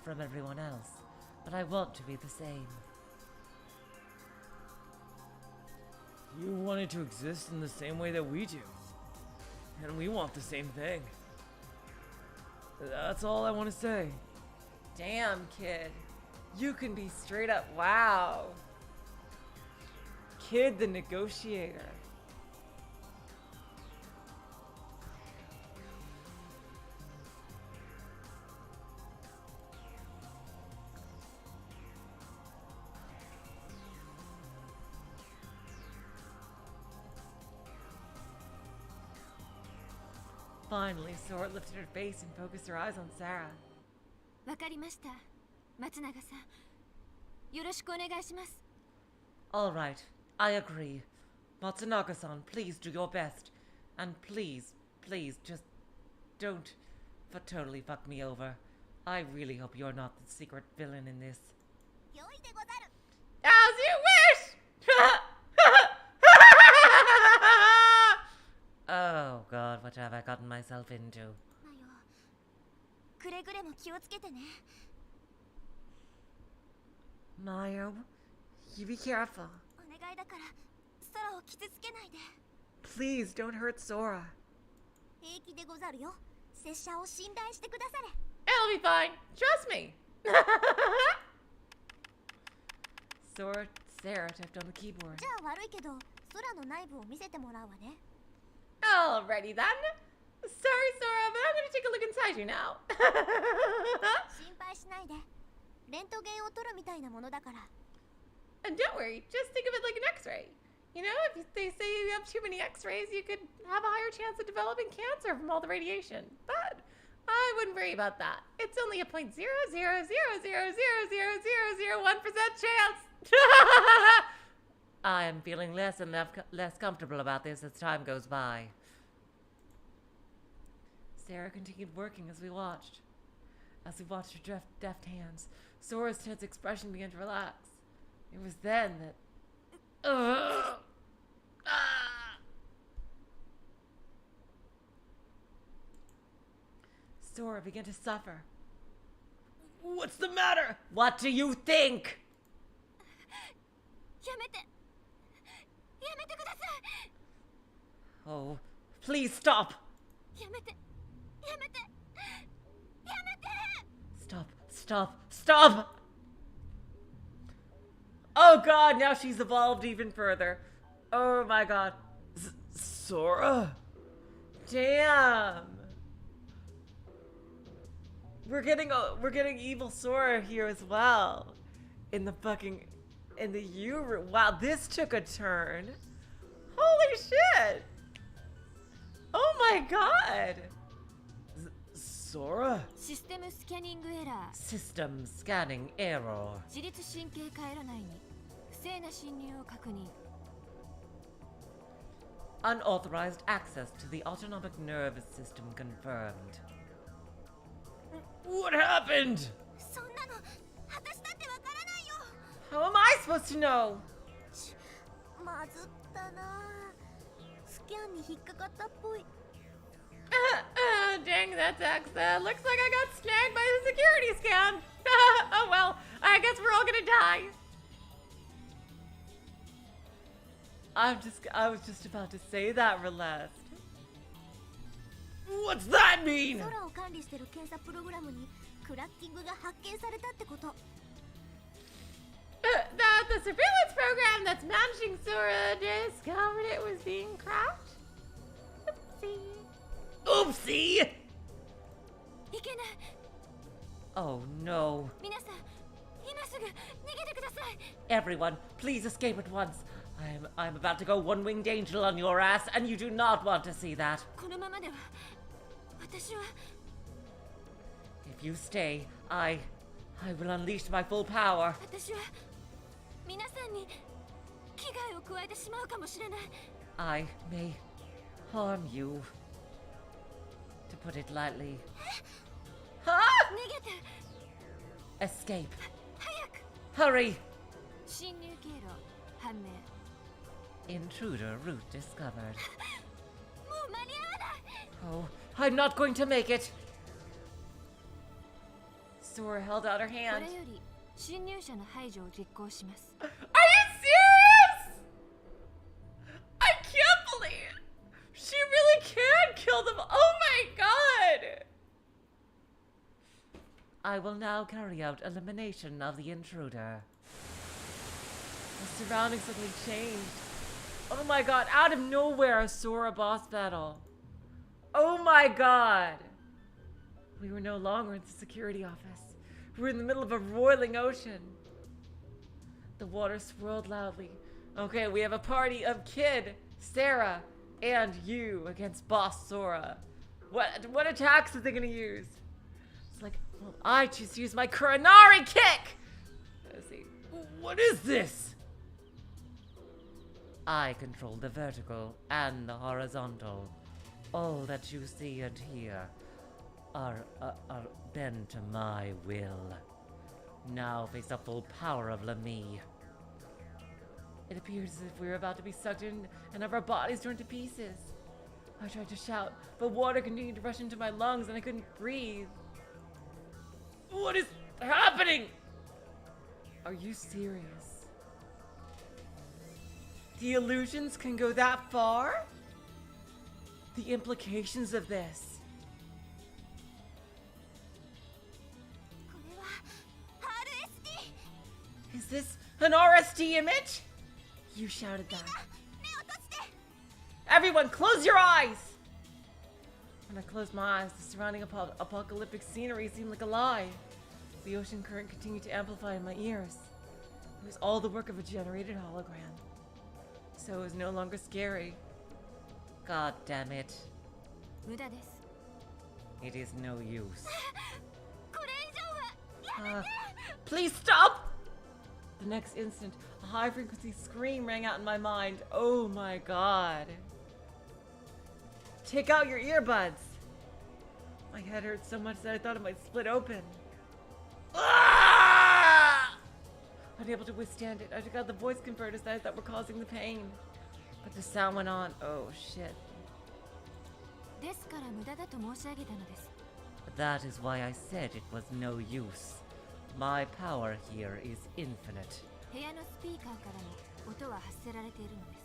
from everyone else, but I want to be the same. You wanted to exist in the same way that we do. And we want the same thing. That's all I want to say. Damn, kid. You can be straight up wow. Kid the negotiator. Finally, Sora lifted her face and focused her eyes on Sarah. わかりました。松永さん、よろしくお願いします。 All right, I agree. Matsunaga-san, please do your best. And please, just don't totally fuck me over. I really hope you're not the secret villain in this. よいでござる。 As you wish! Oh god, what have I gotten myself into? マヨ、くれぐれも気をつけてね。 Mayo, you be careful. お願いだから空を傷つけないで。 Please don't hurt Sora. 平気でござるよ。拙者を信頼してくだされ。 It'll be fine. Trust me. Sarah typed on the keyboard. じゃあ悪いけど空の内部を見せてもらうわね。 Alrighty then. Sorry, Sora, but I'm gonna take a look inside you now. 心配しないで。レントゲンを取るみたいなものだから。 And don't worry, just think of it like an X-ray. You know, if they say you have too many X-rays, you could have a higher chance of developing cancer from all the radiation. But I wouldn't worry about that. It's only a 0.00000000001% chance. I am feeling less and less comfortable about this as time goes by. Sarah continued working as we watched. As we watched her deft hands, Sora's tense expression began to relax. It was then that... Sora began to suffer. What's the matter? What do you think? やめて。やめてください。 Oh, please stop. やめて。やめて。やめて。 Stop, stop, stop! Oh god, now she's evolved even further. Oh my god. Sora? Damn. We're getting evil Sora here as well. In the U room. Wow, this took a turn. Holy shit. Oh my god. Sora? システムスキャニングエラー。 System scanning error. 自律神経回路内に不正な侵入を確認。 Unauthorized access to the autonomic nervous system confirmed. What happened? そんなの私だってわからないよ。 How am I supposed to know? まずったな。スキャンに引っかかったっぽい。 Dang, that sucks. Looks like I got snagged by the security scan. Oh well, I guess we're all gonna die. I was just about to say that, Relest. What's that mean? 空を管理してる検査プログラムにクラッキングが発見されたってこと。 The surveillance program that's managing Sora discovered it was being cracked. Oopsie. Oopsie! いけない。 Oh no. 皆さん、今すぐ逃げてください。 Everyone, please escape at once. I'm about to go one-winged angel on your ass, and you do not want to see that. このままでは私は If you stay, I will unleash my full power. 私は皆さんに危害を加えてしまうかもしれない。 I may harm you. To put it lightly. Huh? 逃げて。 Escape. 早く。 Hurry. 侵入経路判明。 Intruder route discovered. もう間に合わない。 Oh, I'm not going to make it. Sora held out her こ hand. れより侵入者の排除を実行します。 Are you serious? I can't believe it. She really can kill them. Oh my god. I will now carry out elimination of the intruder. The surroundings suddenly changed. Oh my god, out of nowhere, a Sora boss battle. Oh my god. We were no longer in the security office. We were in the middle of a roiling ocean. The water swirled loudly. Okay, we have a party of Kid, Sarah, and you against Boss Sora. What attacks are they gonna use? It's like, well, I choose to use my Kuranari kick! Let's see. What is this? I control the vertical and the horizontal. All that you see and hear are bent to my will. Now face the full power of Lemmih. It appears as if we were about to be sucked in and have our bodies torn to pieces. I tried to shout, but water continued to rush into my lungs and I couldn't breathe. What is happening? Are you serious? The illusions can go that far? The implications of this. これは RSD。 Is this an RSD image? You shouted that. 目を閉じて。 Everyone, close your eyes! When I closed my eyes, the surrounding apocalyptic scenery seemed like a lie. The ocean current continued to amplify in my ears. It was all the work of a generated hologram. So it was no longer scary. God damn it. 無駄です It is no use. これ以上はやめて Please stop! The next instant, a high frequency scream rang out in my mind. Oh my god. Take out your earbuds! My head hurt so much that I thought it might split open. Ah! Unable to withstand it, I took out the voice converters that I thought were causing the pain. But the sound went on. Oh shit. ですから無駄だと申し上げたのです That is why I said it was no use. My power here is infinite. 部屋のスピーカーからも音は発せられているので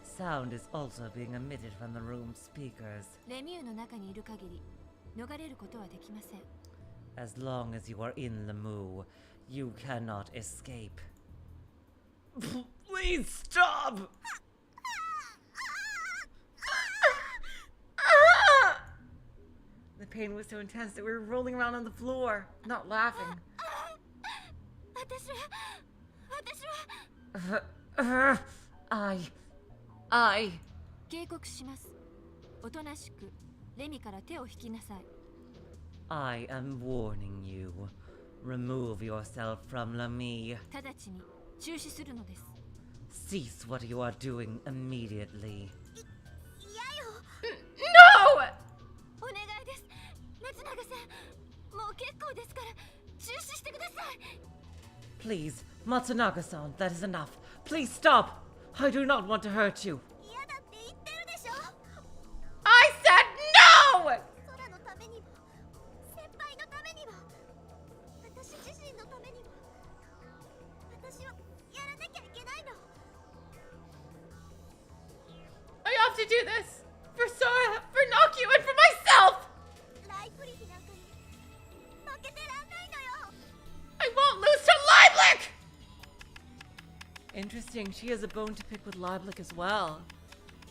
す Sound is also being emitted from the room's speakers. レミューの中にいる限り逃れることはできません As long as you are in Lemu, you cannot escape. Please stop! The pain was so intense that we were rolling around on the floor, not laughing. 私は I. 警告しますおとなしくレミから手を引きなさい I am warning you. Remove yourself from Lemmih. 直ちに中止するのです Cease what you are doing immediately. お願いです松永さんもう結構ですから中止してください Please, Matsunaga-san, that is enough. Please stop. I do not want to hurt you. 嫌だって言ってるでしょ I said no! 空のためにも先輩のためにも私自身のためにも私はやらなきゃいけないの I have to do this! For Sora, for Nokia, and for myself! ライプリヒなんかに負けてらんないのよ I won't lose to Lieblich! Interesting, she has a bone to pick with Lieblich as well.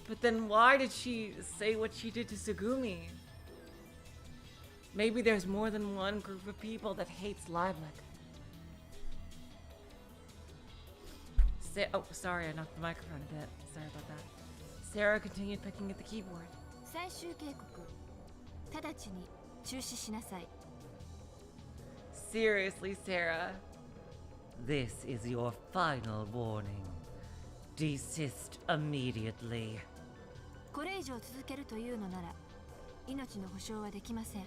But then why did she say what she did to Sugumi? Maybe there's more than one group of people that hates Lieblich. Oh, sorry, I knocked the microphone a bit. Sorry about that. Sarah continued picking at the keyboard. 最終警告直ちに中止しなさい Seriously, Sarah. This is your final warning. Desist immediately. これ以上続けるというのなら命の保証はできません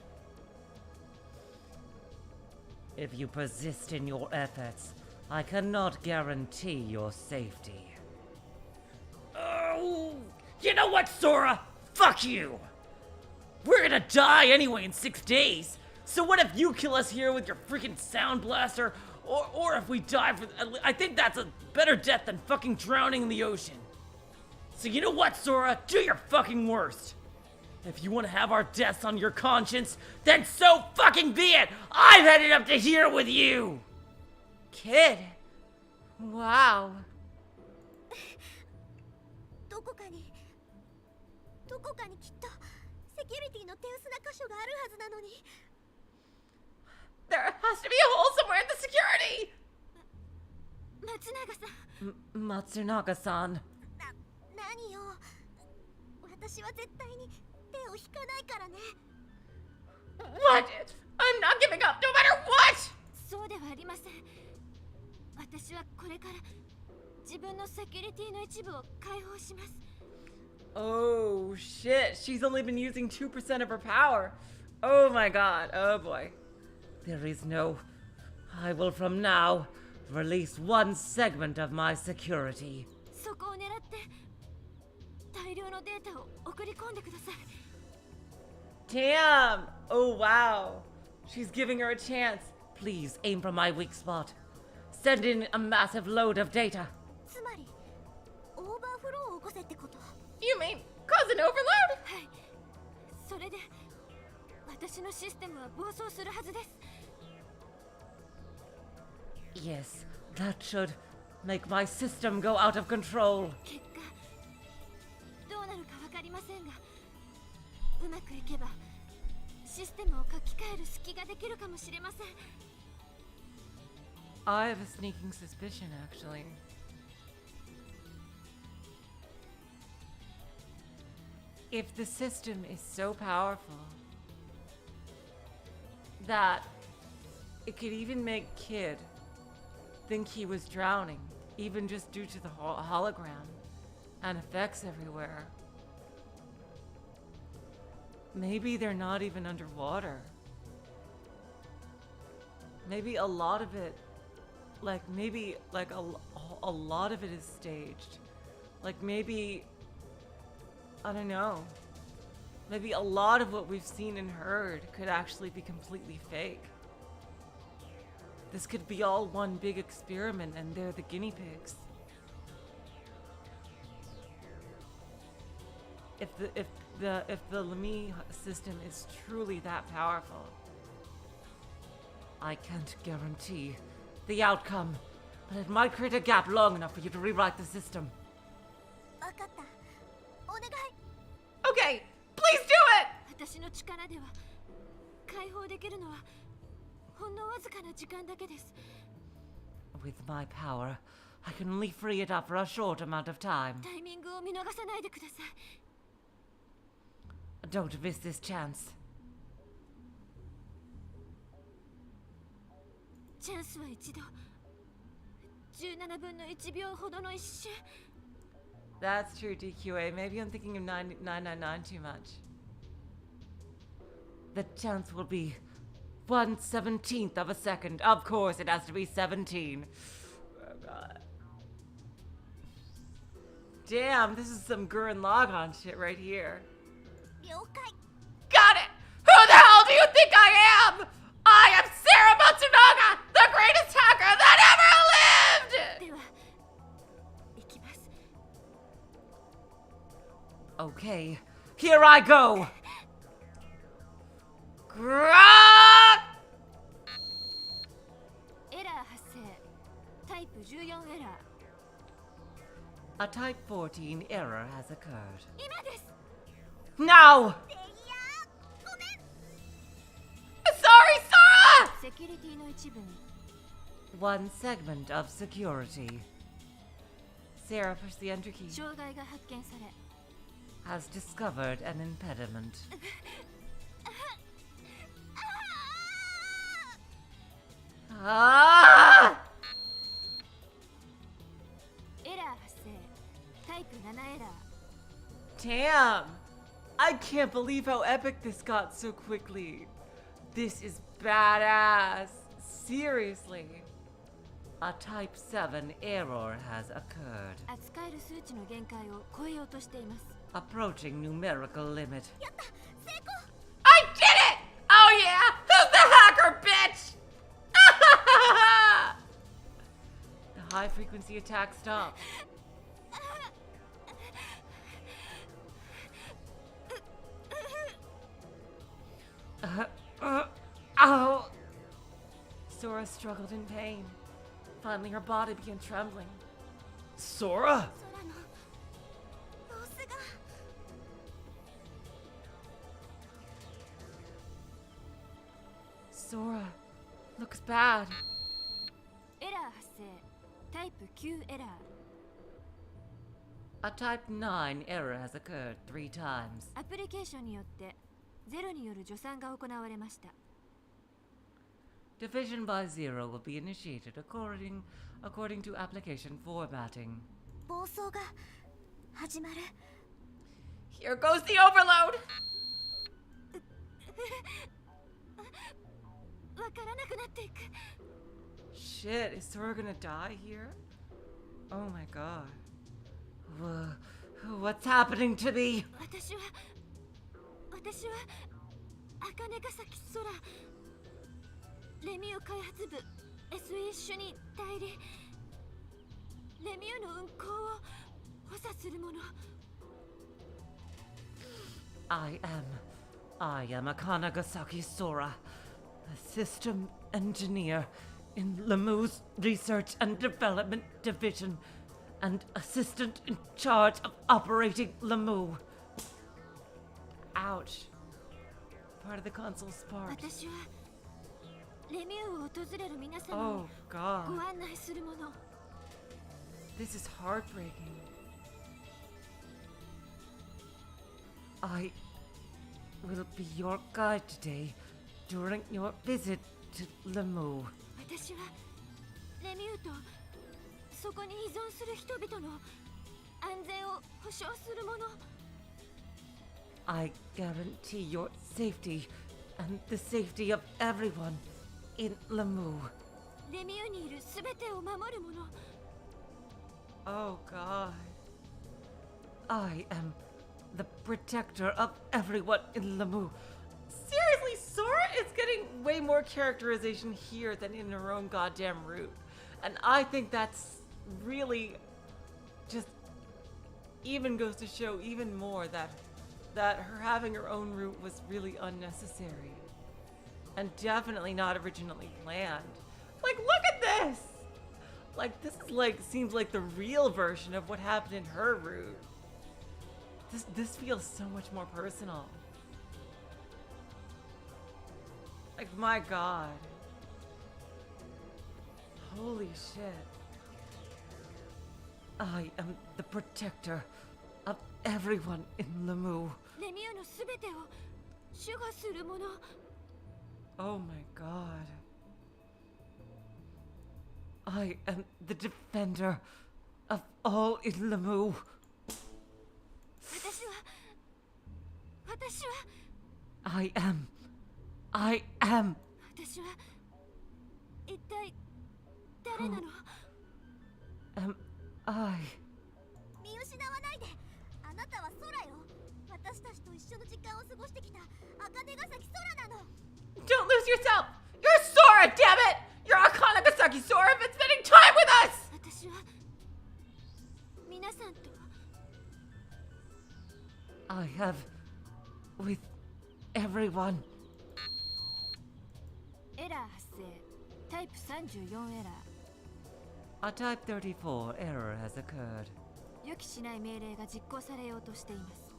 If you persist in your efforts, I cannot guarantee your safety. Oh, you know what, Sora? Fuck you! We're gonna die anyway in 6 days. So what if you kill us here with your freaking sound blaster? Or if we die for... I think that's a better death than fucking drowning in the ocean. So you know what, Sora? Do your fucking worst. If you want to have our deaths on your conscience, then so fucking be it! I'm headed up to here with you! Kid. Wow. どこかにきっとセキュリティの手薄な箇所があるはずなのに There has to be a hole somewhere in the security! 松永さん Matsunaga-san. 何よ私は絶対に手を引かないからね What? I'm not giving up no matter what! そうではありません私はこれから自分のセキュリティの一部を解放します Oh shit, she's only been using 2% of her power. Oh my god, oh boy. There is no... I will from now release one segment of my security. そこを狙って大量のデータを送り込んでください Damn! Oh wow. She's giving her a chance. Please aim for my weak spot. Send in a massive load of data. つまりオーバーフローを起こせってこと You mean cause an overload? はいそれで私のシステムは暴走するはずです Yes, that should make my system go out of control. 結果どうなるか分かりませんがうまくいけばシステムを書き換える隙ができるかもしれません I have a sneaking suspicion, actually. If the system is so powerful that it could even make Kid think he was drowning, even just due to the hologram and effects everywhere, maybe they're not even underwater. Maybe a lot of it, maybe a lot of it is staged. Like maybe, I don't know, maybe a lot of what we've seen and heard could actually be completely fake. This could be all one big experiment and they're the guinea pigs. If the Lemmih system is truly that powerful, I can't guarantee the outcome, but it might create a gap long enough for you to rewrite the system. わかった。お願い。 Okay, please do it! 私の力では解放できるのはほんのわずかな時間だけです。 With my power, I can only free it up for a short amount of time. タイミングを見逃さないでください。 Don't miss this chance. チャンスは一度。17分の1秒ほどの一瞬。 That's true, DQA. Maybe I'm thinking of 999 too much. The chance will be 1/17th of a second. Of course, it has to be 17. Oh, God. Damn, this is some Gurren Lagann shit right here. 了解。 Got it! Who the hell do you think I am? I am Sarah Matsunaga, the greatest hacker that ever lived! では行きます。 Okay, here I go! Grok! エラー発生。タイプ14エラー。 A Type 14 error has occurred. 今です。 Now! いやー、ごめん。 Sorry, Sora! セキュリティの一部に One segment of security. Sarah, push the enter key. 障害が発見され、 Has discovered an impediment. Ah! エラー発生。タイプ7エラー。 Damn! I can't believe how epic this got so quickly. This is badass. Seriously. A Type 7 error has occurred. 扱える数値の限界を超えようとしています。 Approaching numerical limit. やった。成功。 I did it! Oh yeah! Who's the hacker, bitch? The high frequency attack stopped. Ow! Sora struggled in pain. Finally, her body began trembling. Sora? 空の様子が。 Sora looks bad. エラー発生。タイプ9エラー。 A Type 9 error has occurred 3 times. アプリケーションによってゼロによる助産が行われました。 Division by 0 will be initiated according to application formatting. 暴走が始まる。 Here goes the overload! わからなくなっていく。 Shit, is Sora gonna die here? Oh my god. What's happening to me? 私は茜ヶ崎空レミュー開発部 SE 主任代理レミューの運行を補佐する者。 I am Akanagasaki Sora, a system engineer in Lemu's Research and Development Division and assistant in charge of operating Lemu. Ouch. Part of the console sparked. 私はレミューを訪れる皆様 Oh に God. ご案内するもの。 This is heartbreaking. I will be your guide today during your visit to Lemu. 私はレミューとそこに依存する人々の安全を保証するもの。 I guarantee your safety and the safety of everyone in Lemu. レミューにいるすべてを守るもの。 Oh God. I am the protector of everyone in Lemu. Seriously, Sora is getting way more characterization here than in her own goddamn route. And I think that's really just even goes to show even more that her having her own route was really unnecessary. And definitely not originally planned. Like, look at this! Like, this is like, seems like the real version of what happened in her route. This feels so much more personal. Like, my God. Holy shit. I am the protector of everyone in Lemu. レミューのすべてを守護するもの。 Oh my God. I am the defender of all in Lemu. 私は I am 私は一体誰なの？ am I 見失わないで。あなたは空よ。私たちと一緒の時間を過ごしてきた茜ヶ崎空なの。 Don't lose yourself! You're Sora, damn it! You're Akanagasaki Sora been spending time with us! 私は皆さんと I have with everyone. エラー発生。タイプ34エラ A Type 34 error has occurred. ー。予期しない命令が実行されようとしています。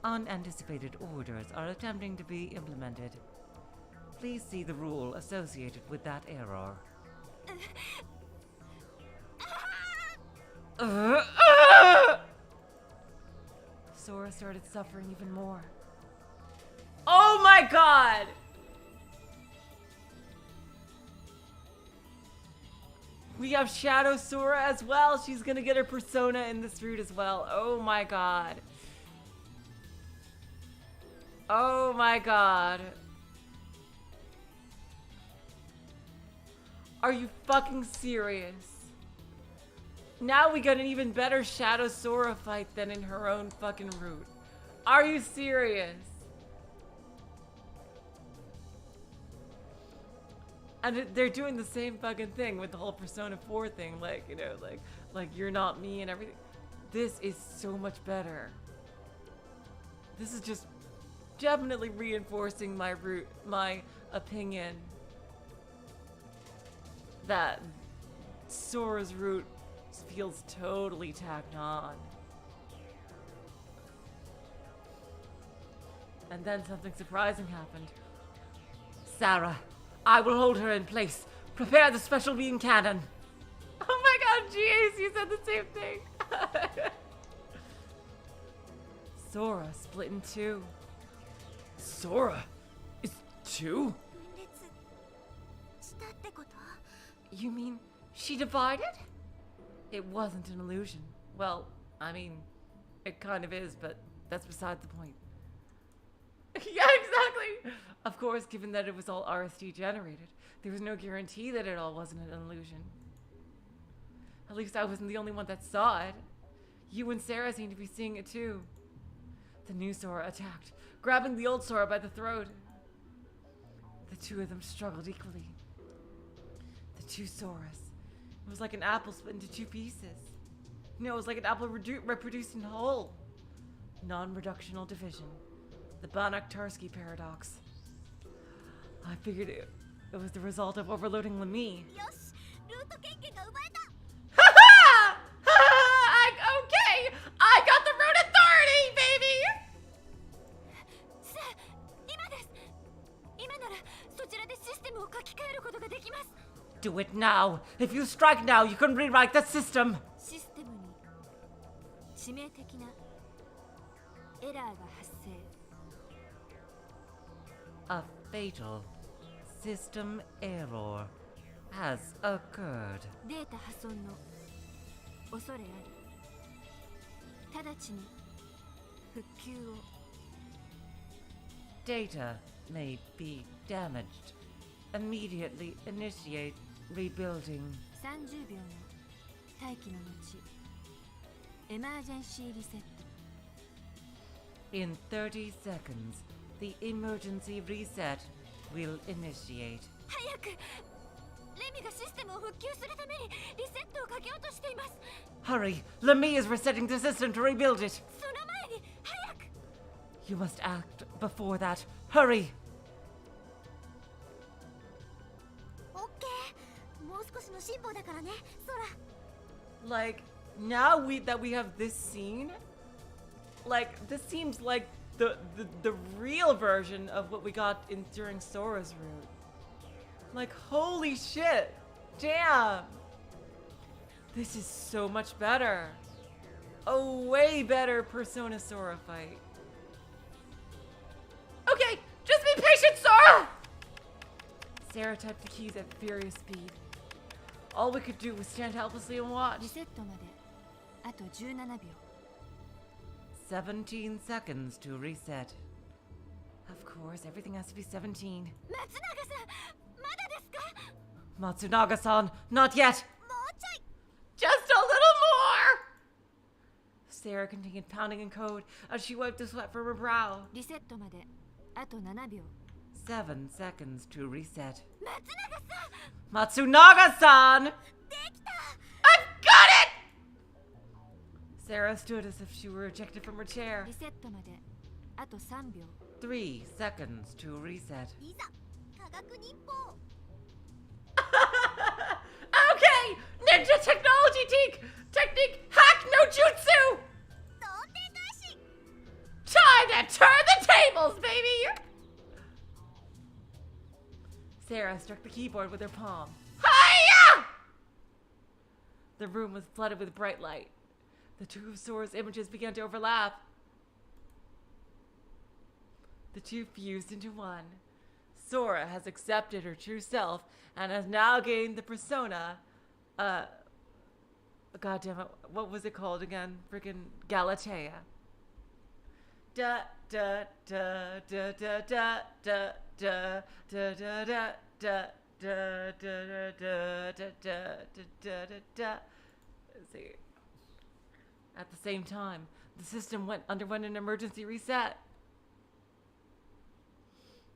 Unanticipated orders are attempting to be implemented. Please see the rule associated with that error. Sora started suffering even more. Oh my God! We have Shadow Sora as well. She's gonna get her persona in this route as well. Oh my God. Oh my God. Are you fucking serious? Now we got an even better Shadow Sora fight than in her own fucking route. Are you serious? And they're doing the same fucking thing with the whole Persona 4 thing, like, you know, like you're not me and everything. This is so much better. This is just definitely reinforcing my opinion that Sora's route feels totally tacked on. And then something surprising happened. Sarah, I will hold her in place. Prepare the special beam cannon. Oh my God, jeez, you said the same thing. Sora split in two. Sora is 2? 分裂したってこと？ You mean she divided? It wasn't an illusion. Well, I mean, it kind of is, but that's beside the point. Yeah, exactly! Of course, given that it was all RSD generated, there was no guarantee that it all wasn't an illusion. At least I wasn't the only one that saw it. You and Sarah seem to be seeing it too. The new Sora attacked, grabbing the old Sora by the throat. The two of them struggled equally. The two Soras. It was like an apple split into two pieces. No, it was like an apple reproduced in whole. Non-reductional division. The Banach-Tarski paradox. I figured it was the result of overloading Lemmih. よし、ルート権限が奪えた。 Okay! I got the root authority, baby! さあ、今です。今ならそちらでシステムを書き換え Do it now. If you strike now, you can rewrite the system. システムに致命的なエラーが発生。 A fatal system error has occurred. データ破損の恐れあり。直ちに復旧を。 Data may be damaged. Immediately initiate rebuilding. 30秒の待機の後、エマージェンシーリセット。 In 30 seconds, the emergency reset will initiate. 早く！レミがシステムを復旧するためにリセットをかけようとしています。 Hurry! Lemmih is resetting the system to rebuild it. その前に早く！ You must act before that. Hurry! オッケー。もう少しの辛抱だからね、ソラ。 Like, now that we have this scene, like, this seems like the real version of what we got during Sora's route. Like, holy shit! Damn! This is so much better. A way better Persona Sora fight. Okay, just be patient, Sora! Sarah typed the keys at furious speed. All we could do was stand helplessly and watch. リセットまであと17秒。 17 seconds to reset. Of course, everything has to be 17. 松永さん、まだですか？ Matsunaga-san, not yet! もうちょい。 Just a little more! Sarah continued pounding in code as she wiped the sweat from her brow. リセットまであと7秒。 7 seconds to reset. 松永さん、 Matsunaga-san! できた。 I've got it! Sarah stood as if she were ejected from her chair. リセットまであと3秒。 3 seconds to reset. いざ科学忍法。 Okay! Ninja technology technique hack no jutsu! どんでん返し。 Time to turn the tables, baby! Sarah struck the keyboard with her palm. Hiya! The room was flooded with bright light. The two of Sora's images began to overlap. The two fused into one. Sora has accepted her true self and has now gained the persona, God damn it, what was it called again? Freaking Galatea. Da da da da da da da da da da da da da da da da da. See. At the same time, the system underwent an emergency reset.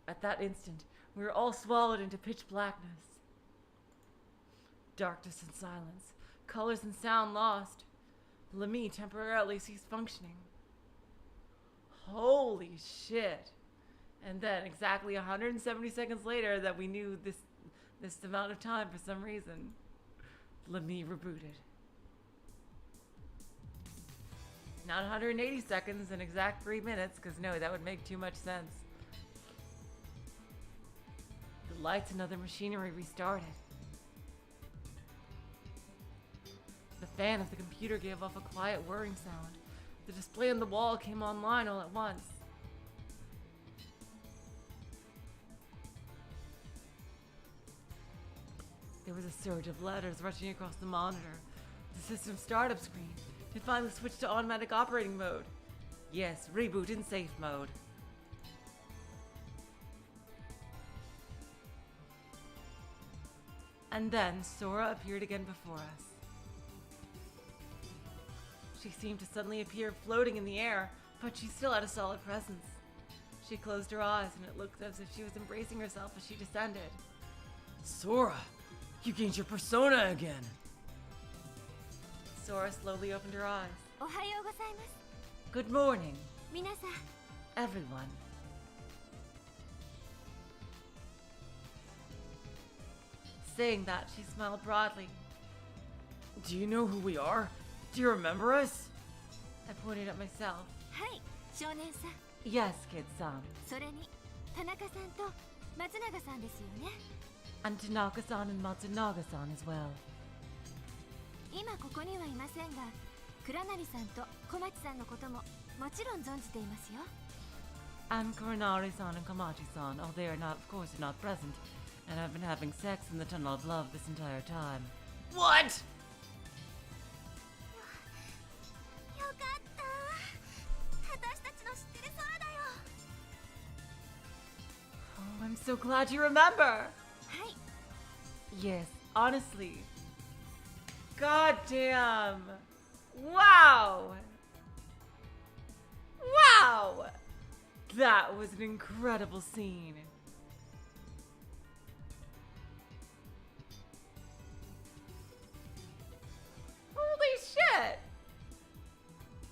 At that instant, we were all swallowed into pitch blackness. Darkness and silence, colors and sound lost. Lemmih temporarily ceased functioning. Holy shit. And then exactly 170 seconds later that we knew this amount of time for some reason, Lemmih rebooted. Not 180 seconds, an exact 3 minutes, because no, that would make too much sense. The lights and other machinery restarted. The fan of the computer gave off a quiet whirring sound. The display on the wall came online all at once. There was a surge of letters rushing across the monitor. The system startup screen. It finally switched to automatic operating mode. Yes, reboot in safe mode. And then Sora appeared again before us. She seemed to suddenly appear floating in the air, but she still had a solid presence. She closed her eyes and it looked as if she was embracing herself as she descended. Sora, you gained your persona again. Sora slowly opened her eyes. おはようございます。 Good morning, 皆さん、 everyone. Saying that, she smiled broadly. Do you know who we are? Do you remember us? I pointed at myself. はい、少年さん。 Yes, kid-san. それに田中さんと松永さんですよね。And Tanaka-san and Matsunaga-san as well. 今ここにはいませんが、倉成さんと小町さんのことももちろん存じていますよ。 And Kuranari-san and Kamachi-san, oh they are not, of course, not present, and have been having sex in the Tunnel of Love this entire time. What? よかった私たちの知ってる空だよ Oh, I'm so glad you remember! はい Yes, honestly. God damn! Wow! Wow! That was an incredible scene. Holy shit!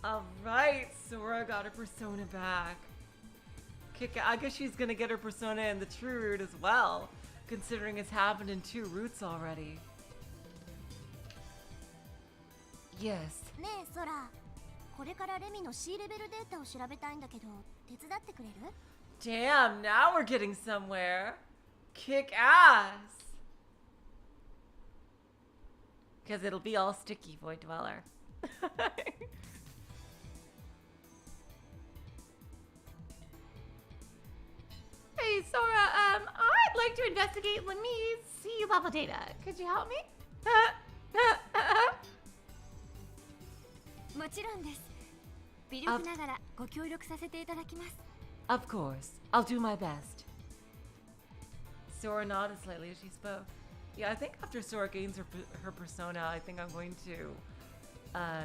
Alright, Sora got her persona back. I guess she's gonna get her persona in the true route as well, considering it's happened in 2 routes already. Yes. ねえソラこれからレミの C レベルデータを調べたいんだけど手伝ってくれる Damn, now we're getting somewhere. Kick ass. Because it'll be all sticky, Void Dweller. Hey, Sora, I'd like to investigate Lemmih's sea level data. Could you help me? もちろんです。微力ながらご協力させていただきます。 Of course. I'll do my best. Sora nodded slightly as she spoke. Yeah, I think after Sora gains her persona, I think I'm going to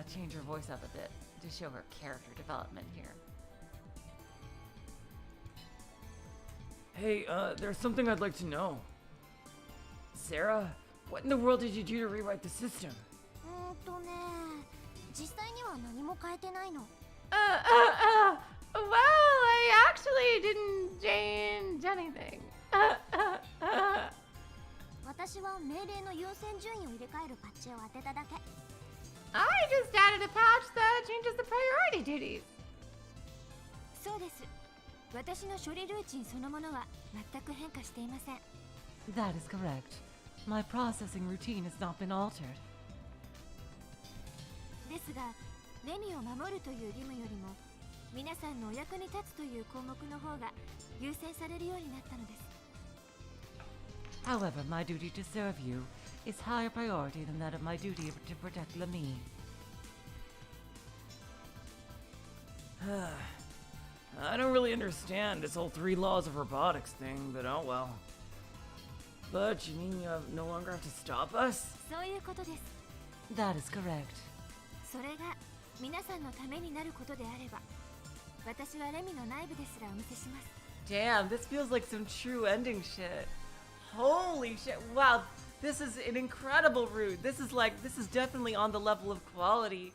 change her voice up a bit to show her character development here. Hey, there's something I'd like to know. Sarah, what in the world did you do to rewrite the system? 実際には何も変えてないの Well, I actually didn't change anything. 私は命令の優先順位を入れ替えるパッチを当てただけ I just added a patch that changes the priority duties. そうです。私の処理ルーチンそのものは全く変化していません。 That is correct. My processing routine has not been altered. ですが、レミを守るという義務よりも、皆さんのお役に立つという項目の方が優先されるようになったのです。 However, my duty to serve you is higher priority than that of my duty to protect Lemmih. I don't really understand this whole 3 laws of robotics thing, but oh well. But you mean you no longer have to stop us? そういうことです。 That is correct. それが皆さんのためになることであれば、私はレミの内部ですらお見せします。 Damn, this feels like some true ending shit. Holy shit. Wow, this is an incredible route. This is definitely on the level of quality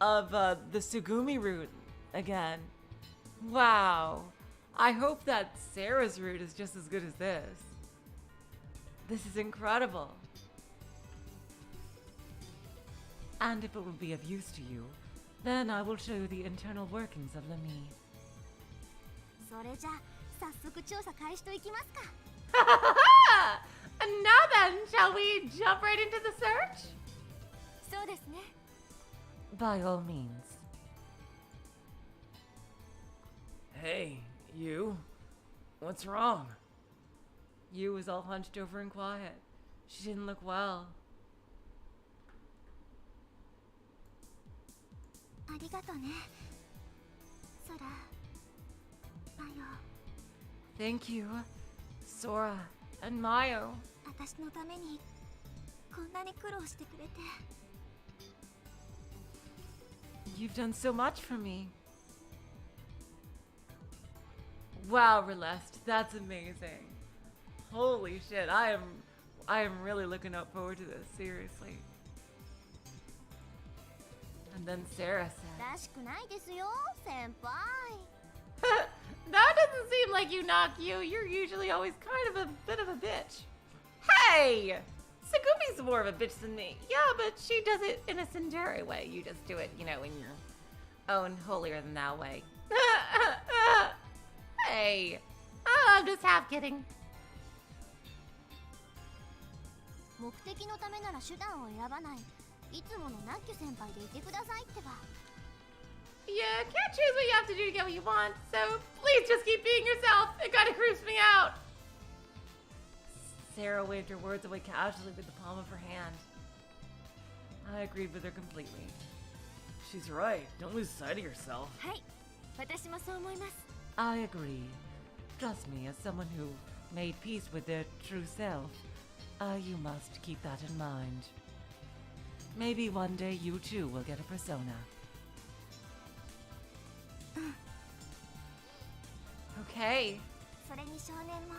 of the Sugumi route again. Wow. I hope that Sarah's route is just as good as this. This is incredible. And if it will be of use to you, then I will show you the internal workings of Lemmih. それじゃ早速調査開始といきますか And now then, shall we jump right into the search? そうですね。 By all means. Hey, you? What's wrong? Yu was all hunched over and quiet. She didn't look well. ありがとねソラマヨ Thank you, Sora and Mayo. 私のためにこんなに苦労してくれて You've done so much for me. Wow, Relest, that's amazing. Holy shit, I am really looking forward to this, seriously. And then Sarah said, らしくないですよ先輩 That doesn't seem like you, knock you. You're usually always kind of a bit of a bitch. Hey! Sagumi's more of a bitch than me. Yeah, but she does it in a Sindari way. You just do it, in your own holier-than-thou way. Hey! Oh, I'm just half kidding. 目的のためなら手段を選ばないいつものナッキュ先輩でいてくださいってば。 You can't choose what you have to do to get what you want, so please just keep being yourself. It kind of creeps me out. Sarah waved her words away casually with the palm of her hand. I agreed with her completely. She's right. Don't lose sight of yourself. はい、私もそう思います。 I agree. Trust me, as someone who made peace with their true self, you must keep that in mind. Maybe one day you too will get a persona. Okay. それに少年も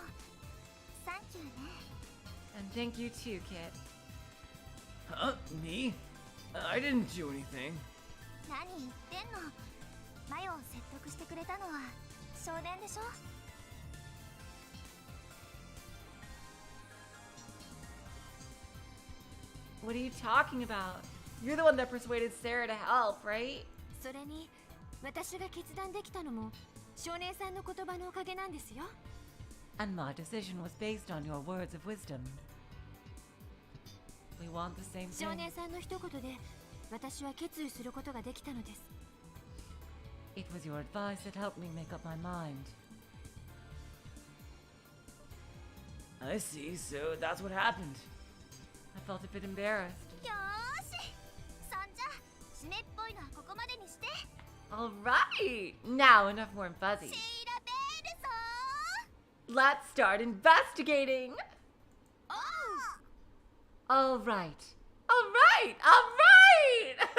サンキューね。 And thank you too, kid. Huh? Me? I didn't do anything. 何言ってんの。マヨを説得してくれたのは少年でしょ。 What are you talking about? You're the one that persuaded Sarah to help, right? それに私が決断できたのも少年さんの言葉のおかげなんですよ。 And my decision was based on your words of wisdom. We want the same 少 thing. 年さんの一言で私は決意することができたのです。 It was your advice that helped me make up my mind. I see, so that's what happened. I felt a bit embarrassed. よーし、そんじゃ締めっぽいのはここまでにして。 Alright! Now enough more fuzzy. 調べるぞ Let's start investigating! ー。 Alright. Alright! Alright!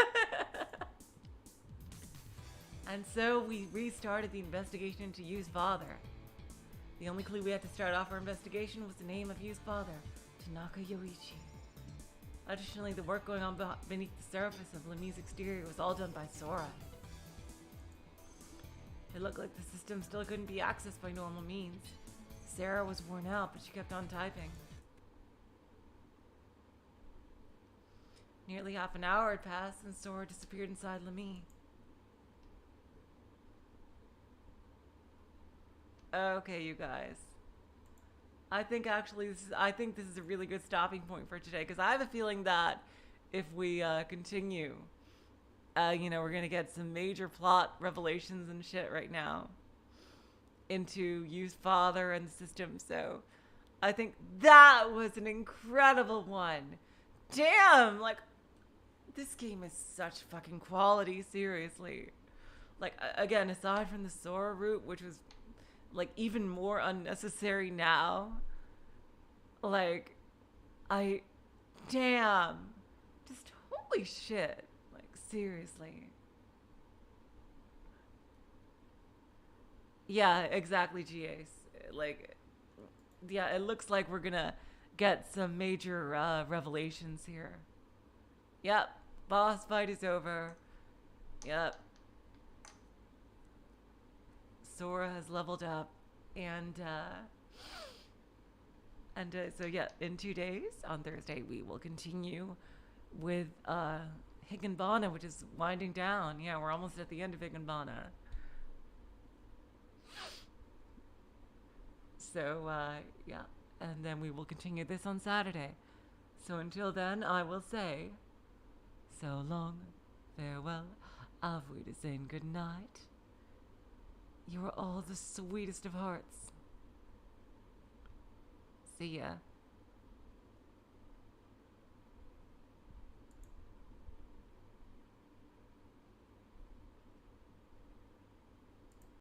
And so we restarted the investigation into Yu's father. The only clue we had to start off our investigation was the name of Yu's father, Tanaka Yoichi. Additionally, the work going on beneath the surface of Lemmih's exterior was all done by Sora. It looked like the system still couldn't be accessed by normal means. Sarah was worn out, but she kept on typing. Nearly half an hour had passed and Sora disappeared inside Lemmih. Okay, you guys. I think this is a really good stopping point for today, because I have a feeling that if we continue, we're gonna get some major plot revelations and shit right now into Yu's father and the system. So I think that was an incredible one. Damn, like, this game is such fucking quality, seriously. Like, again, aside from the Sora route, which was like even more unnecessary now, like, damn, just holy shit, like, seriously. Yeah, exactly, GAs. Like, yeah, it looks like we're gonna get some major revelations here. Yep, boss fight is over. Yep. Sora has leveled up, and so yeah, in 2 days, on Thursday, we will continue with Higginbana, which is winding down. Yeah, we're almost at the end of Higginbana. So yeah, and then we will continue this on Saturday. So until then, I will say, so long, farewell, auf Wiedersehen, good night. You are all the sweetest of hearts. See ya.